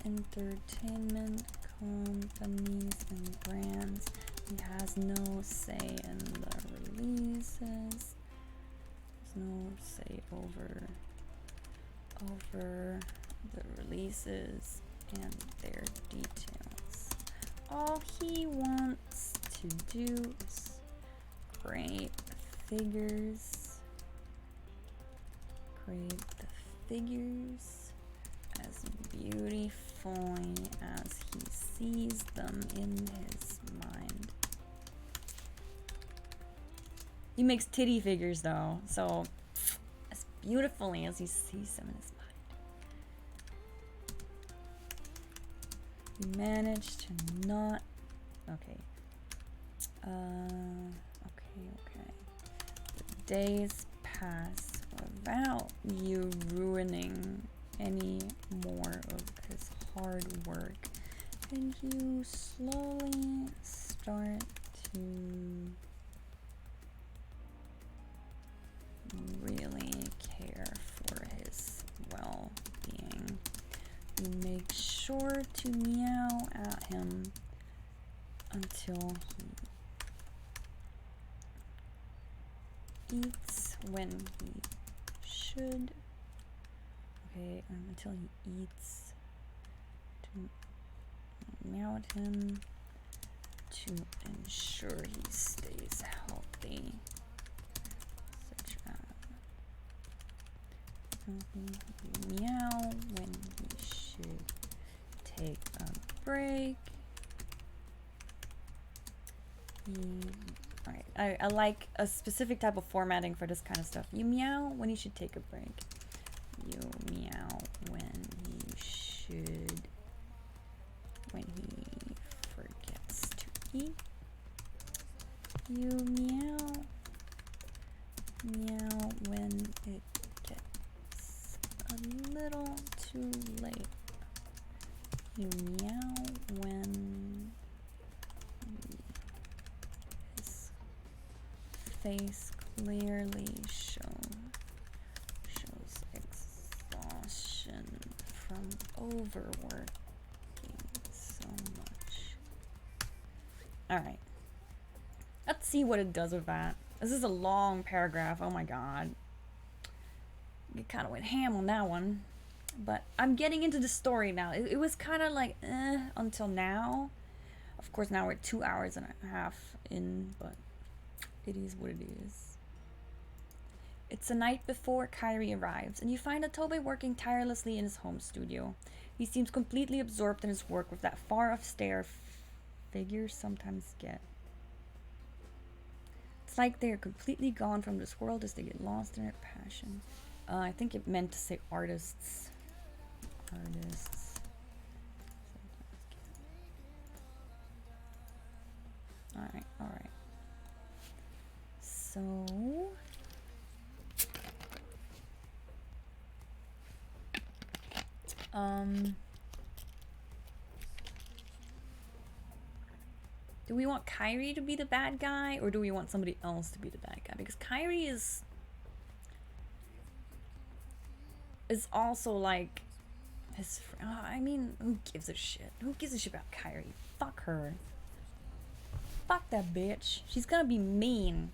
entertainment companies and brands, he has no say in the releases. There's no say over the releases and their details. All he wants to do is create the figures as beautifully as he sees them in his mind. He makes titty figures though, so as beautifully as he sees them in his mind. He managed to not... Okay. Okay. The days pass without you ruining any more of his hard work, and you slowly start to sure to meow at him until he eats when he should. Okay, until he eats. To meow at him to ensure he stays healthy. Such as meow when he should take a break. Alright, I like a specific type of formatting for this kind of stuff. You meow when you should take a break. You meow when he forgets to eat. You meow when it gets a little too late. You meow when his face clearly shows exhaustion from overworking so much. Alright. Let's see what it does with that. This is a long paragraph. Oh my god. You kind of went ham on that one. But I'm getting into the story now. It was kind of like, until now. Of course, now we're 2 hours and a half in, but it is what it is. It's the night before Kyrie arrives, and you find Atobe working tirelessly in his home studio. He seems completely absorbed in his work with that far-off stare figures sometimes get. It's like they're completely gone from this world as they get lost in their passion. I think it meant to say artists. Artists. Alright, alright. So... do we want Kyrie to be the bad guy, or do we want somebody else to be the bad guy? Because Kyrie is also like his friend. I mean, who gives a shit? Who gives a shit about Kyrie? Fuck her. Fuck that bitch. She's gonna be mean.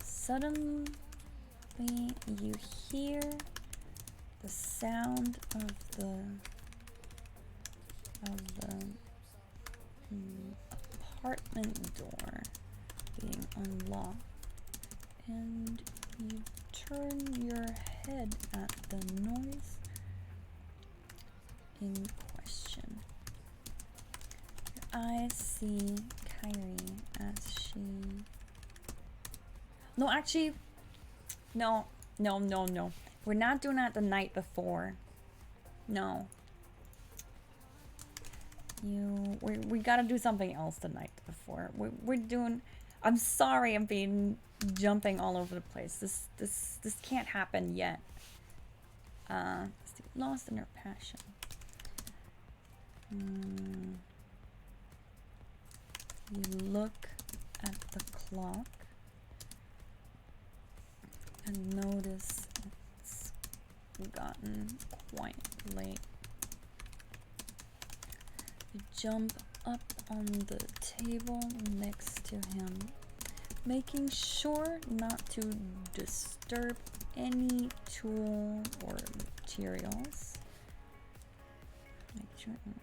Suddenly, you hear the sound of the apartment door being unlocked, and you turn your head at the noise in question. Your eyes see Kyrie as she... No, actually, no. We're not doing that the night before. No. We gotta do something else the night before. We're doing... I'm sorry I'm being jumping all over the place. This can't happen yet. Lost in her passion. You look at the clock and notice it's gotten quite late. You jump up on the table next to him, making sure not to disturb any tool or materials. Make sure you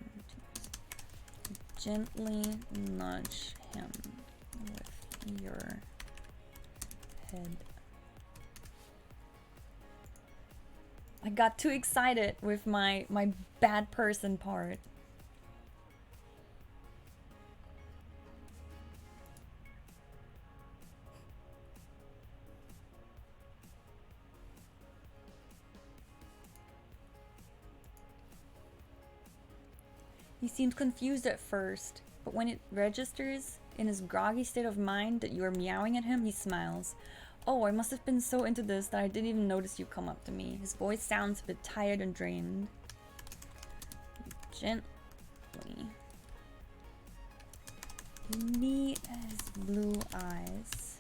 gently nudge him with your head. I got too excited with my bad person part. He seemed confused at first, but when it registers in his groggy state of mind that you are meowing at him, he smiles. Oh, I must have been so into this that I didn't even notice you come up to me. His voice sounds a bit tired and drained. Gently. You meet his blue eyes.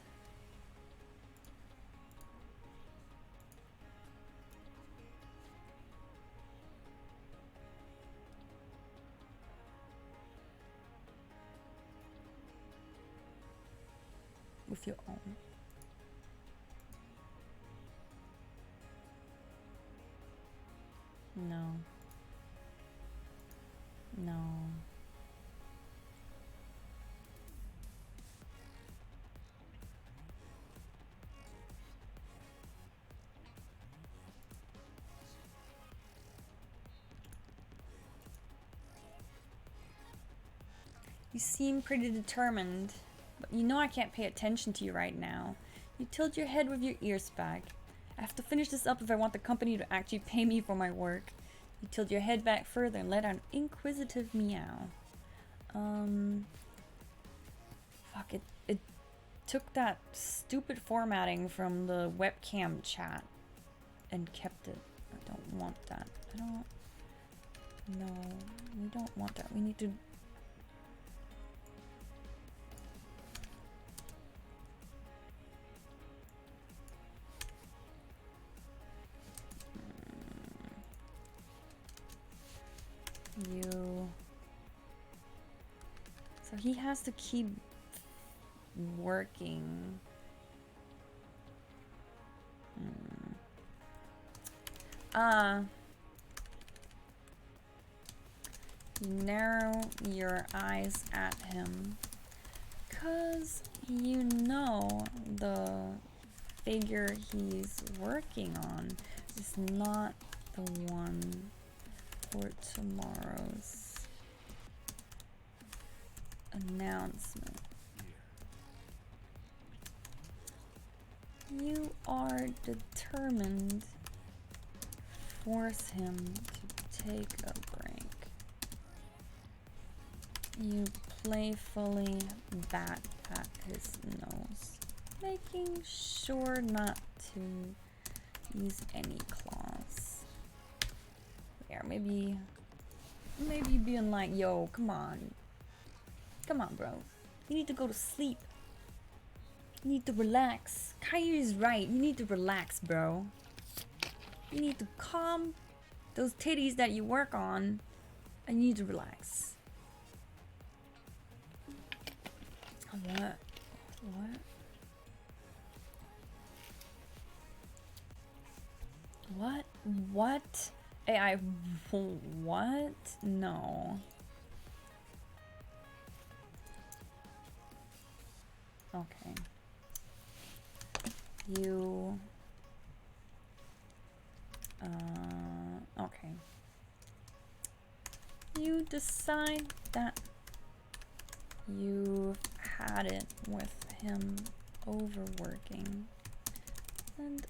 with your own. No. No. You seem pretty determined, but you know I can't pay attention to you right now. You tilt your head with your ears back. I have to finish this up if I want the company to actually pay me for my work. You tilt your head back further and let out an inquisitive meow. Fuck it. It took that stupid formatting from the webcam chat and kept it. I don't want that. I don't... No, we don't want that. We need to... You... So he has to keep working. You narrow your eyes at him, 'cause you know the figure he's working on is not the one for tomorrow's announcement. You are determined to force him to take a break. You playfully bat at his nose, making sure not to use any claws. Yeah, maybe being like, yo, come on, bro. You need to go to sleep. You need to relax. Caillou is right. You need to relax, bro. You need to calm those titties that you work on, and you need to relax. What? What? What? What? AI? What? No. Okay. You... okay. You decide that you've had it with him overworking and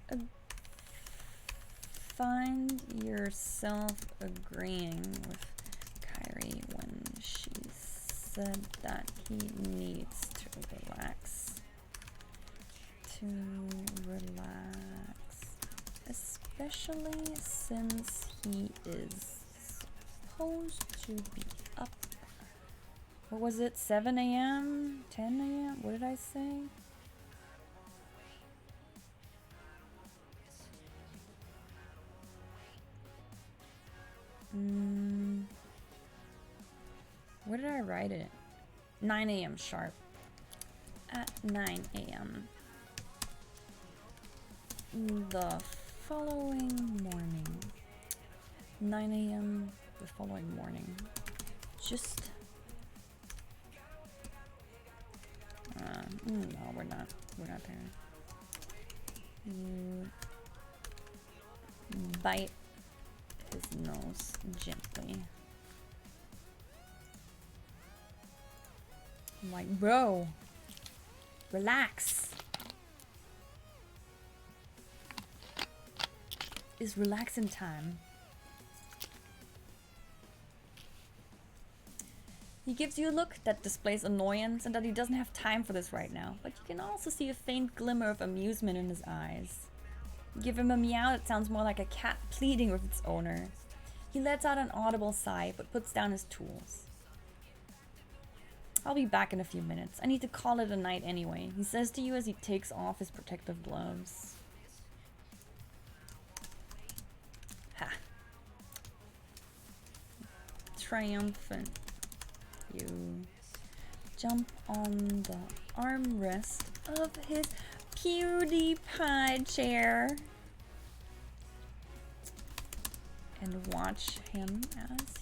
find yourself agreeing with Kyrie when she said that he needs to relax. Especially since he is supposed to be up. What was it? 7 a.m.? 10 a.m.? What did I say? Where did I write it? 9 a.m. sharp. At 9 a.m. the following morning. 9 a.m. the following morning. Just... no, we're not there. You bite his nose gently. I'm like, bro, relax. It's relaxing time. He gives you a look that displays annoyance and that he doesn't have time for this right now, but you can also see a faint glimmer of amusement in his eyes. You give him a meow that sounds more like a cat pleading with its owner. He lets out an audible sigh, but puts down his tools. I'll be back in a few minutes. I need to call it a night anyway, he says to you as he takes off his protective gloves. Ha. Triumphant. You jump on the armrest of his PewDiePie chair and watch him as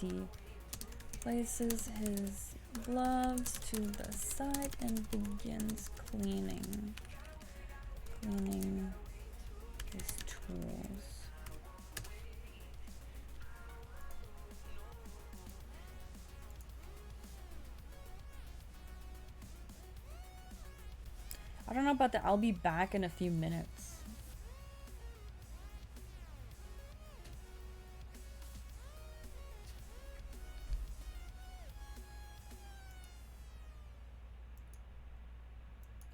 he places his gloves to the side and begins cleaning his tools. I don't know about that. I'll be back in a few minutes.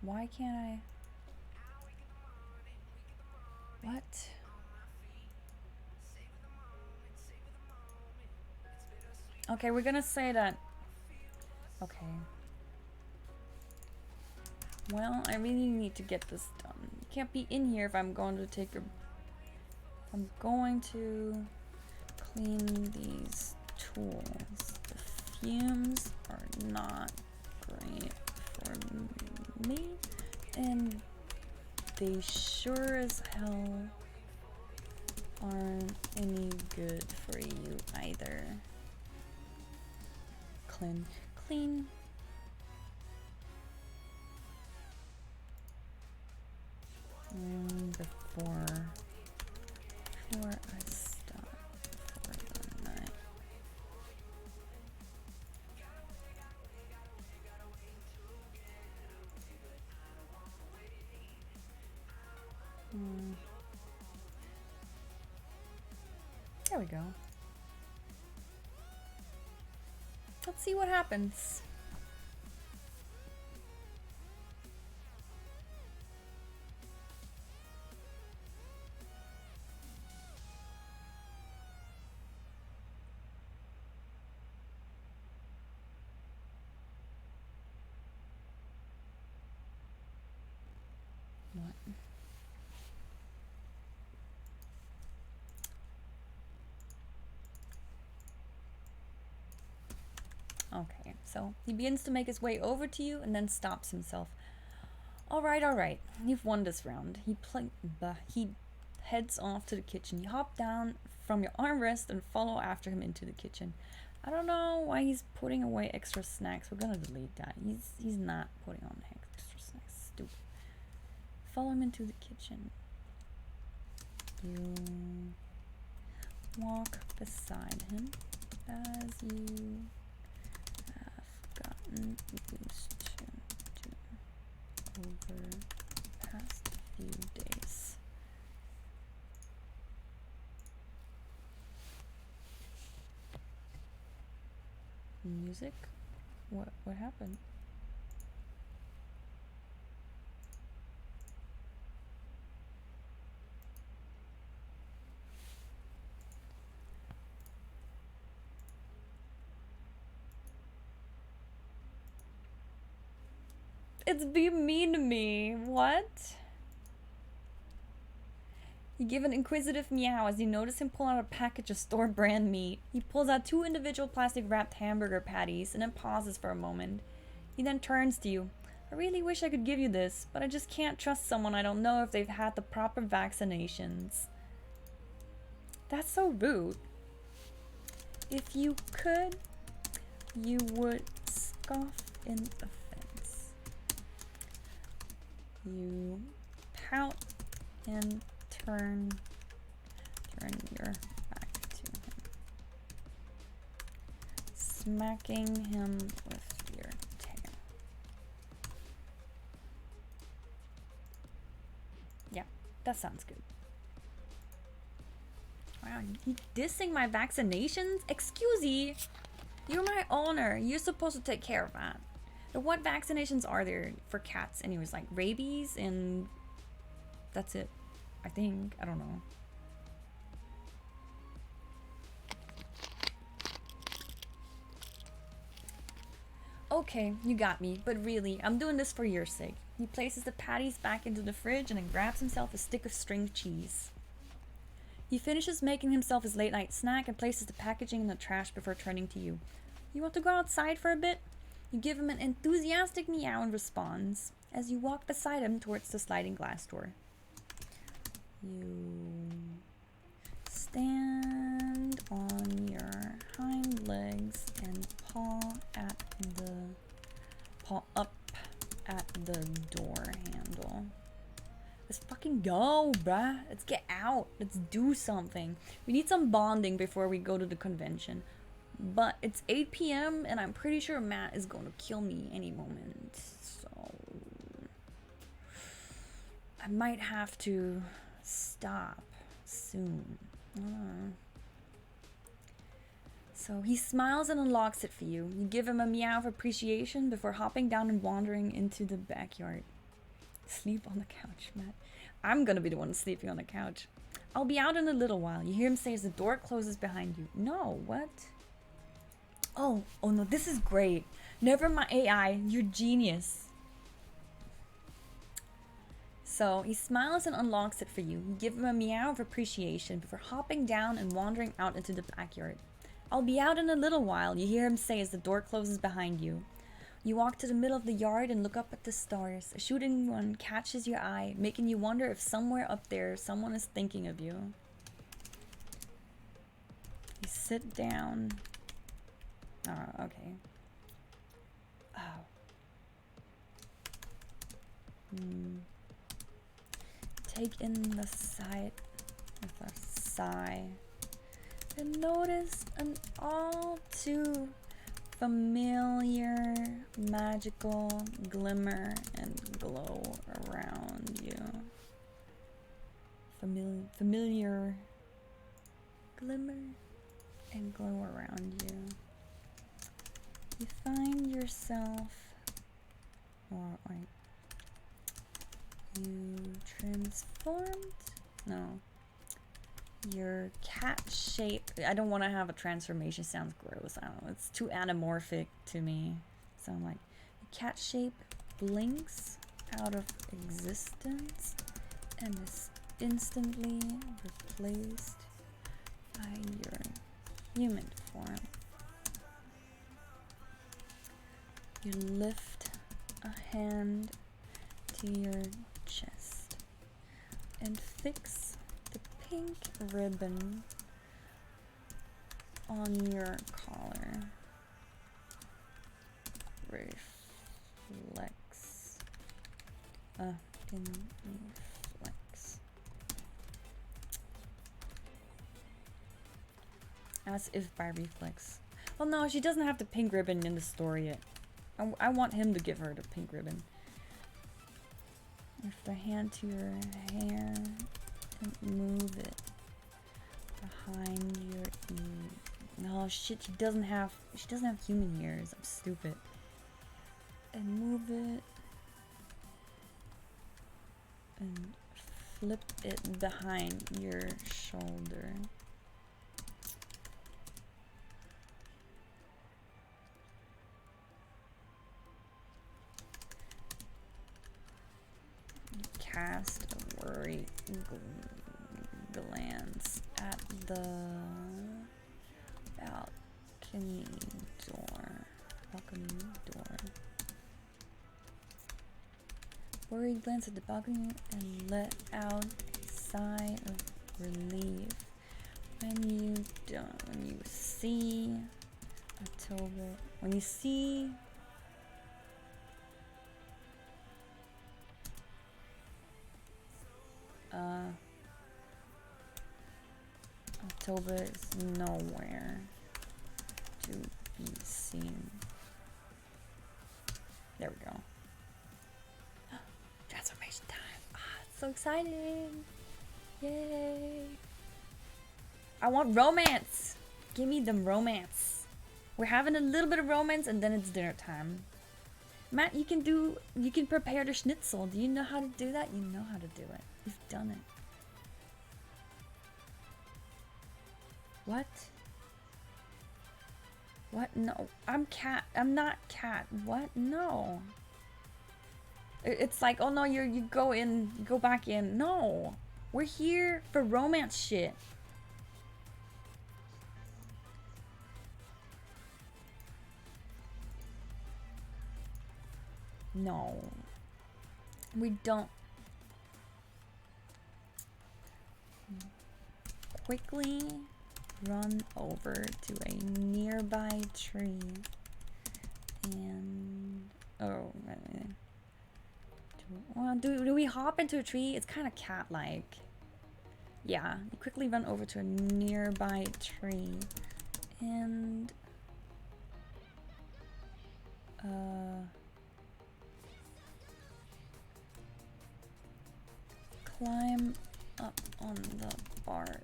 Why can't I? What? Okay, we're gonna say that. Okay. Well, I really need to get this done. You can't be in here if I'm going to take a... I'm going to clean these tools. The fumes are not great for me, and they sure as hell aren't any good for you either. Clean. Before I stop for the night. There we go. Let's see what happens. What? Okay, so he begins to make his way over to you and then stops himself. All right. You've won this round. He heads off to the kitchen. You hop down from your armrest and follow after him into the kitchen. I don't know why he's putting away extra snacks. We're gonna delete that. He's not putting on extra snacks. Stupid. Follow him into the kitchen. You walk beside him as you have gotten used to over the past few days. Music? What happened? It's being mean to me. What? You give an inquisitive meow as you notice him pull out a package of store brand meat. He pulls out 2 individual plastic wrapped hamburger patties and then pauses for a moment. He then turns to you. I really wish I could give you this, but I just can't trust someone I don't know if they've had the proper vaccinations. That's so rude. If you could, you would scoff in offense. You pout and turn your back to him, smacking him with your tail. Yeah, that sounds good. Wow, you dissing my vaccinations? Excuse me, you're my owner. You're supposed to take care of that. But what vaccinations are there for cats anyways? Like rabies and that's it. I think. I don't know. Okay, you got me. But really, I'm doing this for your sake. He places the patties back into the fridge and then grabs himself a stick of string cheese. He finishes making himself his late night snack and places the packaging in the trash before turning to you. You want to go outside for a bit? You give him an enthusiastic meow in response as you walk beside him towards the sliding glass door. You stand on your hind legs and paw up at the door handle. Let's fucking go, bruh. Let's get out. Let's do something. We need some bonding before we go to the convention. But it's 8 p.m. and I'm pretty sure Matt is going to kill me any moment. So I might have to stop soon. So he smiles and unlocks it for you. You give him a meow of appreciation before hopping down and wandering into the backyard. Sleep on the couch, Matt. I'm gonna be the one sleeping on the couch. I'll be out in a little while. You hear him say as the door closes behind you. No, what? Oh no, this is great. Never mind AI, you're genius. So he smiles and unlocks it for you. You give him a meow of appreciation before hopping down and wandering out into the backyard. I'll be out in a little while, you hear him say as the door closes behind you. You walk to the middle of the yard and look up at the stars. A shooting one catches your eye, making you wonder if somewhere up there someone is thinking of you. You sit down. Oh, okay. Oh. Take in the sight with a sigh and notice an all too familiar magical glimmer and glow around you. Familiar glimmer and glow around you. You find yourself, or wait, you transformed? No. Your cat shape. I don't want to have a transformation. Sounds gross. I don't know. It's too anamorphic to me. So I'm like, your cat shape blinks out of existence and is instantly replaced by your human form. You lift a hand to your chest and fix the pink ribbon on your collar. Reflex. In reflex. As if by reflex. Well, no, she doesn't have the pink ribbon in the story yet. I want him to give her the pink ribbon. Lift the hand to your hair and move it behind your ear. No shit, she doesn't have human ears. I'm stupid. And move it and flip it behind your shoulder. Cast a worried glance at the balcony door. Worried glance at the balcony and let out a sigh of relief when you see October. When you see October is nowhere to be seen. There we go. Transformation time. It's so exciting. Yay. I want romance. Give me the romance. We're having a little bit of romance and then it's dinner time. Matt, you can prepare the schnitzel. Do you know how to do that? You know how to do it. You've done it. What? What? No. I'm cat. I'm not cat. What? No. It's like, oh no, you go in, you go back in. No. We're here for romance shit. No. We don't. Quickly run over to a nearby tree and well, do we hop into a tree? It's kind of cat-like. Yeah, you quickly run over to a nearby tree and climb up on the bark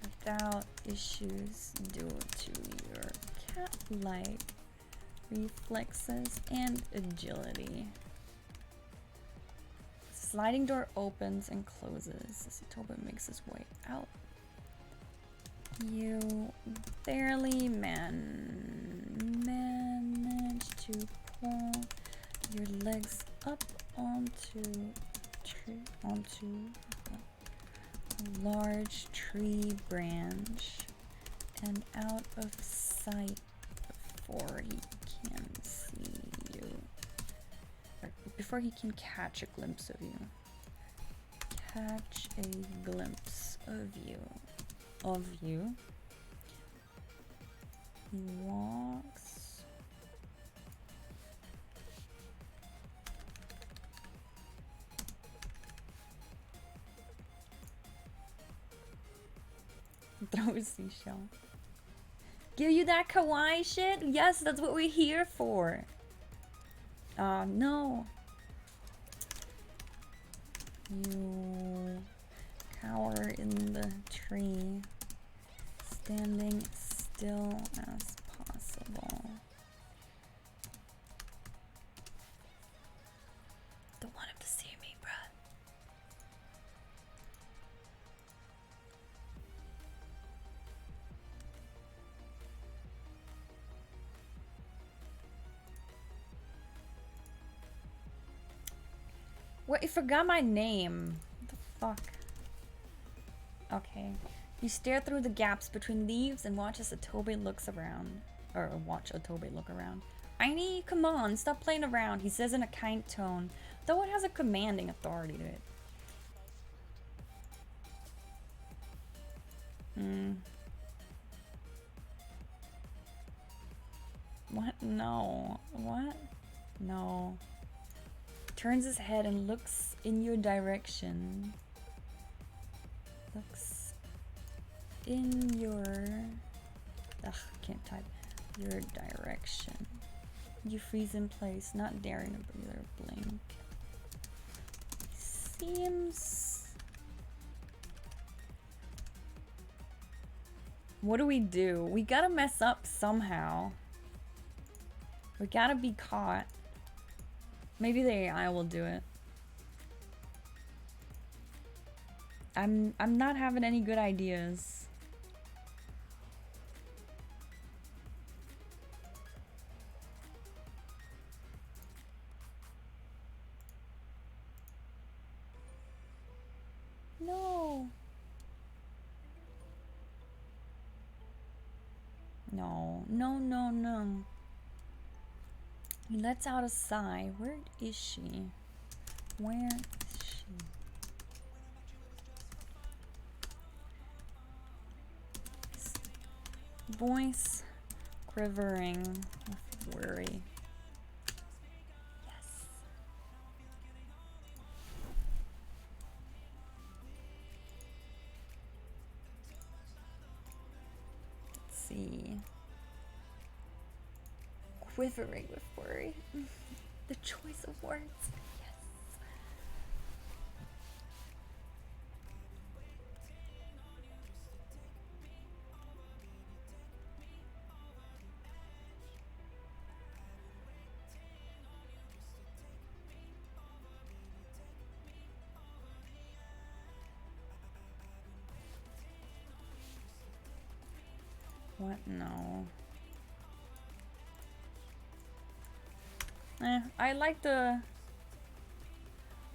without issues due to your cat-like reflexes and agility. Sliding door opens and closes as Toba makes his way out. You barely manage to pull your legs up onto a large tree branch and out of sight before he can see you. Before he can catch a glimpse of you. Catch a glimpse of you. He walks. Throw a seashell. Give you that kawaii shit? Yes, that's what we're here for. No. You cower in the tree, standing still as possible. Don't want him to see me, bruh. What? You forgot my name. What the fuck? Okay. You stare through the gaps between leaves and watch as Atobe looks around. Or watch Atobe look around. Aini, come on, stop playing around, he says in a kind tone, though it has a commanding authority to it. What? No. What? No. Turns his head and looks in your direction. Looks in your... Ugh, can't type. Your direction. You freeze in place, not daring to breathe or blink. Seems... What do? We gotta mess up somehow. We gotta be caught. Maybe the AI will do it. I'm not having any good ideas. No. No, no, no, no. He lets out a sigh. Where is she? Where is she? His voice quivering with worry. Yes. Let's see. Quivering with worry. The choice of words. Yes. What? No. I like the...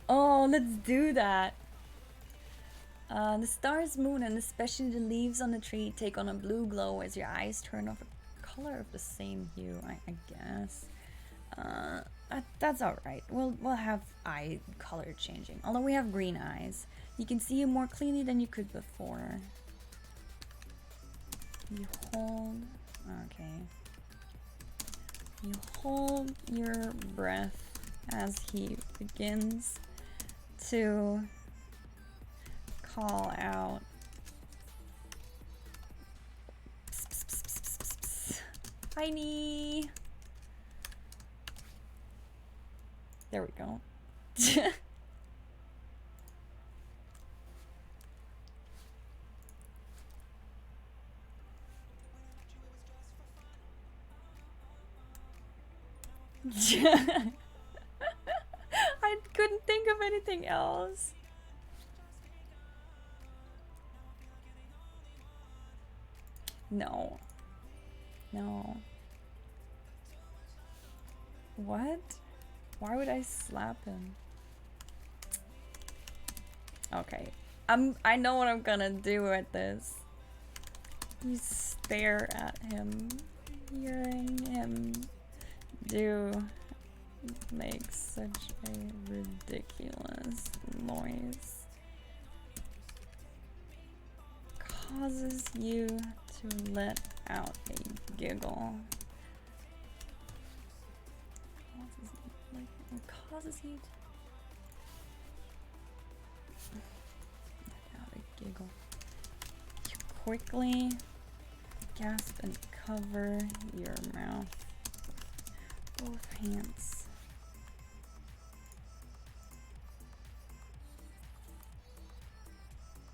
Oh, let's do that. The stars, moon, and especially the leaves on the tree take on a blue glow as your eyes turn off a color of the same hue, I guess. That's all right. We'll have eye color changing. Although we have green eyes, you can see you more clearly than you could before. You hold. Okay. You hold your breath as he begins to call out. Psst, psst, psst, psst, psst, psst. Tiny. There we go. I couldn't think of anything else. No. No. What? Why would I slap him? Okay. I know what I'm gonna do with this. You stare at him. Hearing him do make such a ridiculous noise causes you to let out a giggle. Causes you to let out a giggle. You quickly gasp and cover your mouth. Both hands.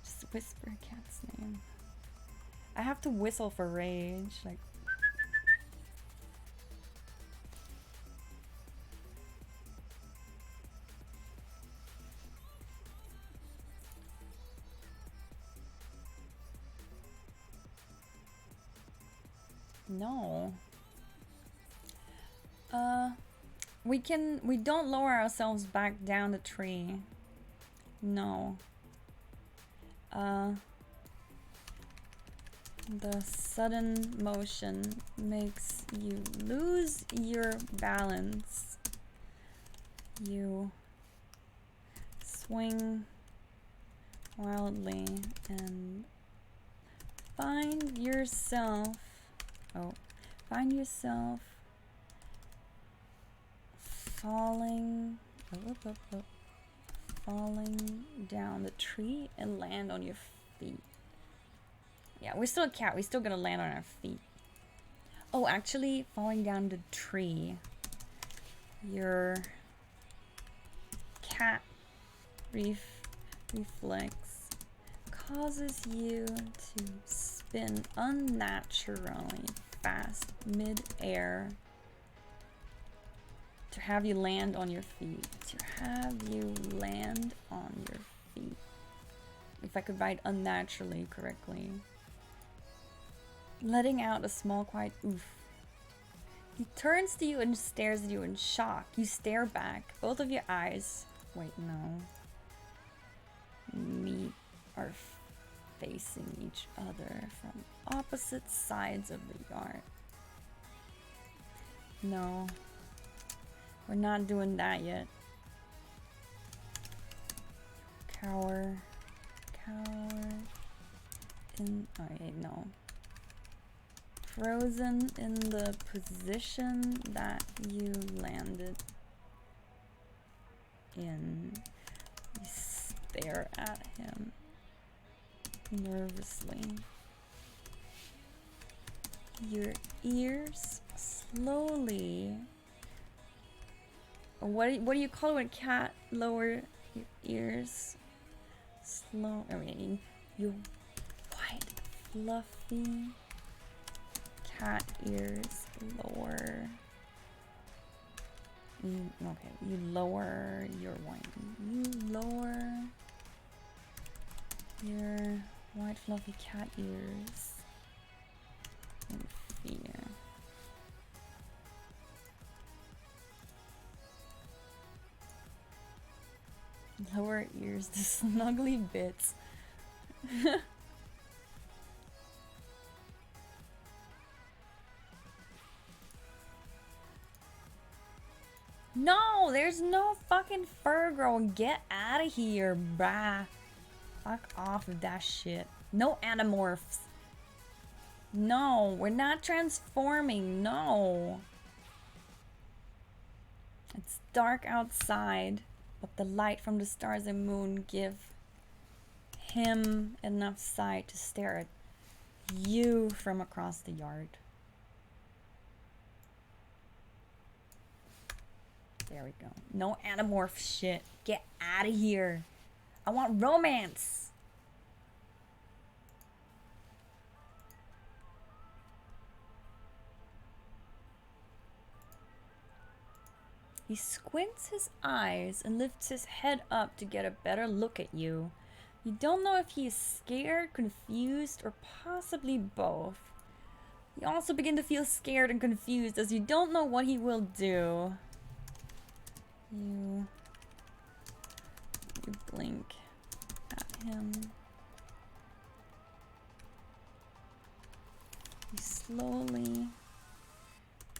Just whisper Cat's name. I have to whistle for rage, like. No. We don't lower ourselves back down the tree. No. The sudden motion makes you lose your balance. You swing wildly and find yourself falling down the tree and land on your feet. Yeah, we're still a cat. We're still gonna land on our feet. Oh, actually, falling down the tree. Your cat reflex causes you to spin unnaturally fast mid-air to have you land on your feet. If I could write unnaturally correctly. Letting out a small quiet oof. He turns to you and stares at you in shock. You stare back. Both of your eyes, wait, no, are facing each other from opposite sides of the yard. No, we're not doing that yet. Cower in, okay, no. Frozen in the position that you landed in. You stare at him nervously. Your ears slowly. What do you call it when a cat lower your ears? Slow. I mean, your white, fluffy cat ears lower. Okay, you lower your white. You lower your white, fluffy cat ears in fear. Lower ears to snuggly bits. No, there's no fucking fur girl. Get out of here, bruh. Fuck off with that shit. No animorphs. No, we're not transforming. No. It's dark outside, but the light from the stars and moon give him enough sight to stare at you from across the yard. There we go. No animorph shit. Get out of here. I want romance. He squints his eyes and lifts his head up to get a better look at you. You don't know if he is scared, confused, or possibly both. You also begin to feel scared and confused as you don't know what he will do. You blink at him. You slowly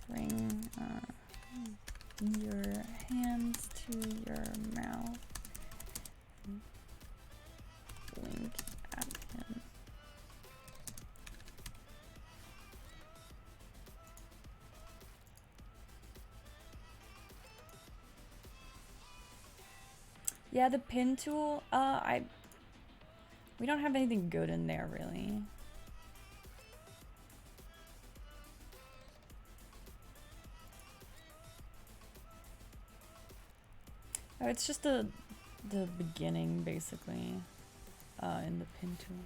bring your hands to your mouth and blink at him. Yeah, the pin tool, we don't have anything good in there, really. It's just the beginning, basically, in the pin tool.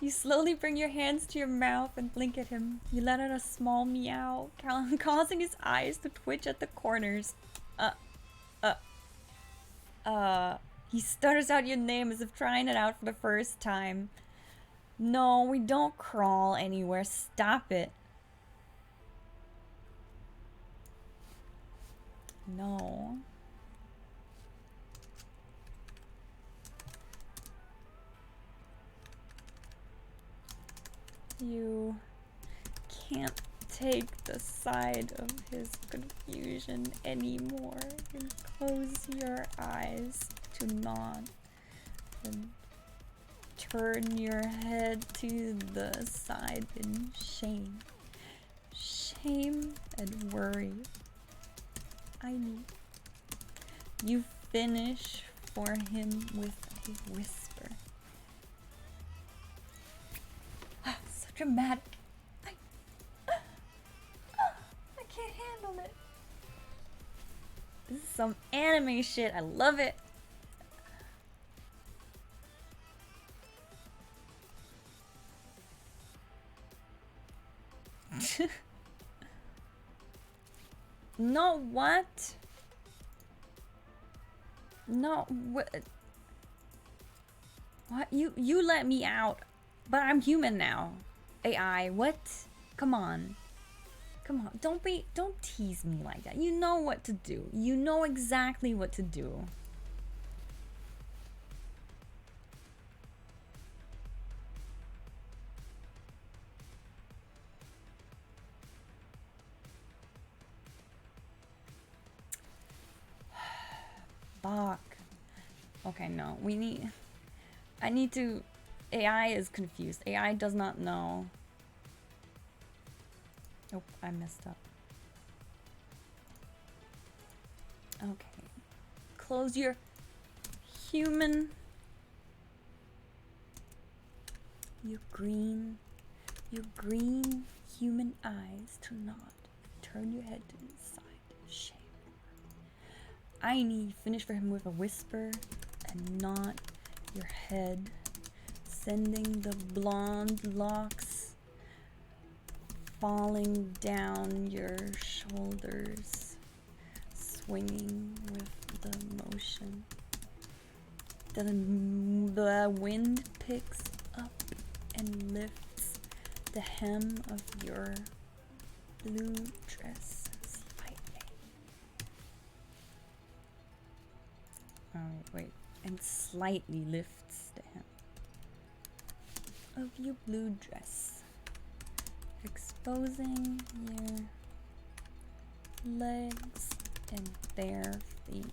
You slowly bring your hands to your mouth and blink at him. You let out a small meow, causing his eyes to twitch at the corners. He stutters out your name as if trying it out for the first time. No, we don't crawl anywhere. Stop it. No. You can't take the side of his confusion anymore. You close your eyes to nod and turn your head to the side in shame. Shame and worry. You finish for him with a whisper. So dramatic. I can't handle it. This is some anime shit. I love it. No, what? No, what? What? You let me out, but I'm human now. AI, what? Come on. Come on, don't tease me like that. You know what to do. You know exactly what to do. Fuck. Okay, no. I need to... AI is confused. AI does not know. Oh, I messed up. Okay. Close your human... Your green human eyes to nod. Turn your head to the side. Shame. I need finish for him with a whisper and nod your head, sending the blonde locks falling down your shoulders, swinging with the motion. The wind picks up and lifts the hem of your blue dress slightly. Oh, wait. And slightly lifts the hem. of your blue dress, exposing your legs and bare feet.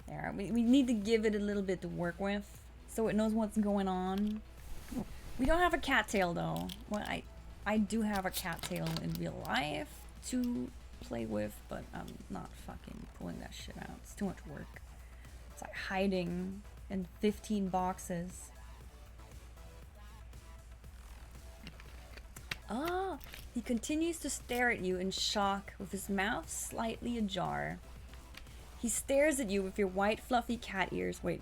There, we need to give it a little bit to work with so it knows what's going on. We don't have a cattail though. Well, I do have a cattail in real life to play with, but I'm not fucking pulling that shit out. It's too much work. It's like hiding in 15 boxes. Ah, he continues to stare at you in shock with his mouth slightly ajar. He stares at you with your white fluffy cat ears. Wait.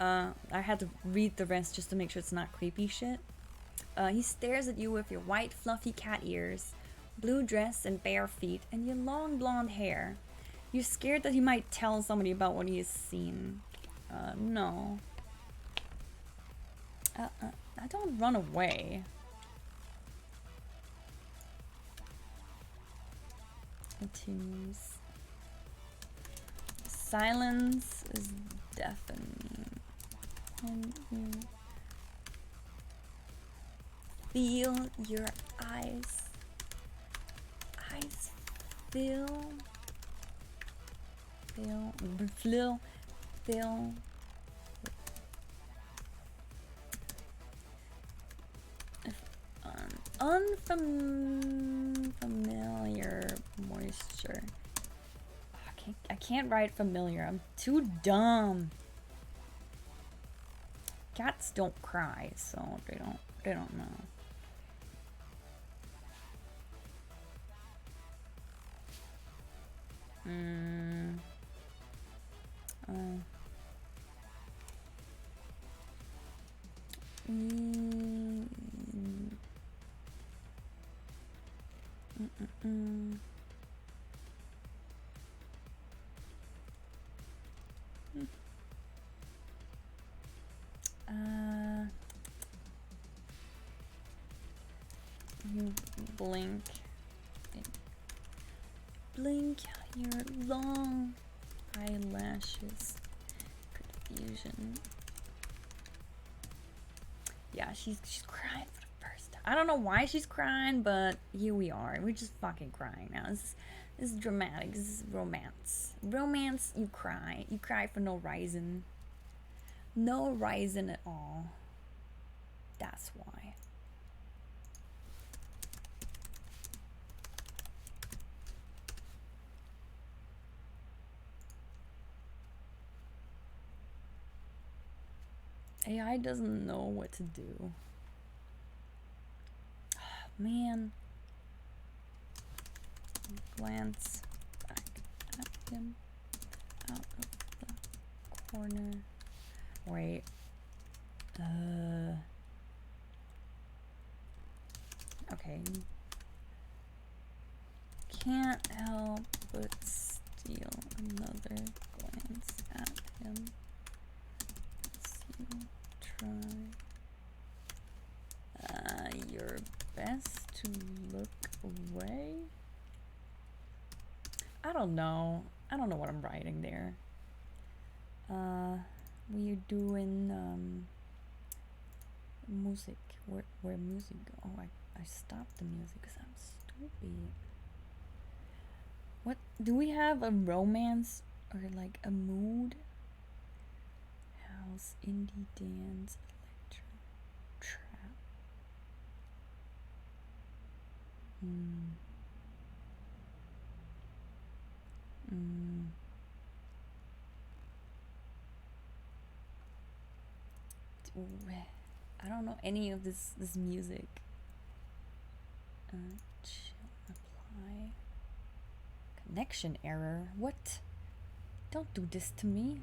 I had to read the rest just to make sure it's not creepy shit. He stares at you with your white fluffy cat ears, blue dress and bare feet, and your long blonde hair. You're scared that he might tell somebody about what he has seen. No. I don't run away. Continues. Silence is deafening. And you feel your eyes fill unfamiliar moisture. I can't write familiar. I'm too dumb. Cats don't cry, so they don't know. You blink your long eyelashes. Confusion. Yeah, she's crying for the first time. I don't know why she's crying, but here we are. We're just fucking crying now. This is dramatic. This is romance. Romance, you cry. You cry for no reason. No reason at all. That's why. AI doesn't know what to do. Man. Glance back at him out of the corner. Wait. Okay. Can't help but steal another glance at him. Try your best to look away. I don't know what I'm writing there. We're doing music. Where music go? Oh, I stopped the music because I'm stupid. What do we have? A romance or like a mood? House, indie, dance, electro, trap. I don't know any of this music. Chill, apply. Connection error. What? Don't do this to me.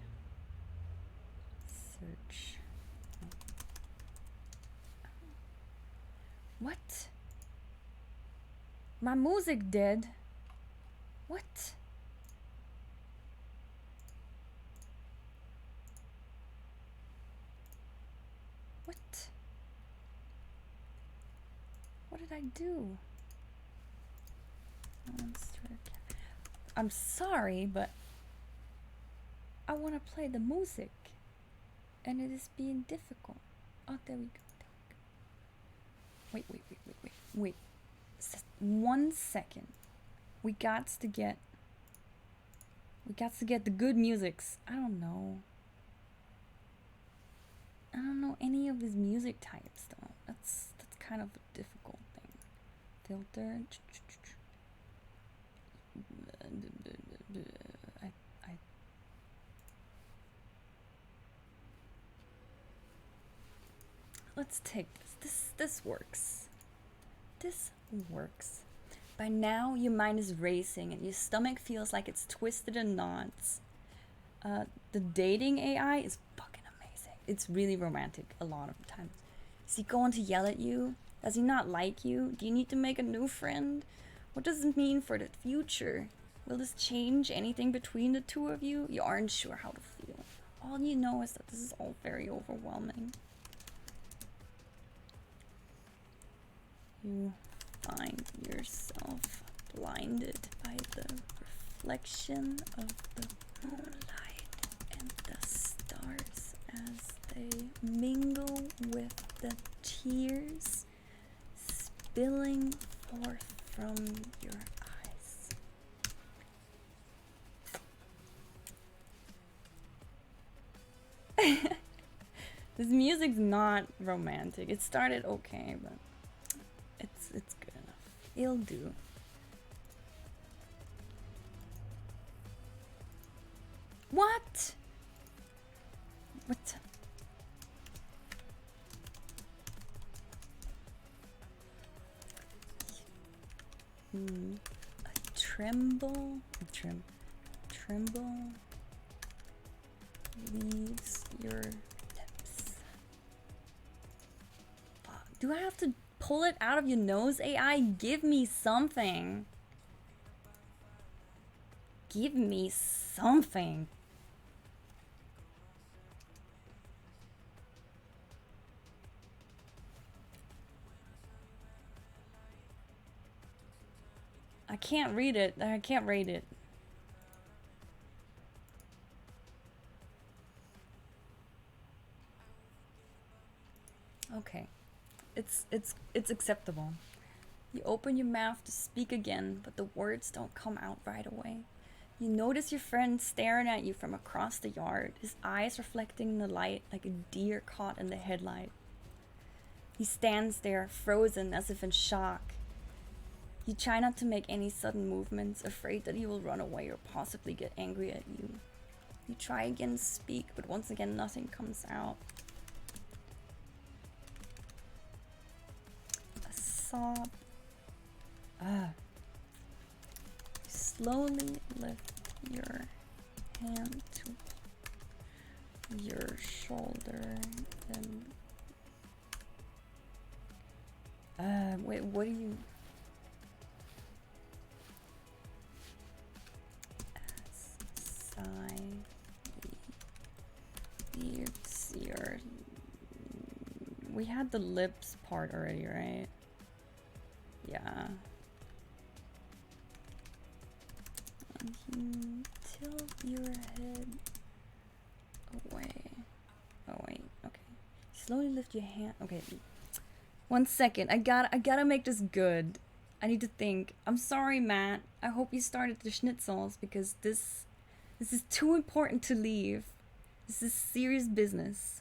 Search. What? My music dead. What? What? What did I do? I'm sorry, but I want to play the music, and it is being difficult. Oh, there we go. Wait. 1 second. We got to get the good musics. I don't know any of his music types though. That's kind of a difficult thing. Filter. Let's take this. This works. This works. By now, your mind is racing and your stomach feels like it's twisted in knots. The dating AI is fucking amazing. It's really romantic a lot of the time. Is he going to yell at you? Does he not like you? Do you need to make a new friend? What does it mean for the future? Will this change anything between the two of you? You aren't sure how to feel. All you know is that this is all very overwhelming. You find yourself blinded by the reflection of the moonlight and the stars as they mingle with the tears spilling forth from your eyes. This music's not romantic. It started okay, but it's good enough. It'll do. What? What? A tremble leaves your lips. Fuck. Do I have to pull it out of your nose, AI? Give me something. Give me something. I can't read it. I can't rate it. Okay. It's acceptable. You open your mouth to speak again, but the words don't come out right away. You notice your friend staring at you from across the yard, his eyes reflecting in the light like a deer caught in the headlight. He stands there, frozen as if in shock. You try not to make any sudden movements, afraid that he will run away or possibly get angry at you. You try again to speak, but once again nothing comes out. A sob. You slowly lift your hand to your shoulder and wait, what do you we had the lips part already, right? Yeah. You tilt your head away. Oh wait, okay. Slowly lift your hand. Okay. 1 second. I gotta make this good. I need to think. I'm sorry, Matt. I hope you started the schnitzels because this is too important to leave. This is serious business.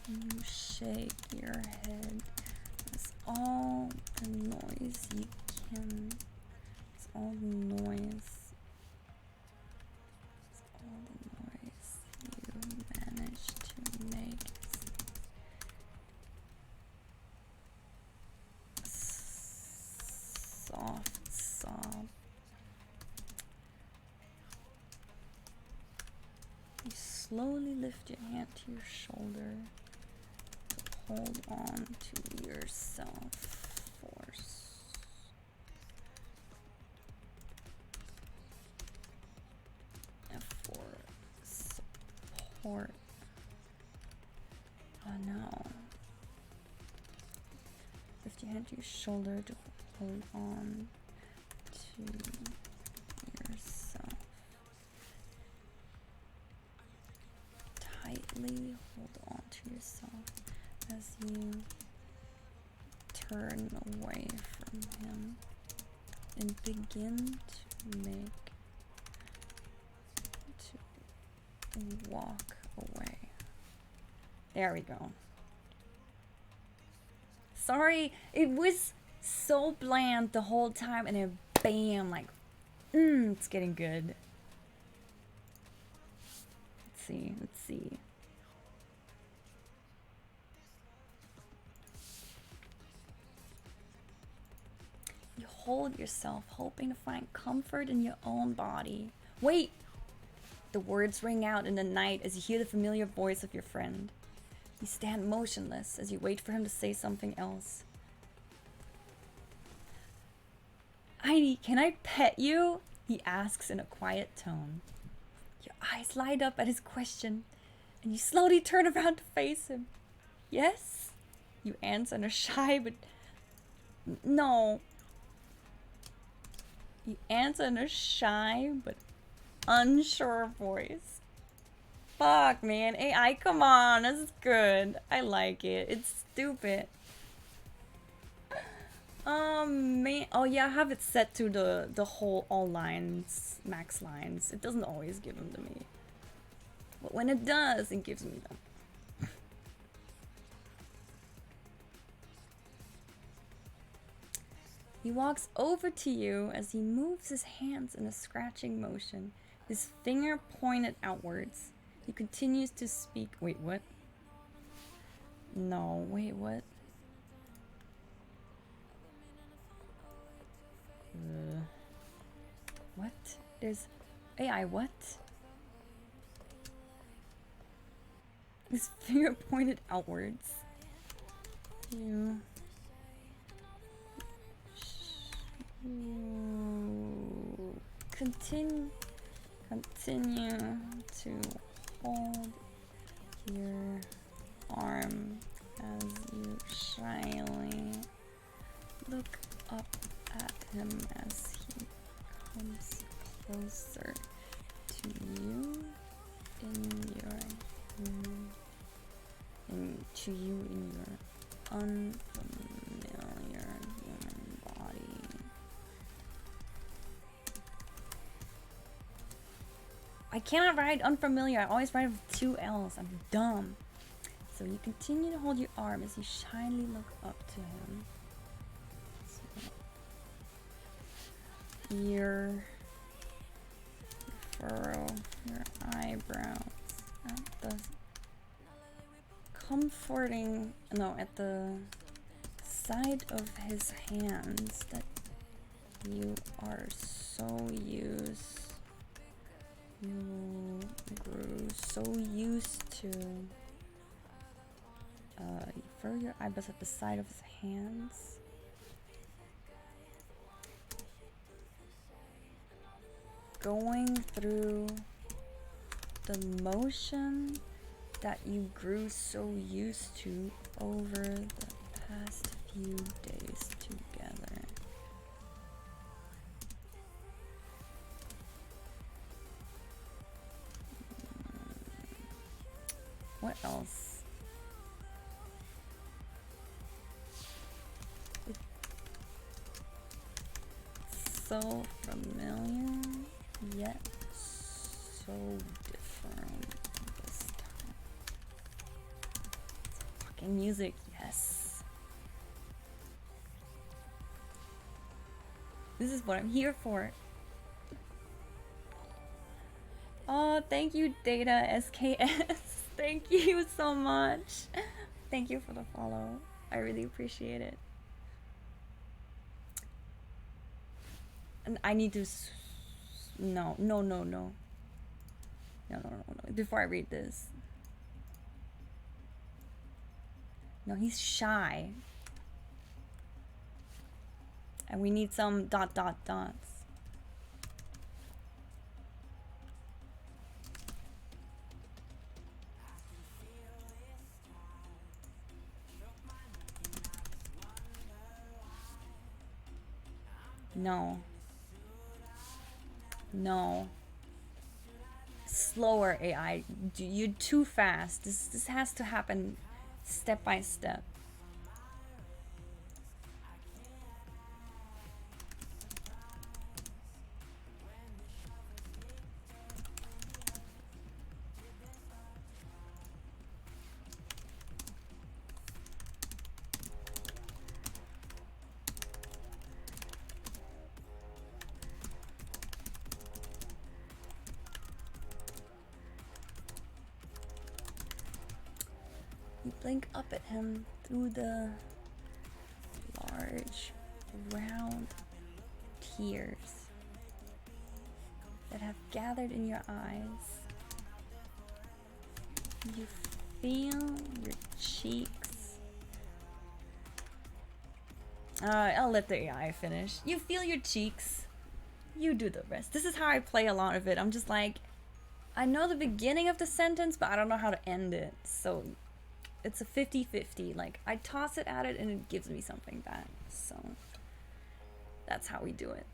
You shake your head. It's all the noise you can. It's all the noise. It's all the noise you managed to make. Soft sob. You slowly lift your hand to your shoulder. Hold on to yourself for support. Oh no. your hand to your shoulder to hold on to yourself. Tightly hold on to yourself as you turn away from him and begin to walk away. There we go. Sorry, it was so bland the whole time, and then bam, like, it's getting good. Let's see. You hold yourself, hoping to find comfort in your own body. Wait! The words ring out in the night as you hear the familiar voice of your friend. You stand motionless as you wait for him to say something else. Heidi, can I pet you? He asks in a quiet tone. Your eyes light up at his question, and you slowly turn around to face him. Yes? You answer in a shy but... No. You answer in a shy but unsure voice. Fuck, man. AI, come on. This is good. I like it. It's stupid. Man. Oh, yeah, I have it set to the whole all lines, max lines. It doesn't always give them to me. But when it does, it gives me them. He walks over to you as he moves his hands in a scratching motion, his finger pointed outwards. He continues to speak. Wait, what? No, wait, what? What? There's AI, what? His finger pointed outwards. You continue to hold your arm as you shyly look up at him as he comes closer to you in your unfamiliar human body. I cannot write unfamiliar. I always write with 2 L's. I'm dumb. So you continue to hold your arm as you shyly look up to him. So your furrow your eyebrows at the at the side of his hands that you are you grew so used to. You furrow your eyebrows at the side of his hands. Going through the motion that you grew so used to over the past few days together. What else? It's so familiar, yet so different this time. Fucking music, yes. This is what I'm here for. Oh, thank you, Data SKS. Thank you so much. Thank you for the follow. I really appreciate it. And I need to... No. Before I read this. No, he's shy. And we need some ... No. No. Slower AI. You're too fast. This has to happen step by step. You blink up at him through the large, round tears that have gathered in your eyes. You feel your cheeks. I'll let the AI finish. You feel your cheeks. You do the rest. This is how I play a lot of it. I'm just like, I know the beginning of the sentence, but I don't know how to end it. So it's a 50-50. Like, I toss it at it and it gives me something back. So that's how we do it.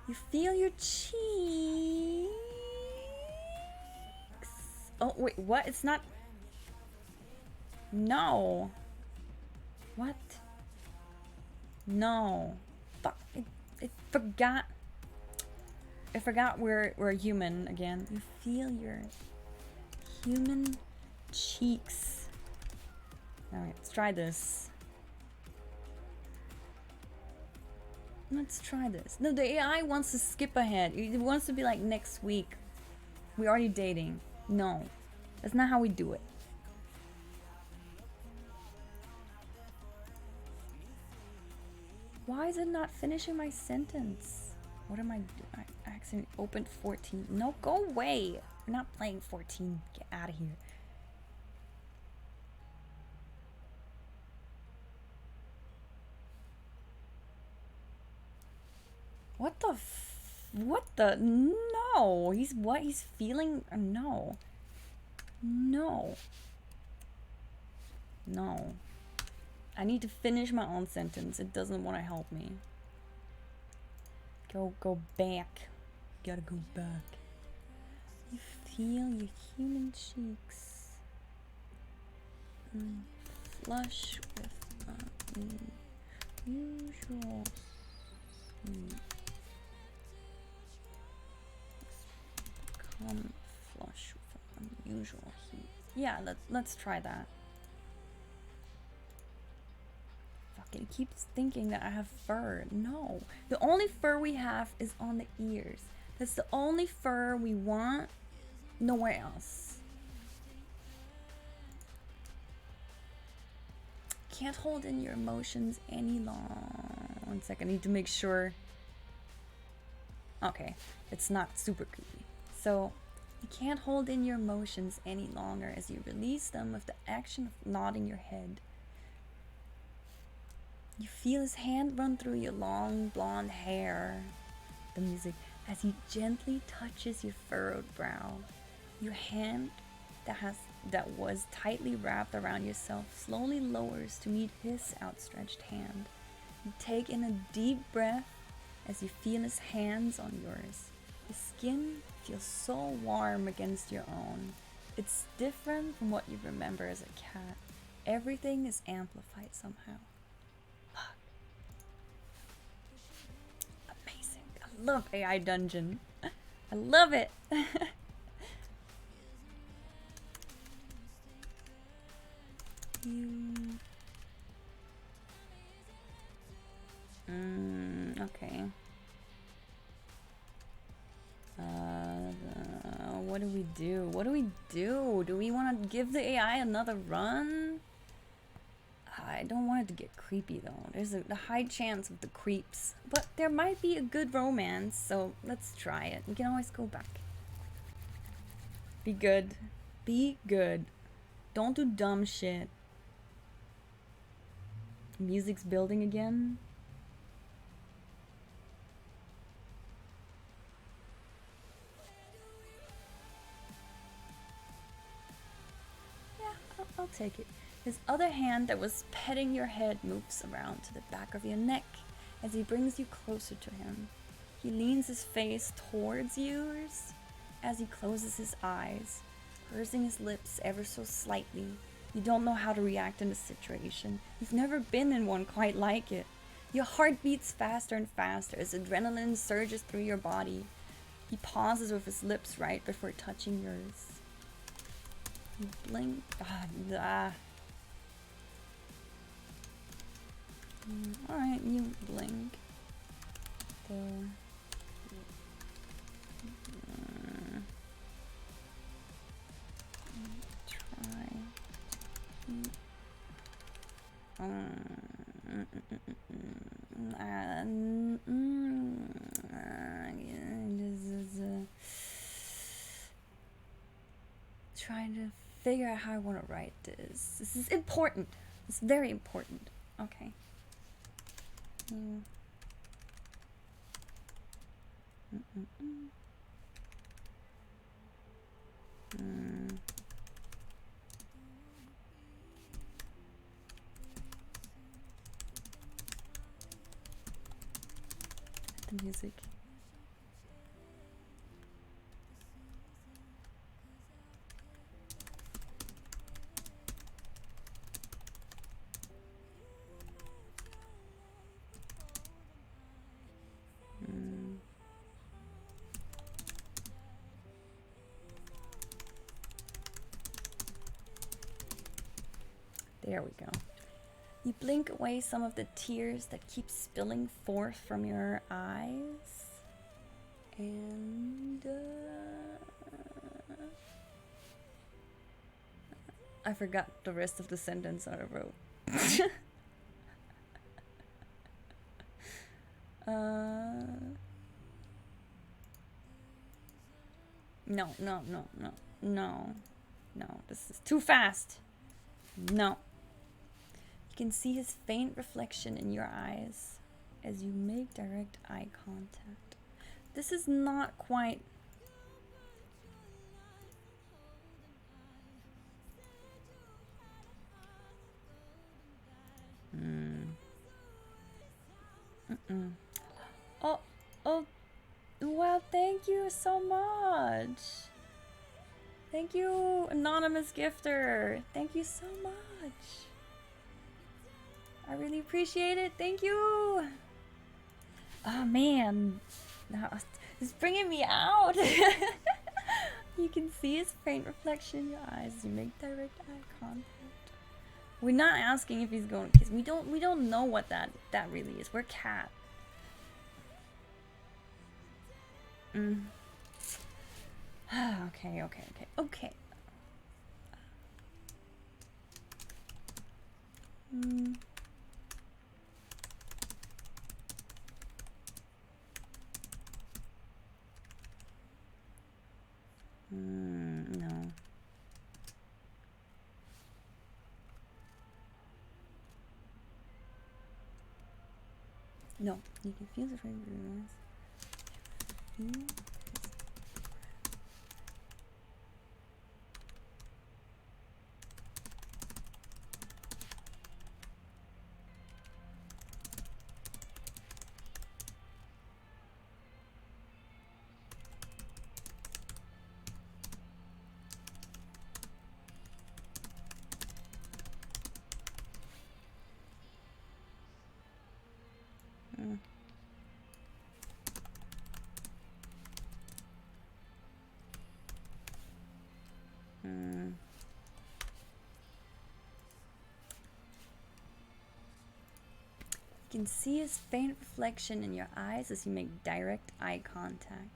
You feel your cheeks. Oh, wait, what? It's not... No. What? No. Fuck. It forgot. I forgot we're human again. You feel your human cheeks. Alright, let's try this. Let's try this. No, the AI wants to skip ahead. It wants to be like next week. We're already dating. No. That's not how we do it. Why is it not finishing my sentence? What am I doing? I accidentally opened 14. No, go away. We're not playing 14. Get out of here. What the what the? No. He's what? He's feeling? No. No. No. I need to finish my own sentence. It doesn't want to help me. Go back. Gotta go back. You feel your human cheeks. Flush with unusual heat. Become flush with unusual heat. Yeah, let's try that. It keeps thinking that I have fur. No. The only fur we have is on the ears. That's the only fur we want. Nowhere else. Can't hold in your emotions any long. 1 second. I need to make sure. Okay. It's not super creepy. So, you can't hold in your emotions any longer as you release them with the action of nodding your head. You feel his hand run through your long blonde hair. The music as he gently touches your furrowed brow. Your hand that was tightly wrapped around yourself slowly lowers to meet his outstretched hand. You take in a deep breath as you feel his hands on yours. His skin feels so warm against your own. It's different from what you remember as a cat. Everything is amplified somehow. I love AI Dungeon. I love it. Okay. What do we do? What do we do? Do we want to give the AI another run? I don't want it to get creepy though. There's a high chance of the creeps. But there might be a good romance, so let's try it. We can always go back. Be good. Be good. Don't do dumb shit. Music's building again. Yeah, I'll take it. His other hand that was petting your head moves around to the back of your neck as he brings you closer to him. He leans his face towards yours as he closes his eyes, pursing his lips ever so slightly. You don't know how to react in this situation. You've never been in one quite like it. Your heart beats faster and faster as adrenaline surges through your body. He pauses with his lips right before touching yours. You blink. Alright, you blink. Try. Trying to figure out how I want to write this. This is important. It's very important. Okay. The music. There we go. You blink away some of the tears that keep spilling forth from your eyes. And I forgot the rest of the sentence I wrote. No, this is too fast. No. You can see his faint reflection in your eyes as you make direct eye contact. This is not quite... Oh, well, thank you so much. Thank you, anonymous gifter. Thank you so much. I really appreciate it. Thank you. Oh man, it's bringing me out. You can see his faint reflection in your eyes as you make direct eye contact. We're not asking if he's going to kiss. We don't know what that really is. We're cat. Okay. No. No, you can feel the fragrance. You can see his faint reflection in your eyes as you make direct eye contact.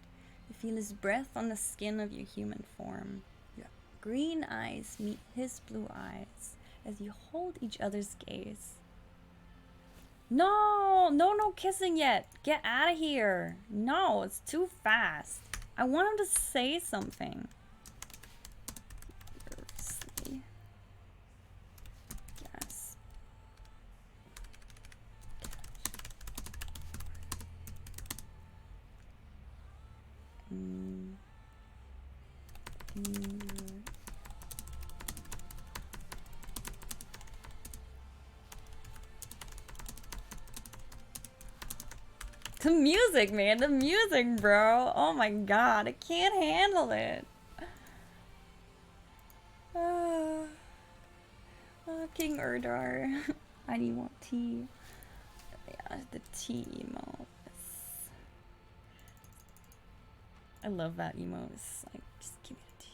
You feel his breath on the skin of your human form. Your green eyes meet his blue eyes as you hold each other's gaze. No kissing yet. Get out of here. No, it's too fast. I want him to say something. Nervously. Yes. The music, man, the music, bro. Oh my god, I can't handle it. King Urdar. I need more tea. Yeah, the tea emote. I love that emote. It's like, just give me the tea.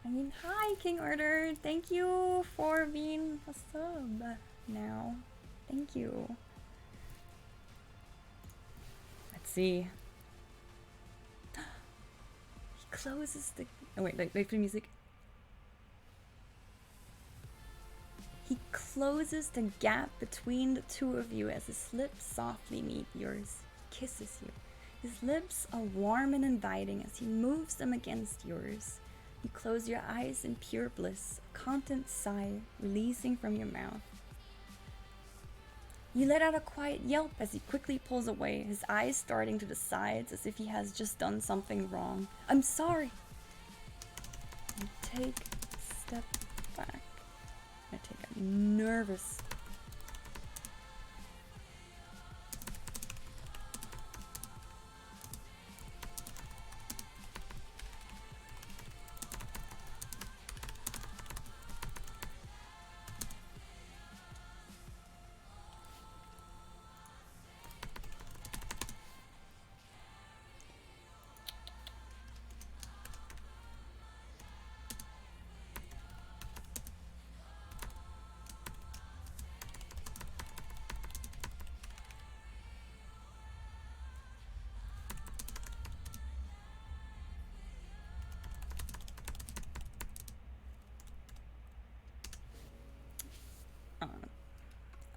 I mean, hi, King Urdar. Thank you for being a sub now. Thank you. Let's see. He closes the... Oh wait, wait for the music. He closes the gap between the two of you as his lips softly meet yours. He kisses you. His lips are warm and inviting as he moves them against yours. You close your eyes in pure bliss, a content sigh releasing from your mouth. You let out a quiet yelp as he quickly pulls away, his eyes starting to the sides as if he has just done something wrong. I'm sorry. You take a step back. I take a nervous.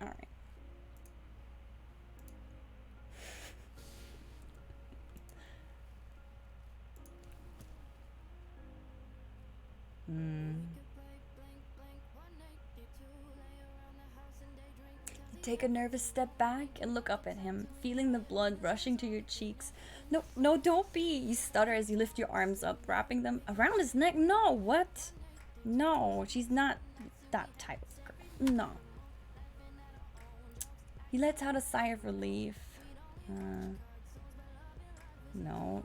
Alright. You take a nervous step back and look up at him, feeling the blood rushing to your cheeks. No, no, don't be! You stutter as you lift your arms up, wrapping them around his neck. No, what? No, she's not that type of girl. No. He lets out a sigh of relief. No,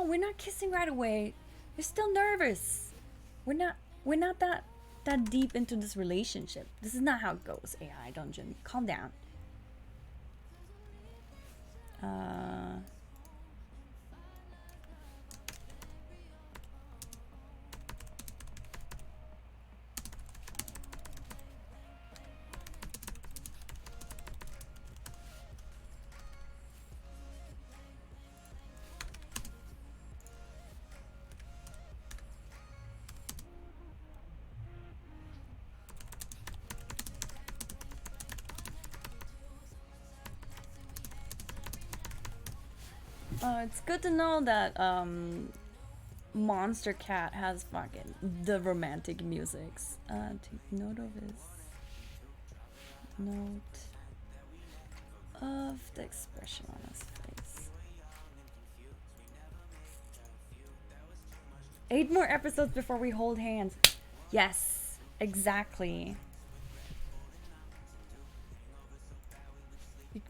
we're not kissing right away. You're still nervous. We're not that deep into this relationship. This is not how it goes, AI Dungeon. Calm down. It's good to know that Monster Cat has fucking the romantic musics. Take note of his note of the expression on his face. 8 more episodes before we hold hands. Yes, exactly.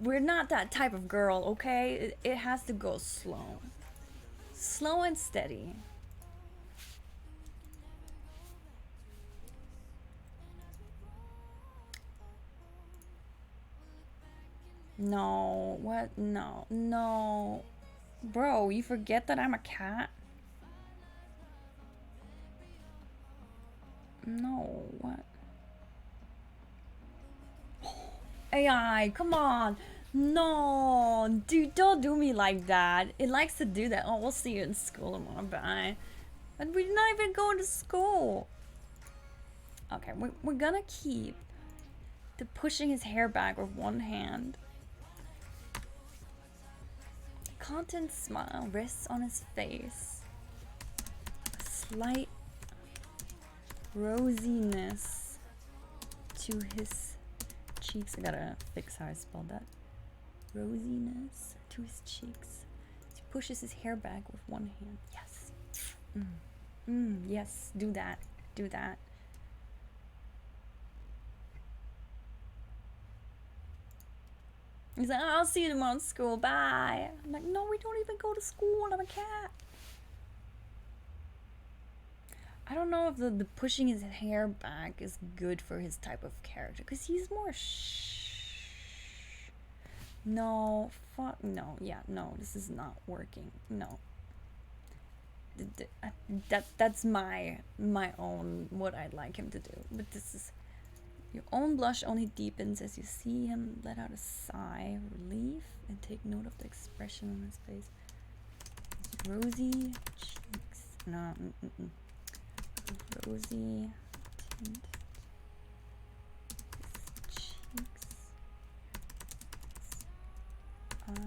We're not that type of girl, okay? It has to go slow. Slow and steady. No, what? No, no. Bro, you forget that I'm a cat? No, what? AI, come on. No, dude, don't do me like that. It likes to do that. Oh, we'll see you in school tomorrow. Bye. But we're not even going to school. Okay, we're gonna keep the pushing his hair back with one hand. Content smile rests on his face. A slight rosiness to his cheeks. I gotta fix how I spelled that. Rosiness to his cheeks. He pushes his hair back with one hand. Yes. Yes, do that. Do that. He's like, I'll see you tomorrow in school, bye. I'm like, no, we don't even go to school, I'm a cat. I don't know if the pushing his hair back is good for his type of character, because he's more no, fuck, no, yeah, no, this is not working, no. That's my own, what I'd like him to do, but this is, your own blush only deepens as you see him let out a sigh of relief and take note of the expression on his face. His rosy cheeks, no, rosy tint, his cheeks, his eyes.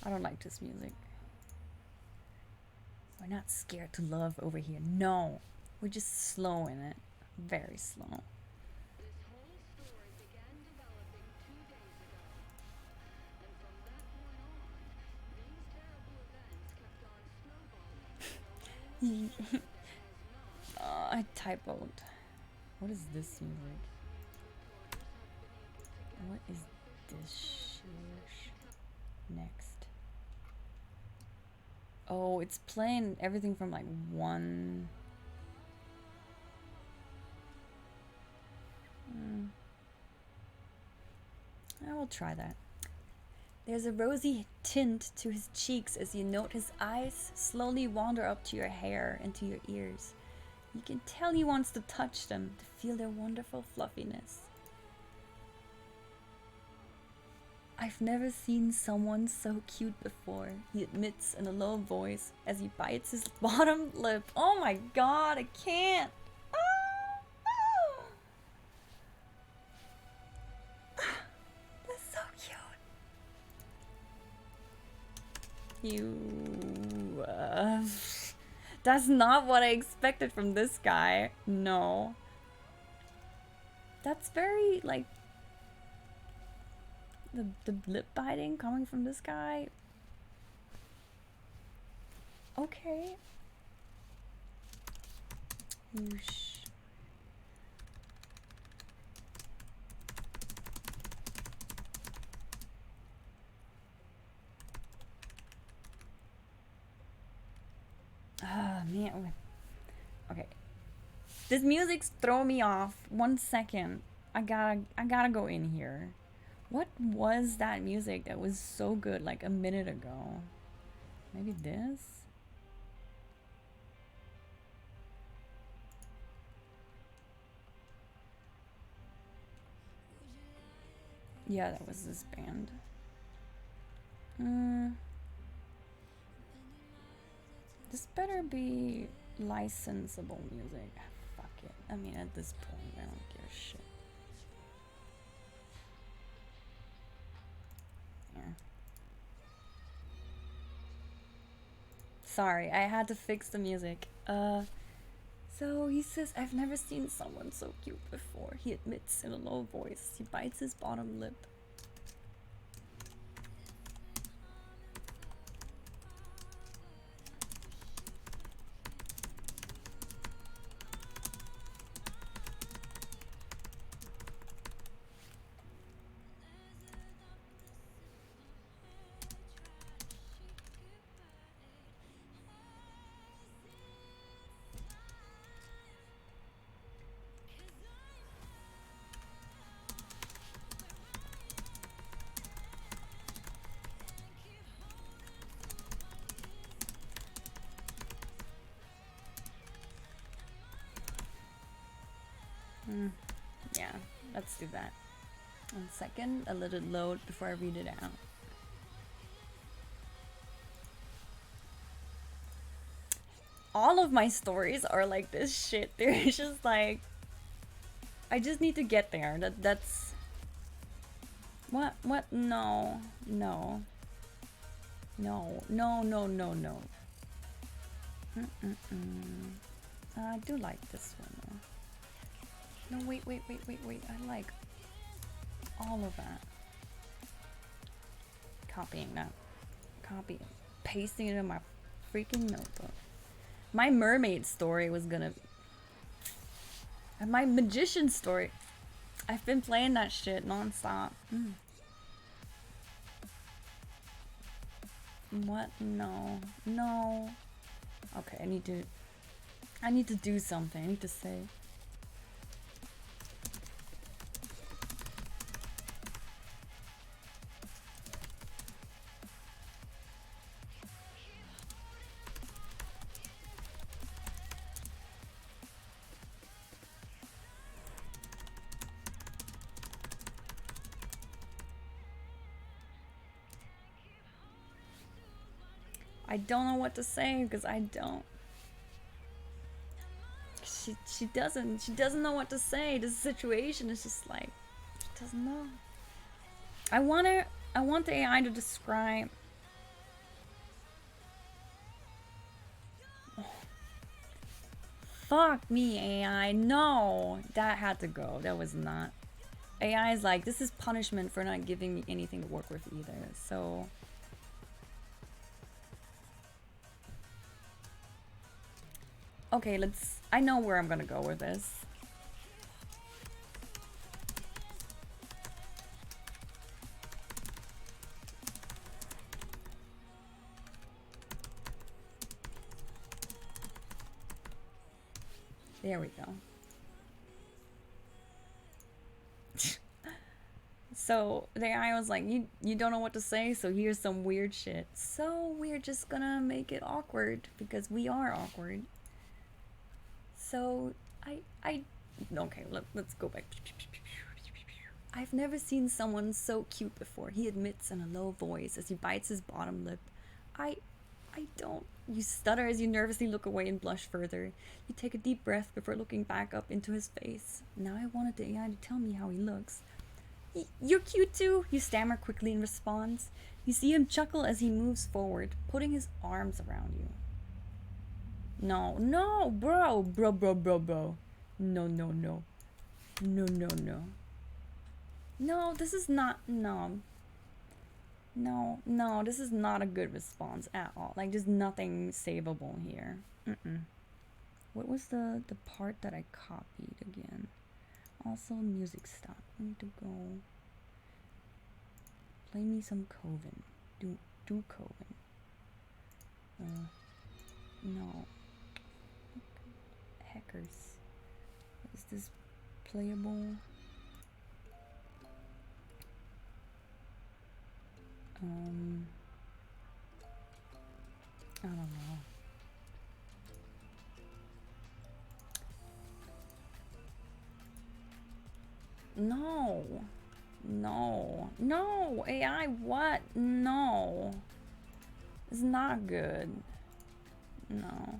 I don't like this music. We're not scared to love over here. No, we're just slow in it. Very slow. This whole story began developing 2 days ago. And from that point on, these terrible events kept on snowballing in a lane of I typoed. What is this music? What is this shit? Next. Oh, it's playing everything from like 1. I will try that. There's a rosy tint to his cheeks as you note his eyes slowly wander up to your hair and to your ears. You can tell he wants to touch them, to feel their wonderful fluffiness. I've never seen someone so cute before, he admits in a low voice as he bites his bottom lip. Oh my god, I can't! That's so cute! You... that's not what I expected from this guy. No. That's very, like... The lip biting coming from this guy. Okay. Ah, man. Okay. This music's throwing me off. 1 second. I gotta go in here. What was that music that was so good like a minute ago? Maybe this? Yeah, that was this band. This better be licensable music. Fuck it. I mean, at this point, I don't give a shit. Sorry, I had to fix the music. So he says, I've never seen someone so cute before. He admits in a low voice. He bites his bottom lip. Yeah, let's do that. One second, I'll let it load before I read it out. All of my stories are like this shit. They're just like, I just need to get there. That's what no no no no no no no. I do like this one though. No, wait. I like all of that. Copying that. Copy. Pasting it in my freaking notebook. My mermaid story was gonna... And my magician story. I've been playing that shit non-stop. What? No. No. Okay, I need to do something. I need to say. I don't know what to say because I don't. She doesn't know what to say. This situation is just like, she doesn't know. I want the AI to describe. Oh. Fuck me, AI. No, that had to go. That was not. AI is like, this is punishment for not giving me anything to work with either. So. Okay, I know where I'm gonna go with this. There we go. So the AI was like, you don't know what to say, so here's some weird shit. So we're just gonna make it awkward because we are awkward. So okay, let's go back. I've never seen someone so cute before, he admits in a low voice as he bites his bottom lip. I don't. You stutter as you nervously look away and blush further. You take a deep breath before looking back up into his face. Now I wanted the AI to tell me how he looks. You're cute too, you stammer quickly in response. You see him chuckle as he moves forward, putting his arms around you. No, bro. No. No, this is not, no, this is not a good response at all. Like, there's nothing savable here. What was the part that I copied again? Also, music stop. I need to go. Play me some Coven. Do Coven. No. Hackers. Is this playable? I don't know. No, AI, what? No. It's not good. No.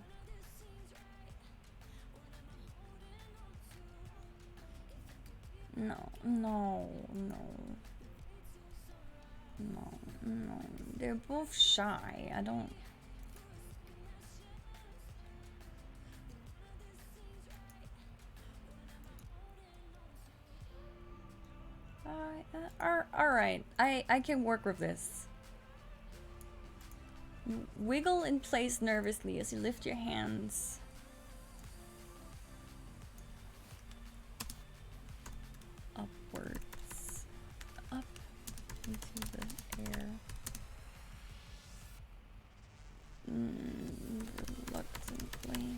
They're both shy. I don't. Alright. I can work with this. Wiggle in place nervously as you lift your hands. Upwards. Up into the air. Reluctantly.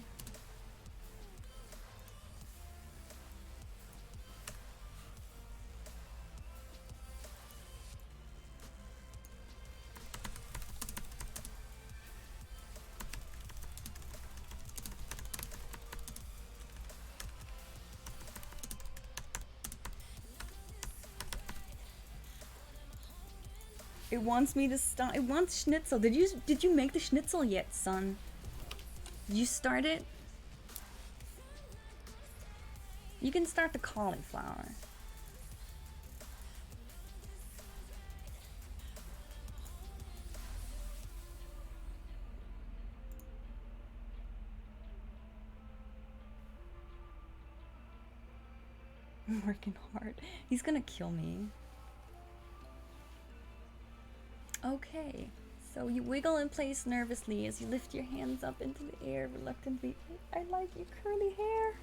It wants me to stop. It wants schnitzel. Did you make the schnitzel yet, son? Did you start it? You can start the cauliflower. I'm working hard. He's gonna kill me. Okay. So you wiggle in place nervously as you lift your hands up into the air reluctantly. I like your curly hair.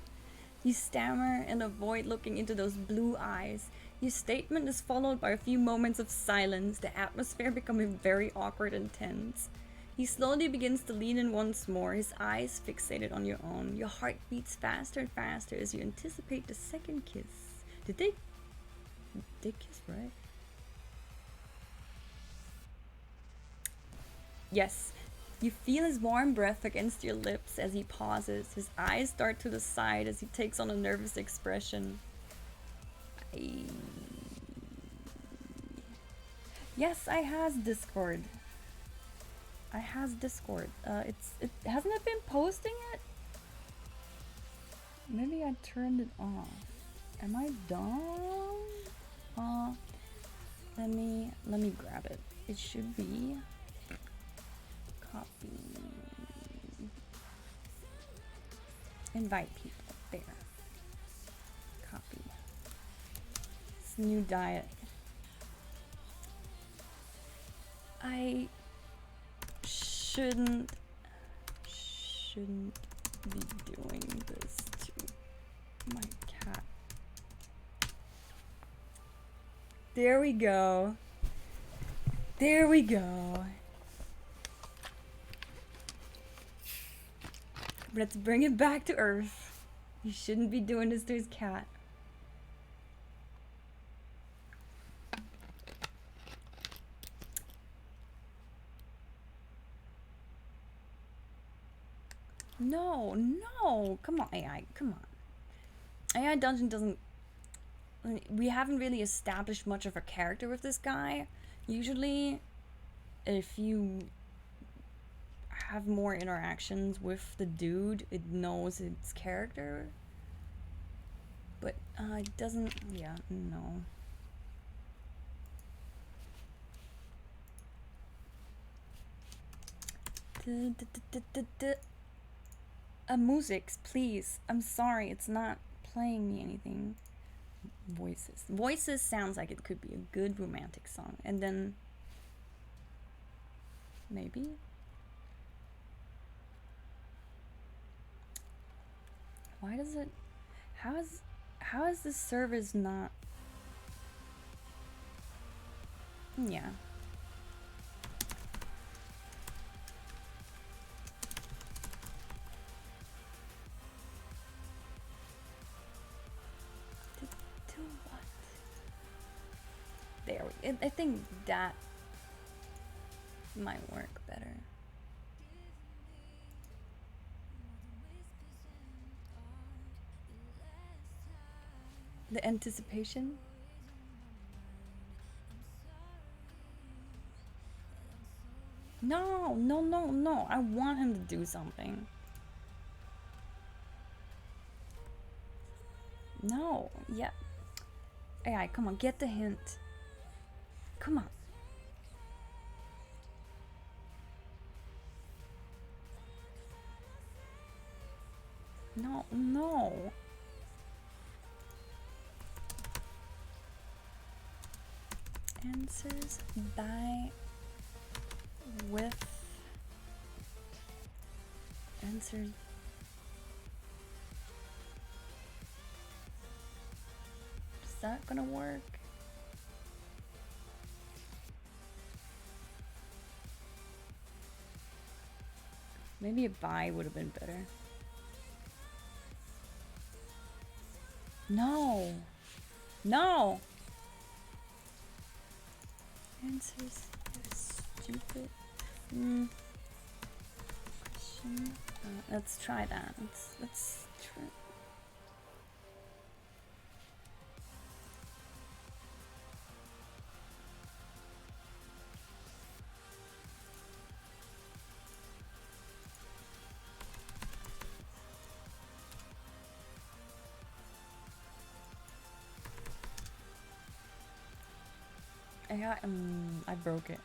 You stammer and avoid looking into those blue eyes. Your statement is followed by a few moments of silence, the atmosphere becoming very awkward and tense. He slowly begins to lean in once more, his eyes fixated on your own. Your heart beats faster and faster as you anticipate the second kiss. Did they kiss, right? Yes. You feel his warm breath against your lips as he pauses. His eyes dart to the side as he takes on a nervous expression. Yes, I has Discord. I has Discord. It hasn't it been posting it? Maybe I turned it off. Am I dumb? Let me grab it. It should be copy. Invite people. There. Copy. It's new diet. I shouldn't be doing this to my cat. There we go. There we go. Let's bring it back to Earth. He shouldn't be doing this to his cat. No, come on, AI, come on. AI Dungeon doesn't. We haven't really established much of a character with this guy. Usually, if you have more interactions with the dude, it knows its character. But it doesn't. Yeah, no. Music, please. I'm sorry, it's not playing me anything. Voices sounds like it could be a good romantic song. And then maybe. Why does it? How is this service not? Yeah. Do what? There we. I think that might work better. The anticipation. No. I want him to do something. No, yeah. AI, come on, get the hint. Come on. No. Answers by with answers. Is that gonna work? Maybe a buy would have been better. No. Answers stupid. Question. Let's try that. Let's try. I broke it.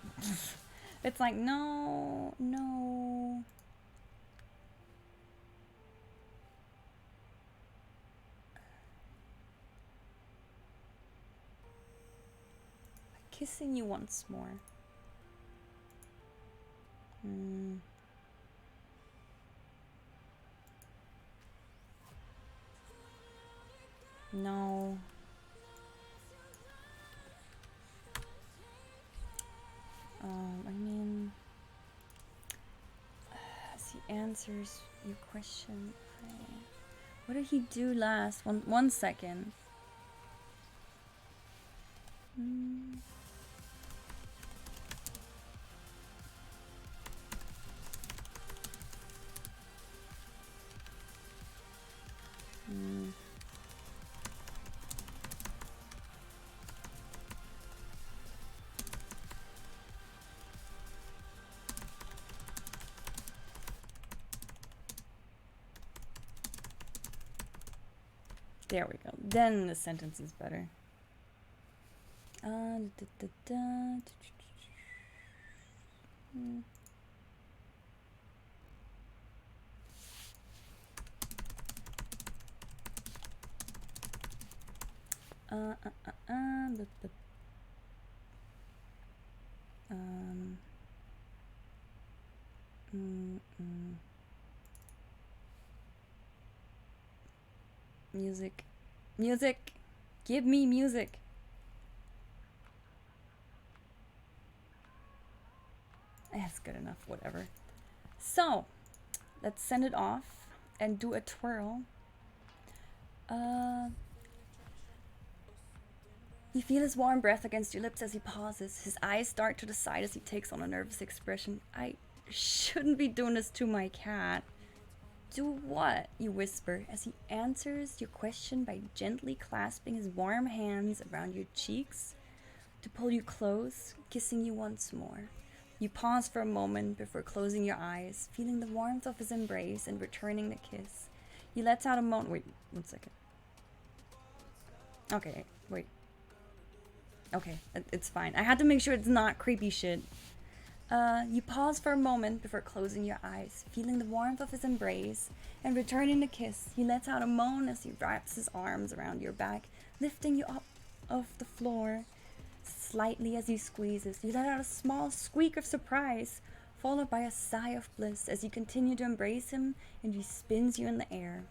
It's like, no, no. Kissing you once more. No. I mean, as he answers your question, what did he do last? One second. Mm. Mm. There we go. Then the sentence is better. Da, da, da. Mm. Music. Music. Give me music. That's good enough, whatever. So, let's send it off and do a twirl. You feel his warm breath against your lips as he pauses. His eyes dart to the side as he takes on a nervous expression. I shouldn't be doing this to my cat. Do what? You whisper as he answers your question by gently clasping his warm hands around your cheeks to pull you close, kissing you once more. You pause for a moment before closing your eyes, feeling the warmth of his embrace and returning the kiss. You let out a moan. Wait, 1 second. Okay, wait. Okay, it's fine. I had to make sure it's not creepy shit. You pause for a moment before closing your eyes, feeling the warmth of his embrace and returning the kiss. He lets out a moan as he wraps his arms around your back, lifting you up off the floor slightly as he squeezes. You let out a small squeak of surprise, followed by a sigh of bliss as you continue to embrace him and he spins you in the air.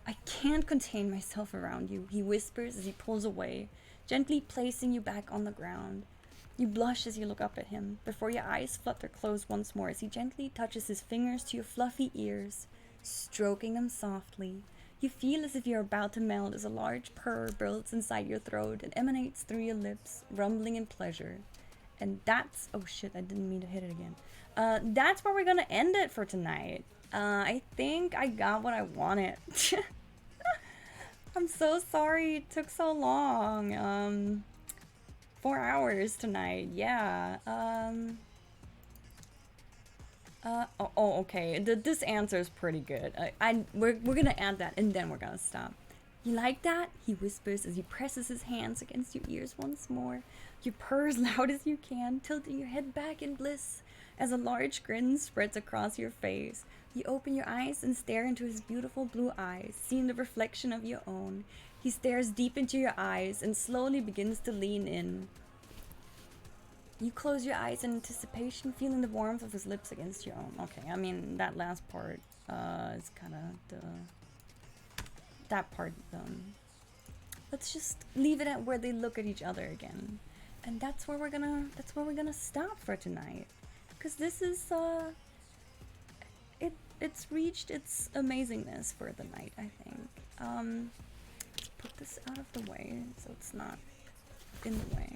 I can't contain myself around you, he whispers as he pulls away, gently placing you back on the ground. You blush as you look up at him, before your eyes flutter closed once more as he gently touches his fingers to your fluffy ears, stroking them softly. You feel as if you're about to melt as a large purr builds inside your throat and emanates through your lips, rumbling in pleasure. And that's... oh shit, I didn't mean to hit it again. That's where we're gonna end it for tonight. I think I got what I wanted. I'm so sorry it took so long. 4 hours tonight, yeah. Okay. This answer is pretty good. We're gonna add that and then we're gonna stop. You like that? He whispers as he presses his hands against your ears once more. You purr as loud as you can, tilting your head back in bliss as a large grin spreads across your face. You open your eyes and stare into his beautiful blue eyes, seeing the reflection of your own. He stares deep into your eyes and slowly begins to lean in. You close your eyes in anticipation, feeling the warmth of his lips against your own. Okay, I mean, that last part is kind of that part. Let's just leave it at where they look at each other again, and that's where we're gonna stop for tonight, because this is it's reached its amazingness for the night. I think. Let's put this out of the way so it's not in the way.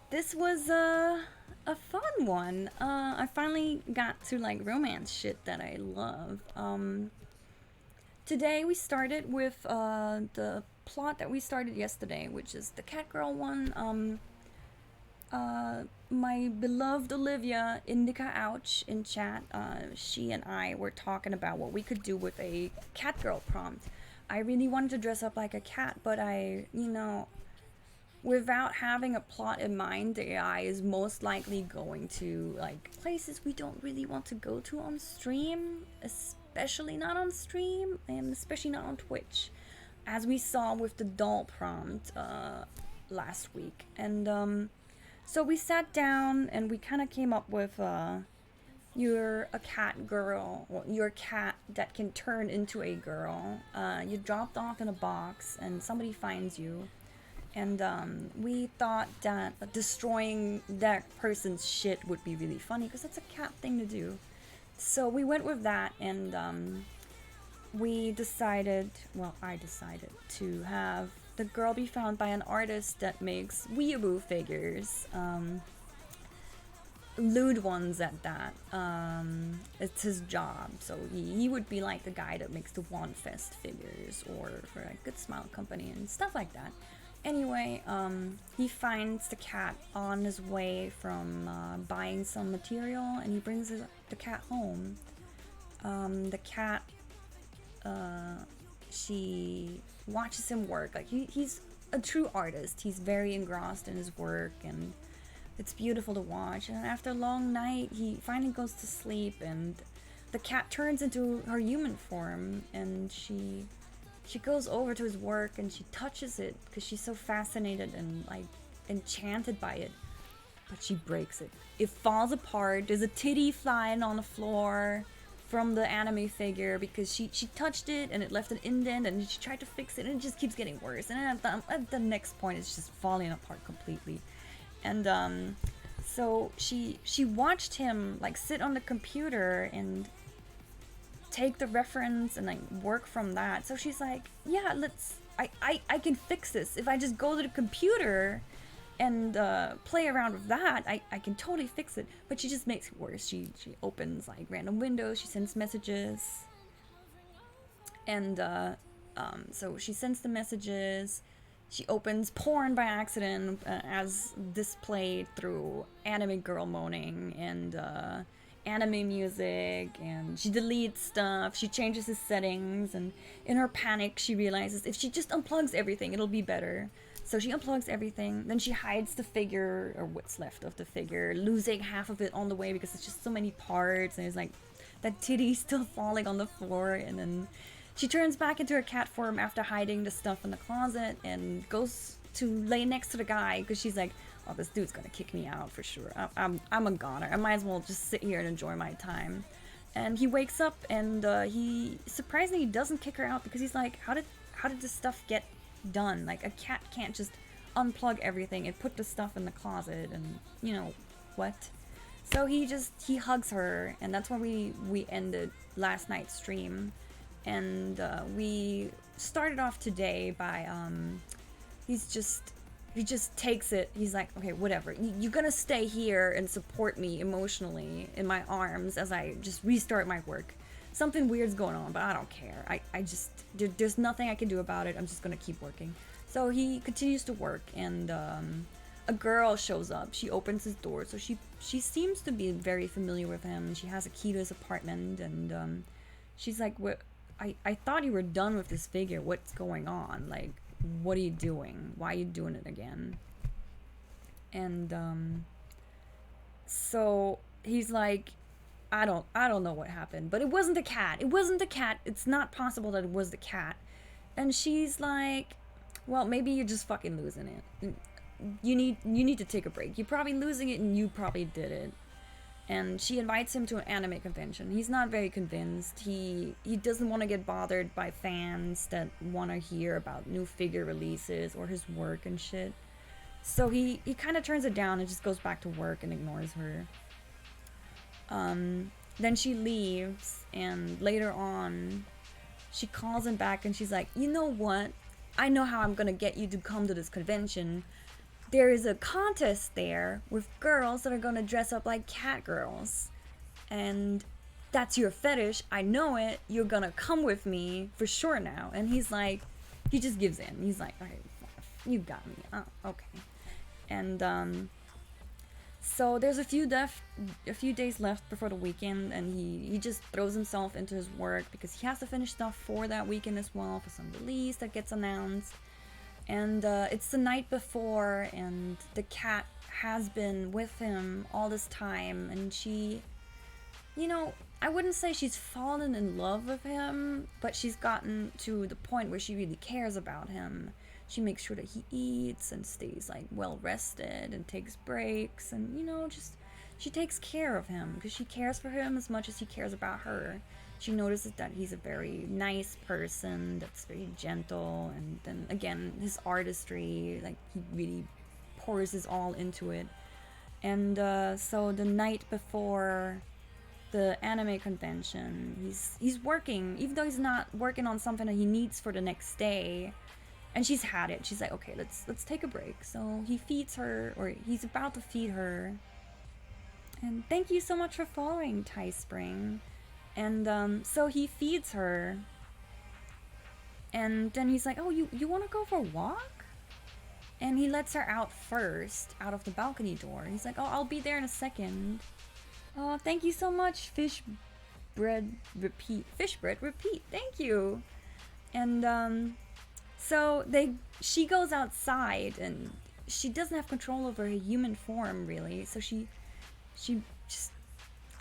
This was a fun one. I finally got to like romance shit that I love. Today we started with the plot that we started yesterday, which is the Catgirl one. My beloved Olivia, Indica Ouch, in chat, she and I were talking about what we could do with a Catgirl prompt. I really wanted to dress up like a cat, but without having a plot in mind, the AI is most likely going to like places we don't really want to go to on stream, especially not on stream, and especially not on Twitch, as we saw with the doll prompt last week. And so we sat down and we kind of came up with you're a cat girl, well, you're a cat that can turn into a girl. You're dropped off in a box and somebody finds you. And we thought that destroying that person's shit would be really funny because that's a cat thing to do. So we went with that, and we decided, well, I decided to have the girl be found by an artist that makes weeaboo figures. Lewd ones at that. It's his job. So he would be like the guy that makes the One Fest figures or for a Good Smile Company and stuff like that. Anyway, he finds the cat on his way from buying some material, and he brings the cat home. The cat, she watches him work. Like he's a true artist. He's very engrossed in his work, and it's beautiful to watch. And after a long night, he finally goes to sleep, and the cat turns into her human form, and she goes over to his work and she touches it because she's so fascinated and like enchanted by it. But she breaks it. It falls apart. There's a titty flying on the floor from the anime figure because she touched it and it left an indent, and she tried to fix it and it just keeps getting worse. And at the next point, it's just falling apart completely. And so she watched him like sit on the computer and take the reference and like work from that. So she's like, yeah, I can fix this. If I just go to the computer and play around with that, I can totally fix it. But she just makes it worse. She opens like random windows, she sends messages. And so she sends the messages. She opens porn by accident as displayed through anime girl moaning and anime music, and she deletes stuff, she changes the settings, and in her panic she realizes if she just unplugs everything it'll be better. So she unplugs everything, then she hides the figure, or what's left of the figure, losing half of it on the way because it's just so many parts, and it's like that titty still falling on the floor. And then she turns back into her cat form after hiding the stuff in the closet and goes to lay next to the guy because she's like, oh, this dude's gonna kick me out for sure. I'm a goner. I might as well just sit here and enjoy my time. And he wakes up, and he surprisingly doesn't kick her out because he's like, how did this stuff get done? Like, a cat can't just unplug everything and put the stuff in the closet, and you know what? So he hugs her, and that's where we ended last night's stream. And we started off today by he just takes it. He's like, okay, whatever. You're gonna stay here and support me emotionally in my arms as I just restart my work. Something weird's going on, but I don't care. There's nothing I can do about it. I'm just gonna keep working. So he continues to work, and a girl shows up. She opens his door, so she seems to be very familiar with him. She has a key to his apartment, and she's like, what? I thought you were done with this figure. What's going on? Like, what are you doing? Why are you doing it again? And so he's like, I don't know what happened, but it wasn't the cat. It wasn't the cat. It's not possible that it was the cat. And she's like, well, maybe you're just fucking losing it. You need to take a break. You're probably losing it, and you probably did it. And she invites him to an anime convention. He's not very convinced. He doesn't want to get bothered by fans that want to hear about new figure releases or his work and shit. So he kind of turns it down and just goes back to work and ignores her. Then she leaves, and later on she calls him back and she's like, you know what? I know how I'm gonna get you to come to this convention. There is a contest there with girls that are gonna dress up like Catgirls. And that's your fetish. I know it. You're gonna come with me for sure now. And he's like, he just gives in. He's like, okay, you got me. Oh, okay. And so there's a few days left before the weekend, and he just throws himself into his work because he has to finish stuff for that weekend as well, for some release that gets announced. And it's the night before, and the cat has been with him all this time, and she, you know, I wouldn't say she's fallen in love with him, but she's gotten to the point where she really cares about him. She makes sure that he eats and stays like well rested and takes breaks, and just she takes care of him because she cares for him as much as he cares about her. She notices that he's a very nice person, that's very gentle, and then again, his artistry, like he really pours his all into it. And so the night before the anime convention, he's working, even though he's not working on something that he needs for the next day. And she's had it. She's like, okay, let's take a break. So he feeds her, or he's about to feed her. And thank you so much for following, Ty Spring. And so he feeds her, and then he's like, oh, you want to go for a walk? And he lets her out first, out of the balcony door. He's like, oh, I'll be there in a second. Oh, thank you so much, Fish Bread Repeat. Fish Bread Repeat, thank you. And so she goes outside, and she doesn't have control over her human form, really. So she just,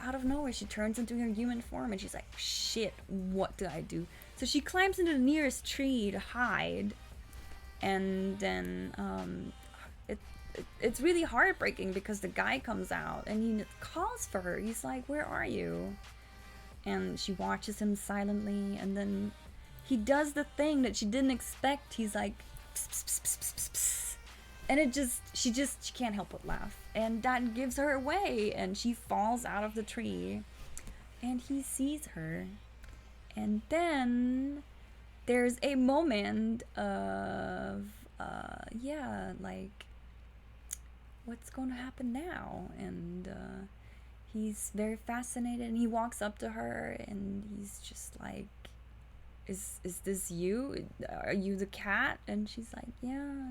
out of nowhere, she turns into her human form, and she's like, shit, what do I do? So she climbs into the nearest tree to hide, and then it's really heartbreaking because the guy comes out and he calls for her. He's like, where are you? And she watches him silently, and then he does the thing that she didn't expect. He's like, pss, pss, pss, pss, pss, pss. And she can't help but laugh, and that gives her away, and she falls out of the tree, and he sees her. And then there's a moment of like, what's going to happen now? And he's very fascinated, and he walks up to her, and he's just like, is this you? Are you the cat? And she's like, yeah.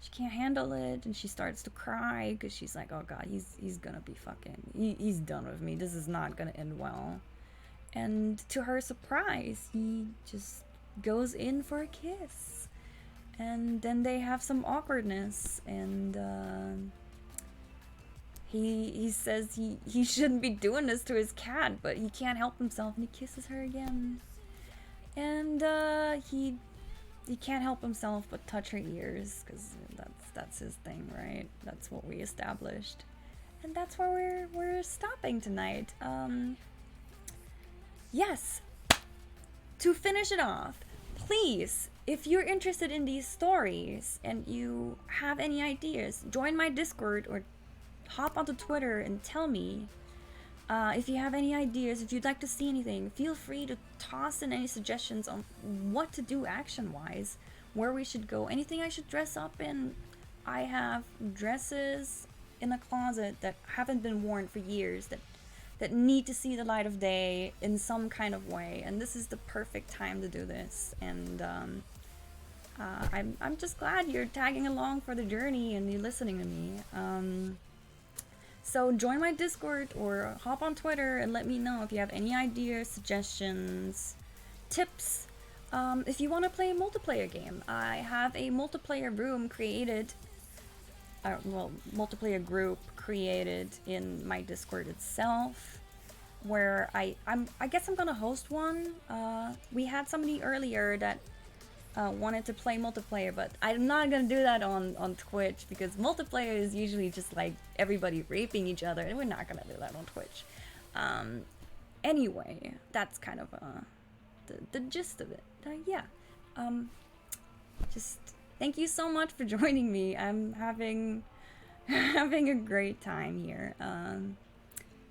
She can't handle it, and she starts to cry because she's like, oh god, he's gonna be fucking, he's done with me. This is not gonna end well. And to her surprise, he just goes in for a kiss, and then they have some awkwardness, and he says he shouldn't be doing this to his cat, but he can't help himself, and he kisses her again. And he can't help himself but touch her ears, because that's his thing, right? That's what we established, and that's where we're stopping tonight. Yes. To finish it off, please, if you're interested in these stories and you have any ideas, join my Discord or hop onto Twitter and tell me. If you have any ideas, if you'd like to see anything, feel free to toss in any suggestions on what to do action-wise, where we should go, anything I should dress up in. I have dresses in a closet that haven't been worn for years, that need to see the light of day in some kind of way, and this is the perfect time to do this. And I'm just glad you're tagging along for the journey and you're listening to me. So join my Discord or hop on Twitter and let me know if you have any ideas, suggestions, tips. If you want to play a multiplayer game, I have a multiplayer room created, multiplayer group created in my Discord itself, where I guess I'm gonna host one. We had somebody earlier that wanted to play multiplayer, but I'm not gonna do that on Twitch, because multiplayer is usually just like everybody raping each other, and we're not gonna do that on Twitch. Anyway, that's kind of the gist of it. Just thank you so much for joining me. I'm having a great time here.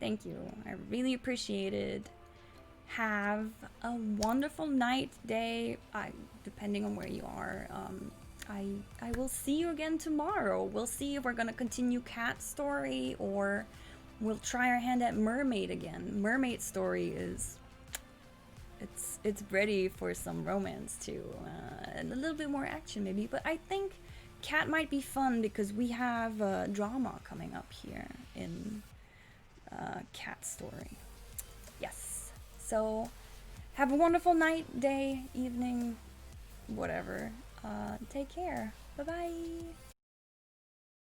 Thank you. I really appreciate it. Have a wonderful night, day, depending on where you are. I will see you again tomorrow. We'll see if we're gonna continue Cat story, or we'll try our hand at Mermaid again. Mermaid story is it's ready for some romance too, and a little bit more action maybe. But I think Cat might be fun because we have drama coming up here in Cat story. Yes. So have a wonderful night, day, evening, whatever. Take care. Bye bye.